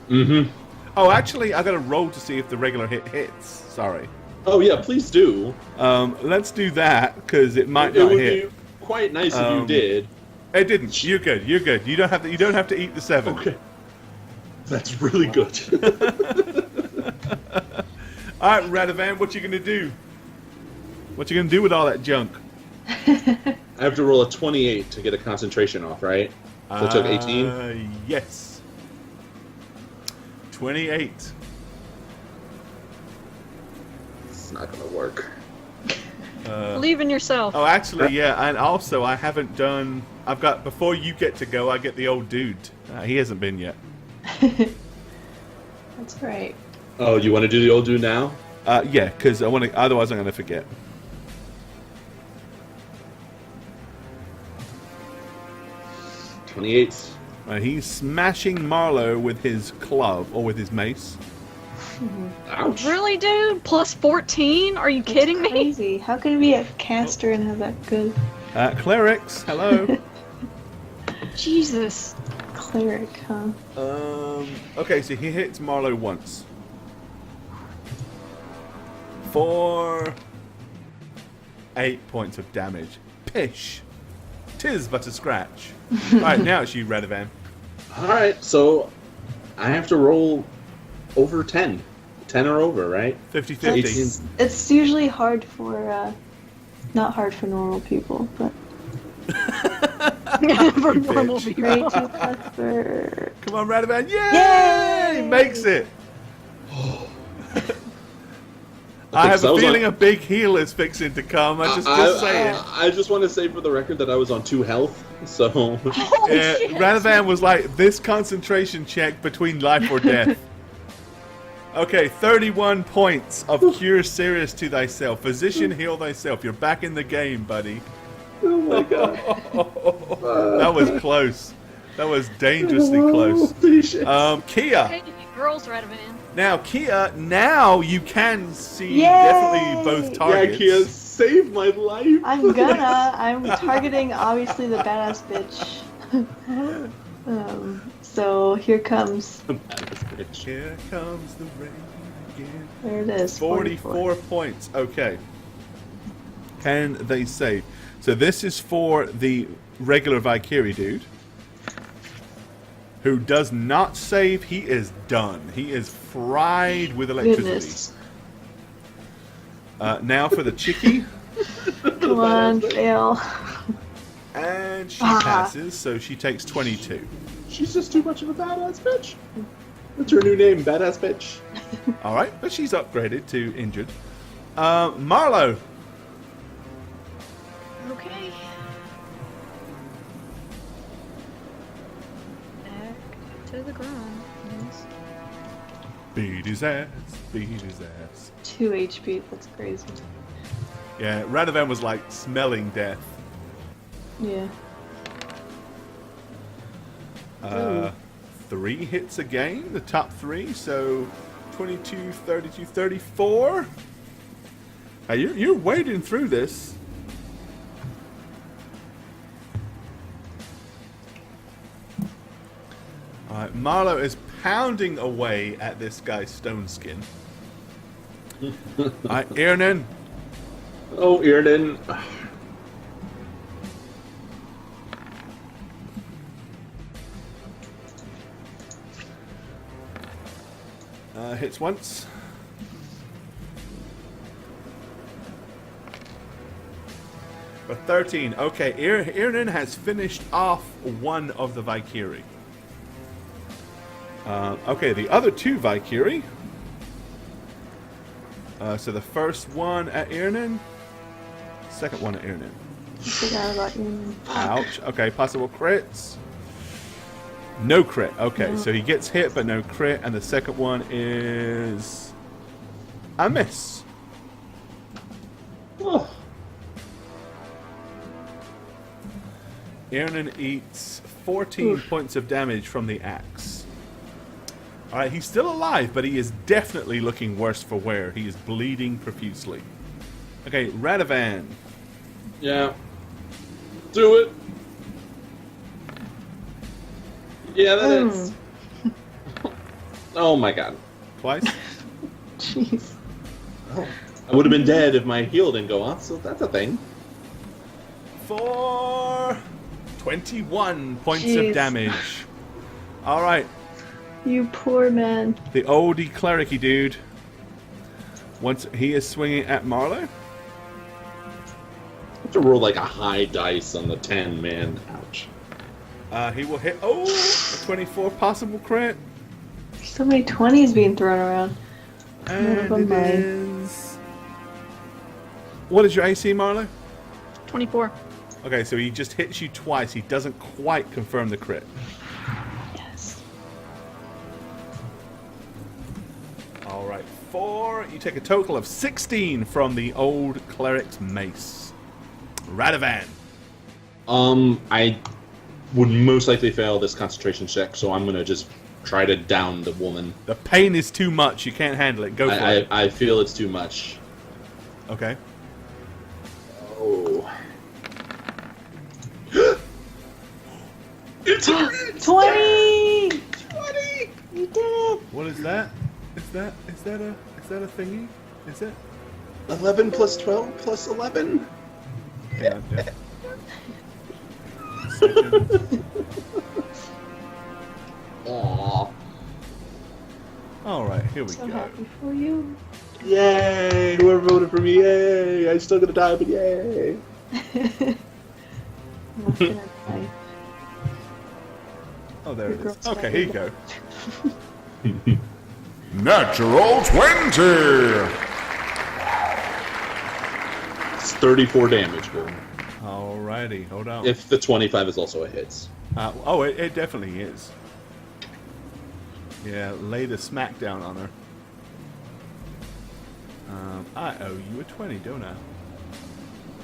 Mm-hmm. Oh, actually, I got to roll to see if the regular hit hits. Sorry. Oh, yeah, please do. Let's do that because it might It not would hit. be quite nice if you did. It didn't. You're good. You're good. You don't have to. You don't have to eat the 7. Okay. That's really good. All right, Radovan, what you gonna do? What you gonna do with all that junk? I have to roll a 28 to get a concentration off, right? So I took 18? Yes. 28. It's not going to work. believe in yourself. Oh, actually, yeah, and also I haven't done. I've got before you get to go. I get the old dude. He hasn't been yet. That's right. Oh, you want to do the old dude now? Yeah, because I want to. Otherwise, I'm going to forget. $28. He's smashing Marlowe with his club or with his mace. Ouch. Really, dude? Plus 14? Are you kidding me? Crazy. How can you be a caster and have that good Clerics, hello. Jesus. cleric, huh? Okay, so he hits Marlowe once. For 8 points of damage. Pish. 'Tis but a scratch. Alright, now it's you, Radovan. Alright, so I have to roll over 10. 10 or over, right? 50-50. It's usually hard for, not hard for normal people, but For normal bitch. people. way too tough for... Come on, Radovan. Yay! Yay! Makes it. I have a feeling a big heal is fixing to come. I'm just saying. I just want to say for the record that I was on 2 health, so... Holy shit. Radovan was like, this concentration check between life or death. Okay, 31 points of cure serious to thyself. Physician, heal thyself. You're back in the game, buddy. Oh my god. That was close. That was dangerously close. Holy shit. Kia. Hey, girls, Radovan. Now, Kia, now you can see Yay! definitely both Yeah, targets. Kia saved my life. I'm targeting, obviously, the badass bitch. So, here comes... Here comes the rain again. There it is. 44 points. Okay. Can they save? So this is for the regular Valkyrie dude. Who does not save, he is done. He is fried with electricity. Goodness. Now for the chickie. Come on, fail. And she Ah. passes, so she takes 22. She's just too much of a badass bitch. What's her new name? Badass bitch. Alright, but she's upgraded to injured. Marlowe. Okay. Back to the ground. Yes. Beat his ass, beat his ass. 2 HP, that's crazy. Yeah, Radovan was like smelling death. Yeah. 3 hits again, the top 3, so 22, 32, 34. You're wading through this. Alright, Marlowe is pounding away at this guy's stone skin. Alright, Irnan. Oh, Irden. Hits once. For 13. Okay, Irnan has finished off one of the Valkyrie. Okay, the other two Valkyrie. So the first one at Irnan. Second one at Irnan. Forgot about you. Ouch. Okay, possible crits. No crit. Okay, so he gets hit, but no crit. And the second one is a miss. Oh. Irnan eats 14 points of damage from the axe. Alright, he's still alive, but he is definitely looking worse for wear. He is bleeding profusely. Okay, Radovan. Yeah. Do it. Yeah, that is. Oh my god. Twice? Jeez. Oh. I would have been dead if my heal didn't go off, so that's a thing. For 21 points of Jeez. damage. Alright, You poor man. the oldie clericy dude. Once he is swinging at Marlowe. I have to roll like a high dice on the 10, man. Ouch. He will hit. Oh, a 24 possible crit. So many 20s being thrown around. And Never it mind. is. What is your AC, Marlowe? 24. Okay, so he just hits you twice. He doesn't quite confirm the crit. Yes. All right, 4. You take a total of 16 from the old cleric's mace. Radovan. I would most likely fail this concentration check, so I'm gonna just try to down the woman. The pain is too much. You can't handle it. Go for it. I feel it's too much. Okay. Oh. It's a 20! 20! You did it! What is that? Is that a thingy? Is it? 11 plus 12 plus 11? Hang on, yeah. Second. Aww. All right, here we So go. happy for you. Yay! Whoever voted for me, yay! I'm still gonna die, but yay! I'm not gonna die. Oh, there Your it is. girl's Okay, not here you able. go. Natural 20! It's 34 damage, Gordon. Alrighty, hold on. If the 25 is also a hit. Oh, it definitely is. Yeah, lay the smackdown on her. I owe you a 20, don't I?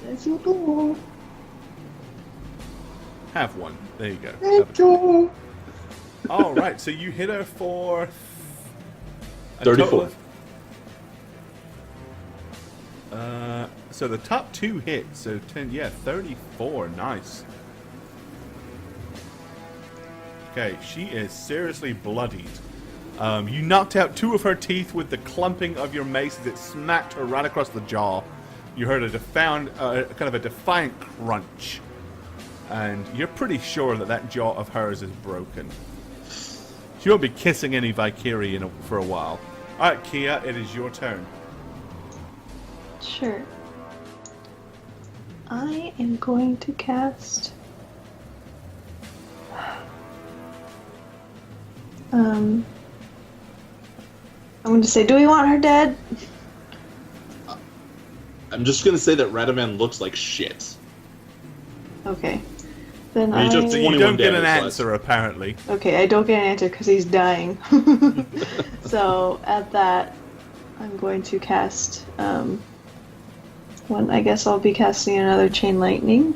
Yes, you do. Have one. There you go. Thank you. All right, so you hit her for a 34. total of- so the top two hits, so 10, yeah, 34. Nice. Okay, she is seriously bloodied. You knocked out 2 of her teeth with the clumping of your mace as it smacked her right across the jaw. You heard a kind of a defiant crunch. And you're pretty sure that jaw of hers is broken. She won't be kissing any Valkyrie for a while. Alright, Kia, it is your turn. Sure. I am going to cast. I'm going to say, do we want her dead? I'm just gonna say that Radovan looks like shit. Okay. Then I mean, So just you 21 don't get an damage, answer, apparently. Okay, I don't get an answer because he's dying. So at that, I'm going to cast one. I guess I'll be casting another chain lightning.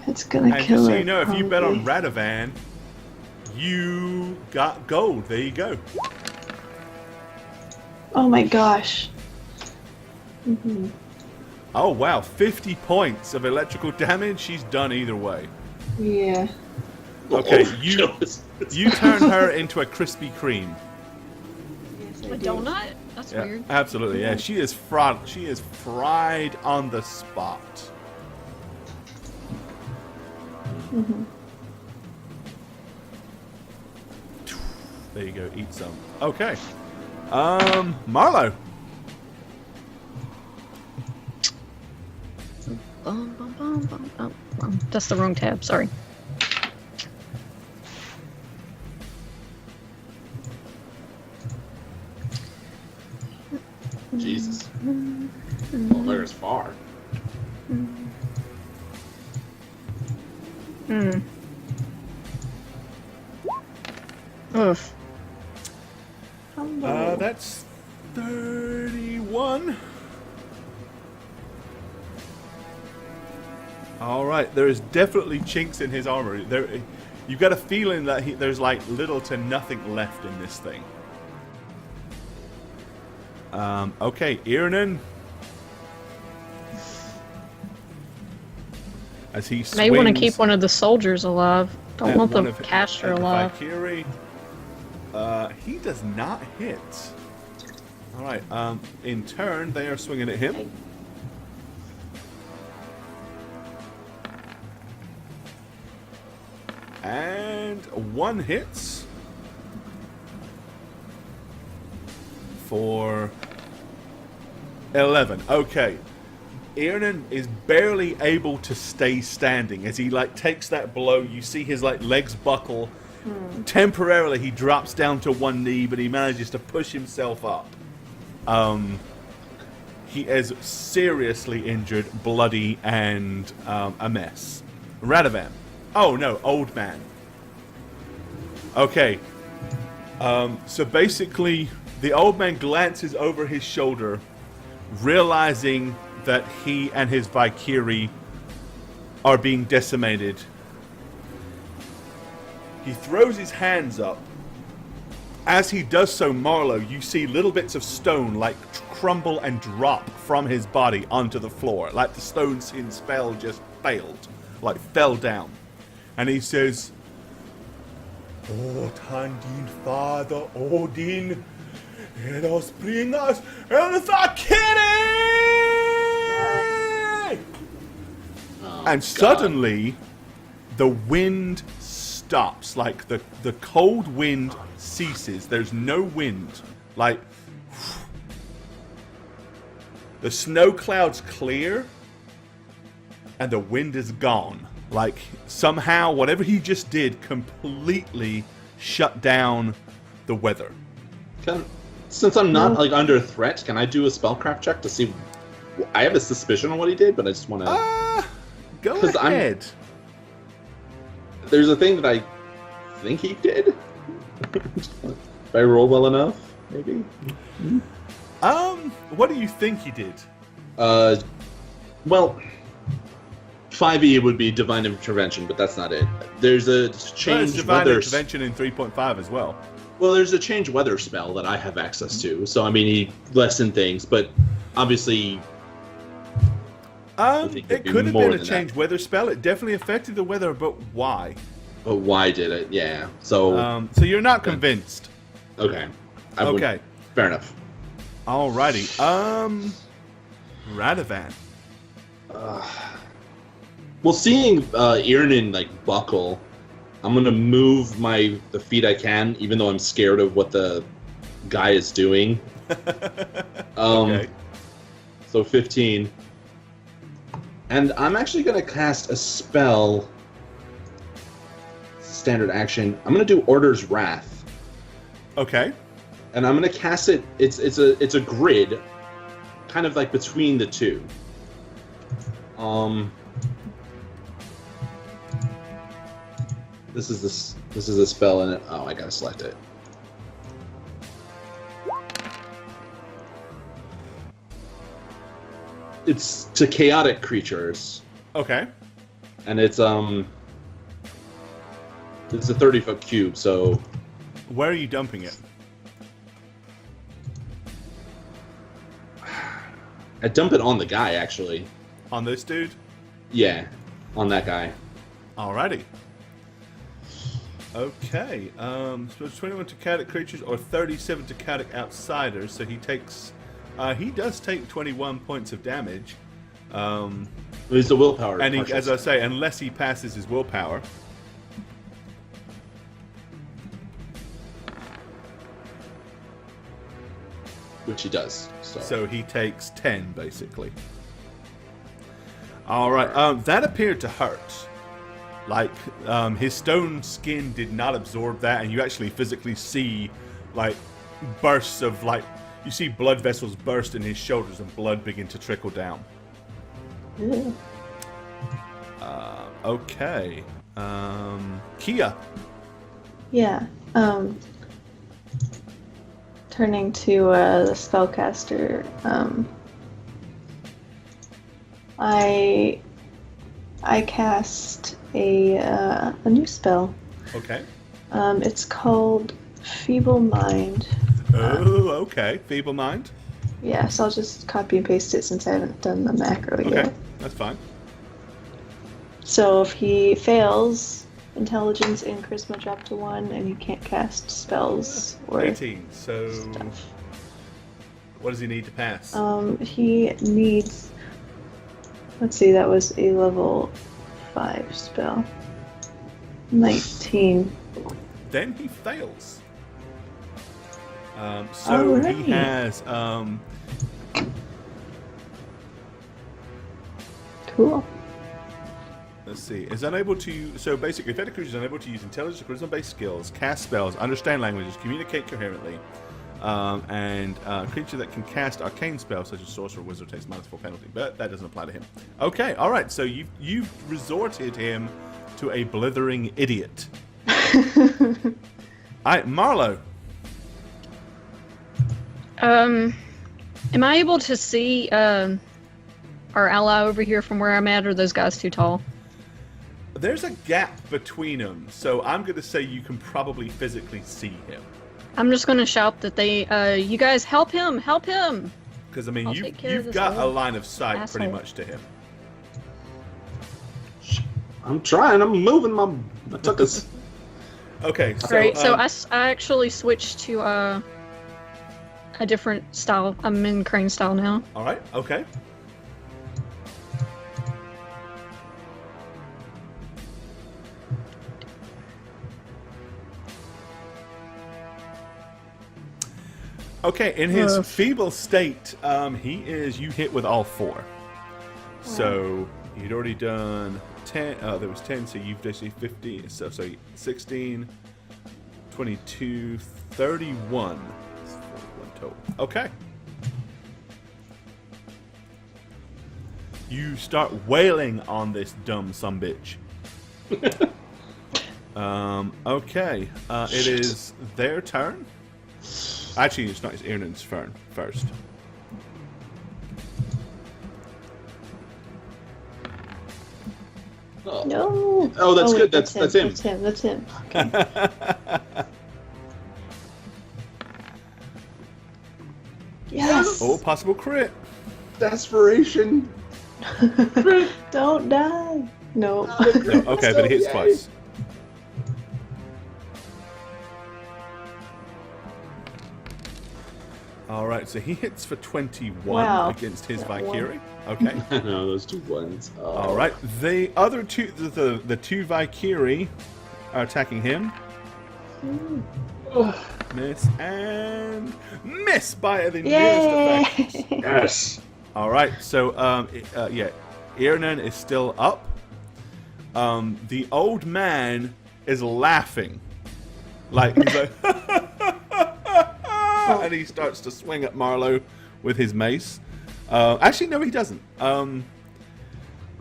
It's gonna And kill just so her. you know, if you bet on probably. Radovan, you got gold. There you go. Oh my gosh. Hmm. Oh, wow. 50 points of electrical damage. She's done either way. Yeah. Okay, Oh, you goodness. you turn her into a Krispy Kreme. A donut? That's Yeah, weird. absolutely. Yeah, she is fried. She is fried on the spot. Hmm. There you go. Eat some. Okay. Marlo. Bum, bum, bum, bum, bum, bum. That's the wrong tab. Sorry. Jesus. Well, there's far. Oof. That's 31. All right, there is definitely chinks in his armor. You've got a feeling that there's like little to nothing left in this thing. Okay, Irnan. As he swings, May want to keep one of the soldiers alive. Don't want the caster alive. Valkyrie. He does not hit. All right. In turn, they are swinging at him. And one hits for 11. Okay. Irnan is barely able to stay standing as he takes that blow. You see his legs buckle. Temporarily he drops down to one knee, but he manages to push himself up. He is seriously injured, bloody, and a mess. Radovan. Oh no, old man. Okay. So basically, the old man glances over his shoulder, realizing that he and his Valkyrie are being decimated. He throws his hands up. As he does so, Marlowe, you see little bits of stone crumble and drop from his body onto the floor. Like the stone's spell just failed. Fell down. And he says, "Oh, Tandin, Father Odin, let us bring us a Valkyrie!" And suddenly, the wind stops. The cold wind ceases. There's no wind. The snow clouds clear, and the wind is gone. Somehow, whatever he just did completely shut down the weather. Since I'm not under threat, can I do a spellcraft check to see? I have a suspicion on what he did, but I just want to. Go ahead. There's a thing that I think he did. If I roll well enough, maybe. What do you think he did? Well, 5e would be divine intervention, but that's not it. There's a change divine weather intervention in 3.5 as well. Well, there's a change weather spell that I have access to. So he lessened things, but obviously. It could have been a change weather spell. It definitely affected the weather, but why? But why did it? Yeah. So. So you're not convinced. Okay. Okay. Fair enough. Alrighty. Radovan. Well, seeing Irnan buckle, I'm gonna move the feet I can, even though I'm scared of what the guy is doing. Okay. So 15. And I'm actually gonna cast a spell. Standard action. I'm gonna do Order's Wrath. Okay. And I'm gonna cast it. It's a grid, kind of between the two. This is a spell, and I gotta select it. It's to chaotic creatures. Okay. And it's a 30-foot cube, so. Where are you dumping it? I dump it on the guy, actually. On this dude? Yeah, on that guy. Alrighty. Okay. So it's 21 to chaotic creatures or 37 to chaotic outsiders. So he takes. He does take 21 points of damage. He's the willpower. And as I say, unless he passes his willpower. Which he does. So he takes 10, basically. Alright, that appeared to hurt. His stone skin did not absorb that, and you actually physically see, bursts of, You see blood vessels burst in his shoulders and blood begin to trickle down. Ew. Okay. Kia. Yeah. Turning to the spellcaster, I cast a new spell. Okay. It's called Feeble Mind. Oh, okay. Feeble mind. Yeah, so I'll just copy and paste it since I haven't done the macro Okay, yet. that's fine. So if he fails, intelligence and charisma drop to 1, and he can't cast spells or 18. So, stuff. what does he need to pass? He needs. Let's see, that was a level 5 spell. 19. Then he fails. So Alright. he has Cool. let's see, is unable to, so basically affected creatures are unable to use intelligence or charisma based skills, cast spells, understand languages, communicate coherently, and a creature that can cast arcane spells such as sorcerer or wizard takes -4 penalty, but that doesn't apply to him. Okay, alright, so you've resorted him to a blithering idiot. Alright, Marlo. Am I able to see our ally over here from where I'm at, or are those guys too tall? There's a gap between them, so I'm going to say you can probably physically see him. I'm just gonna shout that you guys help him! Help him! Because, I mean, I'll take care of you've this got a little line of sight pretty asshole. much to him. I'm trying. I'm moving my tuckus. Okay, so... Right, so I actually switched to a different style. I'm in crane style now. Alright, okay. Okay, in his feeble state, you hit with all 4. So, you'd already done 10, there was 10, so you've basically 15, so 16, 22, 31. That's 41 total. Okay. You start wailing on this dumb sumbitch. Okay. It is their turn. Actually, it's not. It's Iernan's turn first. No. Oh, that's wait, good. That's him. That's him. Okay. Yes. Oh, possible crit. Desperation. Don't die. No. No, okay, but it hits Yay. twice. Alright, so he hits for 21 Wow. against his That Valkyrie. Okay. No, those 2 ones. Oh. Alright, the other two, the 2 Valkyrie are attacking him. Miss and miss by the nearest effect. Yay! Yes. Alright, so, yeah, Iernan is still up. The old man is laughing. Like, he's like, and he starts to swing at Marlowe with his mace. Actually, no, he doesn't.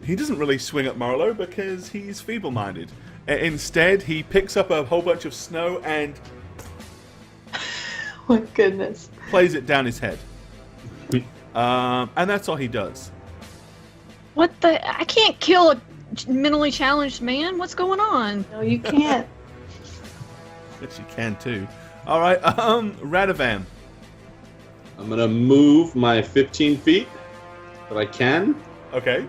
He doesn't really swing at Marlowe because he's feeble-minded. Instead, he picks up a whole bunch of snow and My goodness. plays it down his head. And that's all he does. What the? I can't kill a mentally challenged man. What's going on? No, you can't. Yes, you can too. Alright, Radovan. I'm gonna move my 15 feet that I can. Okay.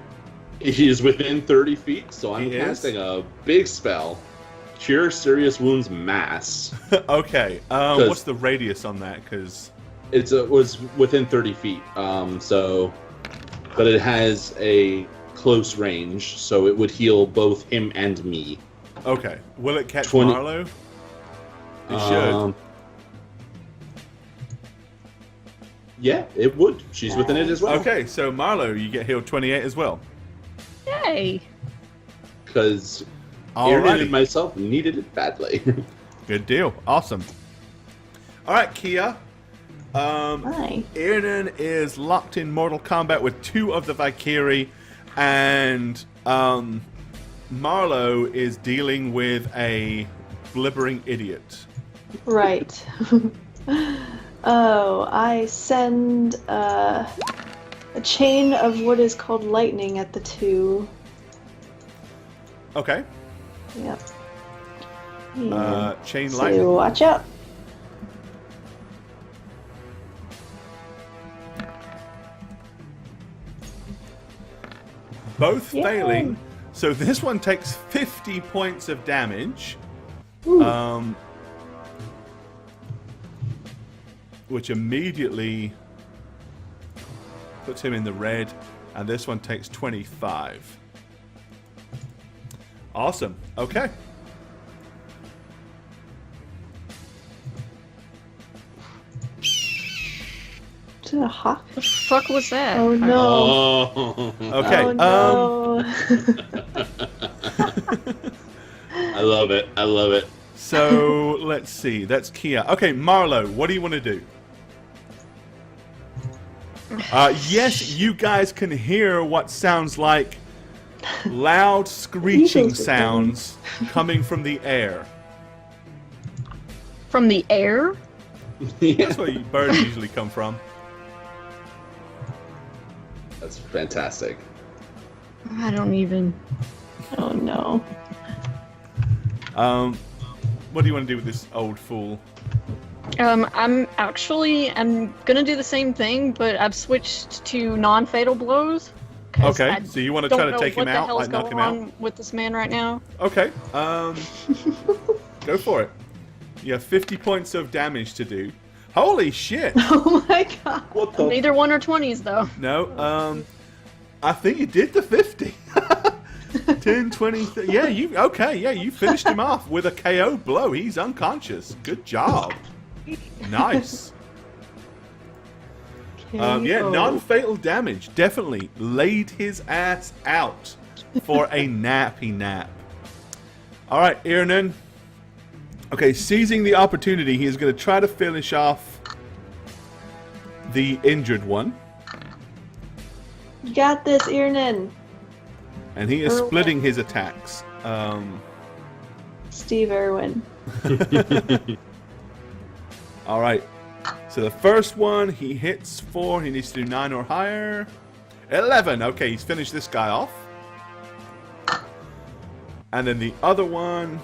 He is within 30 feet, so I'm He is? casting a big spell. Cure Serious Wounds Mass. Okay, what's the radius on that? Because... It was within 30 feet, but it has a close range, so it would heal both him and me. Okay. Will it catch 20. Marlowe? It should. Yeah, it would. She's within it as well. Okay, so Marlowe, you get healed 28 as well. Yay! Because Aaron Alrighty. and myself needed it badly. Good deal. Awesome. Alright, Kia. Hi. Irnan is locked in mortal combat with 2 of the Valkyrie, and Marlowe is dealing with a blibbering idiot. Right. Oh, I send a chain of what is called lightning at the 2. Okay. Yep. Chain So lightning. watch out. Both Yay. failing. So this one takes 50 points of damage. Ooh. Which immediately puts him in the red, and this one takes 25. Awesome. Okay. Is it a hawk? The fuck was that? Oh no. Oh. Okay. Oh no. I love it. I love it. So let's see. That's Kia. Okay, Marlo, what do you want to do? Yes, you guys can hear what sounds like loud screeching Eagles are sounds coming from the air. From the air? That's where birds usually come from. That's fantastic. I don't even. Oh no. What do you want to do with this old fool? I'm gonna do the same thing, but I've switched to non-fatal blows. 'Cause Okay, I so you want to don't try to know take him what the out, hell's like knock going him out? on with this man right now. Okay, go for it. You have 50 points of damage to do. Holy shit! Oh my god. What the? Neither 1 or 20s though. No, I think you did the 50. 10, 20, yeah, you finished him off with a KO blow. He's unconscious. Good job. Nice. Yeah, non-fatal damage. Definitely laid his ass out for a nappy nap. All right, Irnan. Okay, seizing the opportunity, he is going to try to finish off the injured one. You got this, Irnan. And he is splitting his attacks. Steve Irwin. All right. So the first one, he hits 4. He needs to do 9 or higher. 11. Okay, he's finished this guy off. And then the other one.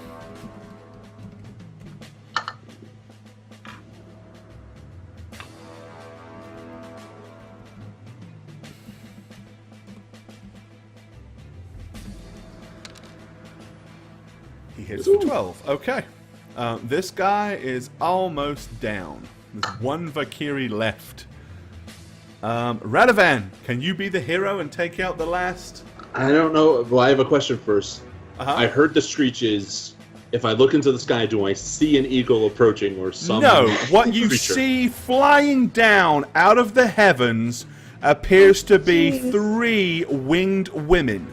He hits for 12. Okay. This guy is almost down. There's 1 Valkyrie left. Radovan, can you be the hero and take out the last? I don't know. Well, I have a question first. Uh-huh. I heard the screeches. If I look into the sky, do I see an eagle approaching or some? No, what you creature? see flying down out of the heavens appears to be Jeez. 3 winged women.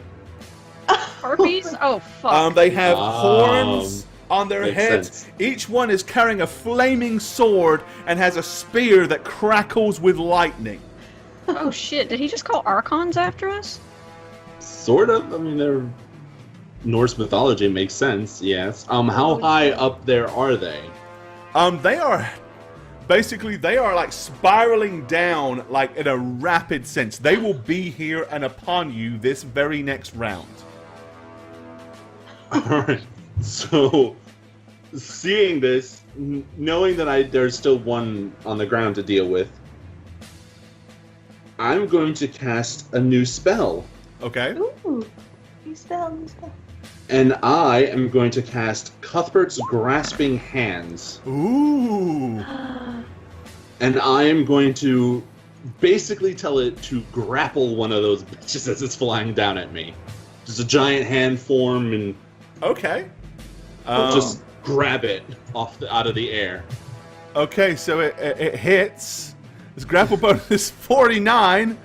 Harpies? Oh fuck. They have horns on their makes heads. sense. Each one is carrying a flaming sword and has a spear that crackles with lightning. Oh shit, did he just call Archons after us? Sort of. I mean, they're Norse mythology makes sense. Yes. How high up there are they? They are like spiraling down like in a rapid sense. They will be here and upon you this very next round. All right. So, seeing this, knowing that there's still one on the ground to deal with, I'm going to cast a new spell, Okay. Ooh. You spell. and I am going to cast Cuthbert's Grasping Hands, Ooh. and I am going to basically tell it to grapple one of those bitches as it's flying down at me. Just a giant hand form and Okay. just grab it out of the air. Okay, so it hits. His grapple bonus is 49.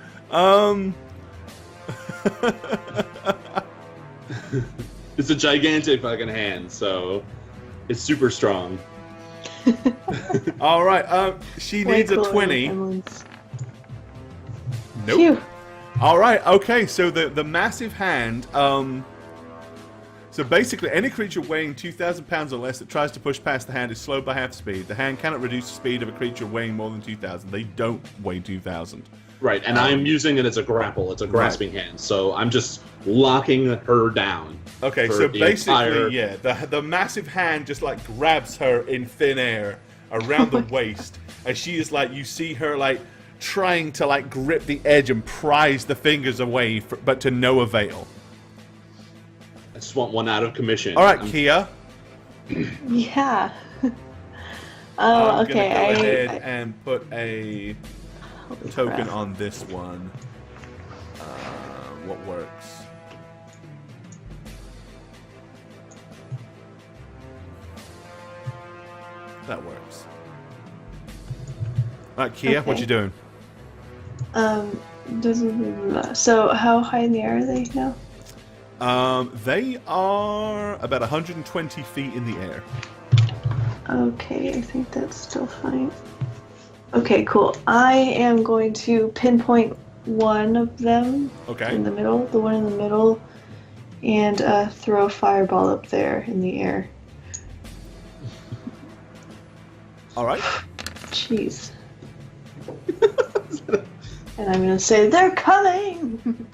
It's a gigantic fucking hand, so it's super strong. All right. She Way needs a cooler than 20. Emily's. Nope. Phew. All right. Okay. So the massive hand. So basically, any creature weighing 2,000 pounds or less that tries to push past the hand is slowed by half speed. The hand cannot reduce the speed of a creature weighing more than 2,000. They don't weigh 2,000. Right, and I'm using it as a grapple. It's a grasping hand, so I'm just locking her down. Okay, for so the basically, entire- yeah, the massive hand just like grabs her in thin air around the waist, and she is like, you see her like trying to like grip the edge and prise the fingers away, but to no avail. I just want one out of commission. All right, Kia. Yeah. I'm Okay. gonna go ahead and put a Holy token crap. on this one. What works? That works. All right, Kia, what Okay. you doing? So how high in the air are they now? They are about 120 feet in the air. Okay, I think that's still fine. Okay, cool. I am going to pinpoint one of them Okay. in the middle, the one in the middle, and throw a fireball up there in the air. All right. Jeez. And I'm gonna say, they're coming!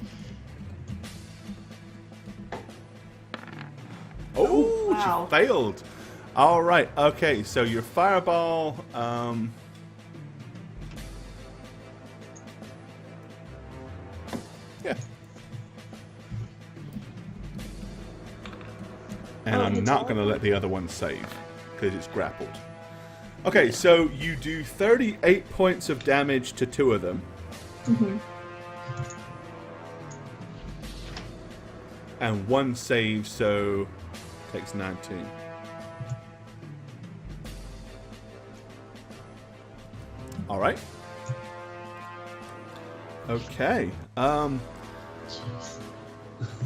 Oh, wow. she failed. All right. Okay. So your fireball. Yeah. And Oh, I'm it's not all- going to let the other one save because it's grappled. Okay, so you do 38 points of damage to two of them. Mhm. And one save, so takes 19. All right. Okay.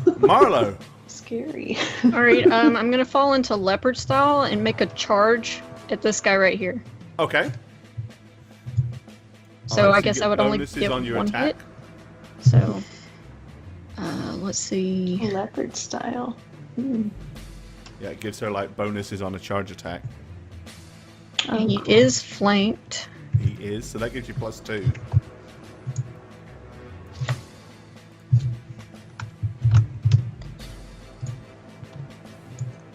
Marlo. Scary. All right, I'm gonna fall into leopard style and make a charge at this guy right here. Okay. So Alright, I you guess get I would only bonuses get on your one attack. hit. So, let's see. Leopard style. Hmm. Yeah, it gives her like bonuses on a charge attack. Oh, He cool. is flanked. He is, so that gives you +2.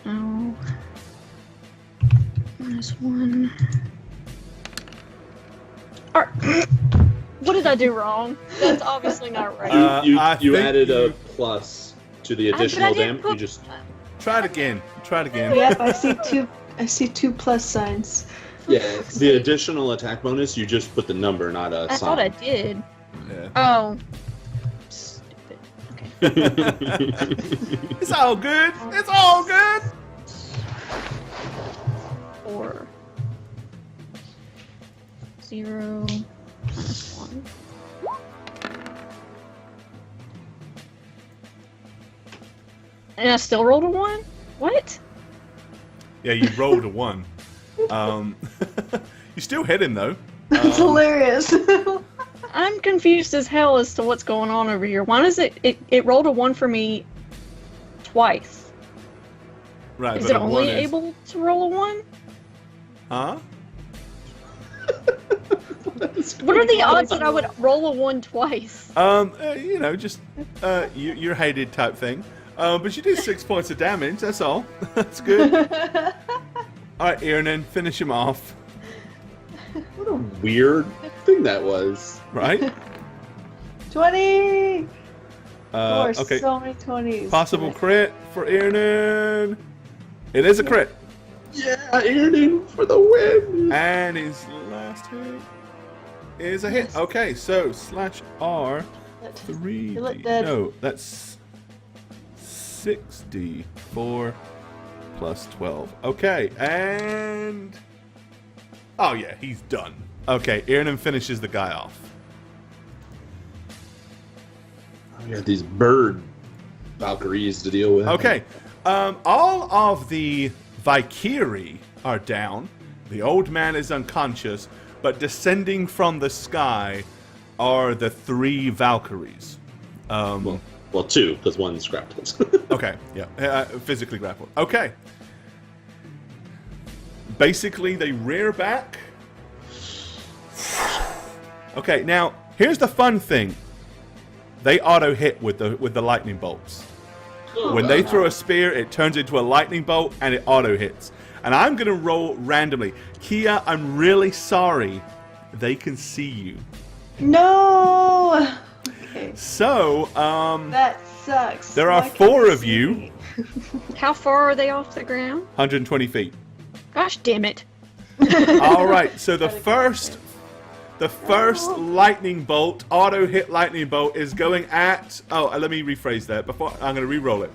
Oh. -1. What did I do wrong? That's obviously not right. You I think added a you- plus to the but I additional didn't damage. put- You just Try it again. Try it again. Yep, I see two. I see two plus signs. yeah, the additional attack bonus. You just put the number, not a I sign. thought I did. Yeah. Oh. Stupid. Okay. It's all good. It's all good. 4. 0. -1. And I still rolled a 1? What? Yeah, you rolled a 1. You still hit him though. That's hilarious. I'm confused as hell as to what's going on over here. Why does it rolled a 1 for me twice? Right, Is but it a 1 only is... able to roll a 1? Huh? What are the odds that I would roll a 1 twice? You know, just you're hated type thing. But you did 6 points of damage. That's all. That's good. All right, Aaron, finish him off. What a weird thing that was. Right? 20. Okay. So many 20s. Possible crit for Aaron. It is a crit. Yeah, Aaron for the win. And his last hit is a hit. Okay, so /R 3. Kill it dead. No, that's 6d4 plus 12. Okay, and oh yeah, he's done. Okay, Aaron finishes the guy off. We got these bird Valkyries to deal with. Okay, all of the Valkyrie are down, The old man is unconscious, but descending from the sky are the 3 Valkyries. Well, 2, because one's grappled. Okay, yeah, physically grappled. Okay. Basically, they rear back. Okay, now here's the fun thing. They auto hit with the lightning bolts. When they throw a spear, it turns into a lightning bolt and it auto hits. And I'm gonna roll randomly. Kia, I'm really sorry. They can see you. No. Okay. So, That sucks. there are Why can't 4 you of see you. me? How far are they off the ground? 120 feet. Gosh damn it. All right. So the first lightning bolt, auto hit lightning bolt, is going at. Oh, let me rephrase that. Before I'm going to re-roll it.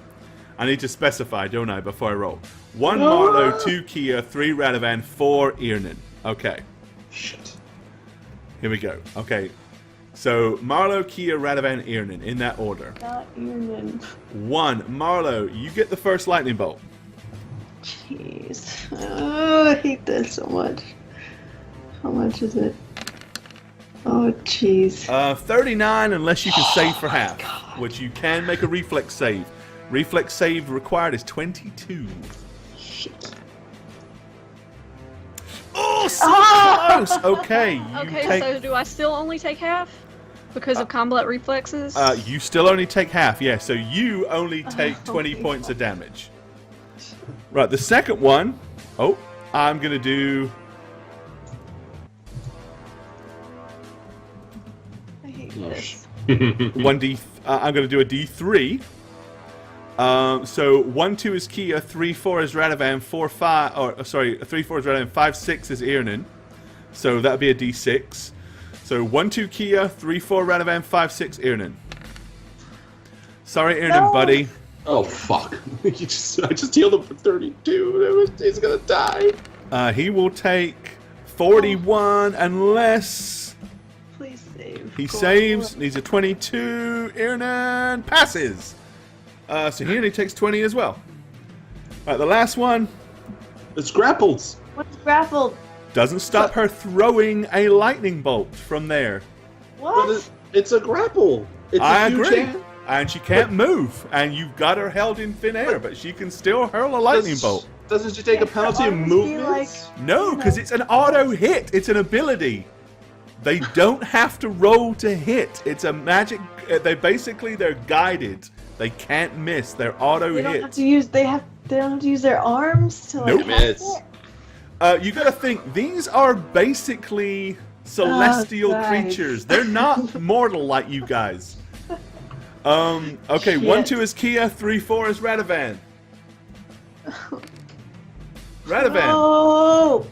I need to specify, don't I, before I roll. 1 Marlowe, 2 Kia, 3 Radovan, 4 Irnan. Okay. Shit. Here we go. Okay. So Marlowe, Kia, Radovan, Irnan, in that order. Not even. 1 Marlowe, you get the first lightning bolt. Jeez. Oh, I hate this so much. How much is it? Oh, jeez. 39 unless you can save for half, which you can make a reflex save. Reflex save required is 22. Shit. Oh, so close! Okay, you Okay, take... so do I still only take half? Because of combat reflexes? you still only take half, yeah. So you only take 20 okay. points of damage. Right, the second one... Oh, I'm going to do... I hate Oh, this. 1d... I'm going to do a d3. So 1, 2 is Kia, 3, 4 is Radovan, 4, 5... Or, sorry, 3, 4 is Radovan, 5, 6 is Irnan. So that'd be a d6. So 1, 2 Kia, 3, 4 Radovan, 5, 6 Irnan. Sorry, Irnan, No. buddy. Oh, fuck. I just healed him for 32. He's gonna die. He will take 41 unless Please save. he Cool. saves. Needs a 22. Irnan passes. So he only takes 20 as well. Alright, the last one It's grapples. What's grappled? doesn't stop her throwing a lightning bolt from there. But What? it's a grapple. It's I a huge agree. hand. And she can't move. And you've got her held in thin air, but she can still hurl a lightning bolt. Doesn't she take a penalty of Arms be movement? like- No, because it's an auto hit. It's an ability. They don't have to roll to hit. It's a magic. They're guided. They can't miss. They're auto They don't have hit. to use. They don't have to use their arms to like. Nope. cast It's- it? You got to think. These are basically celestial guys. creatures. They're not mortal like you guys. Okay. 1, Shit. 2 is Kia. 3, 4 is Radovan. Radovan. Oh.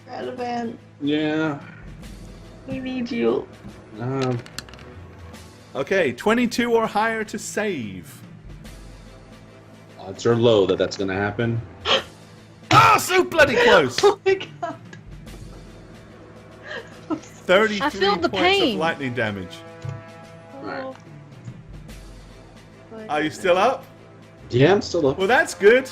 Radovan, Yeah. we need you. Okay. 22 or higher to save. Odds are low that that's gonna happen. Ah, so bloody close. Oh my god. 33 I feel the points pain. of lightning damage. Oh. Are you still up? Yeah, I'm still up. Well, that's good.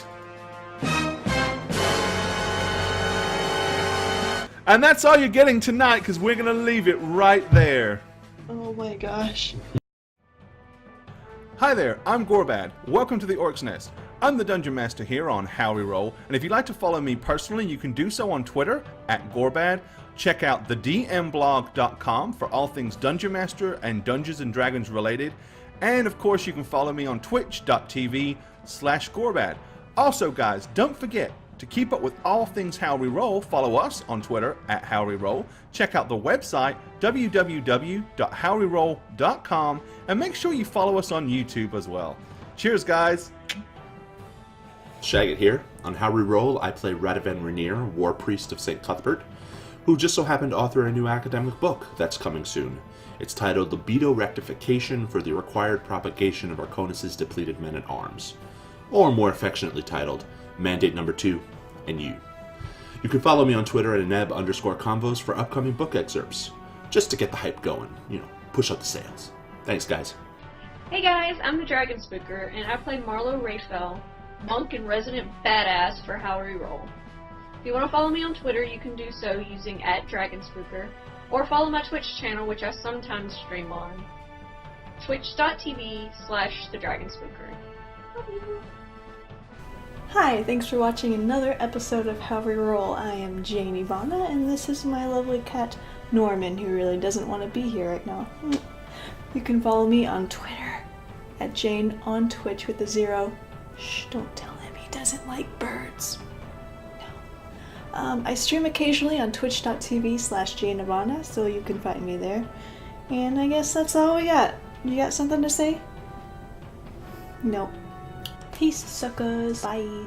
And that's all you're getting tonight, because we're going to leave it right there. Oh my gosh. Hi there, I'm Gorbad. Welcome to the Orc's Nest. I'm the Dungeon Master here on How We Roll, and if you'd like to follow me personally, you can do so on Twitter @Gorbad. Check out thedmblog.com for all things Dungeon Master and Dungeons & Dragons related. And of course, you can follow me on twitch.tv/Gorbad. Also, guys, don't forget to keep up with all things How We Roll. Follow us on Twitter @HowWeRoll. Check out the website www.howweroll.com, and make sure you follow us on YouTube as well. Cheers, guys. Shagget here. On How We Roll, I play Radovan Rainier, War Priest of St. Cuthbert, who just so happened to author a new academic book that's coming soon. It's titled Libido Rectification for the Required Propagation of Arconis' Depleted Men-at-Arms, or more affectionately titled Mandate Number 2 and You. You can follow me on Twitter @neb_convos for upcoming book excerpts, just to get the hype going, push up the sales. Thanks, guys. Hey guys, I'm the Dragon Spooker, and I play Marlo Rayfell, monk and resident badass for how we roll. If you want to follow me on Twitter, you can do so using @DragonSpooker, or follow my Twitch channel, which I sometimes stream on, twitch.tv/TheDragonSpooker. Hi, thanks for watching another episode of How We Roll. I am Jane Ivana, and this is my lovely cat, Norman, who really doesn't want to be here right now. You can follow me on Twitter, @Jane on Twitch with a 0. Shh, don't tell him, he doesn't like birds. No. I stream occasionally on twitch.tv/Jane Ivana, so you can find me there. And I guess that's all we got. You got something to say? Nope. Peace, suckers. Bye.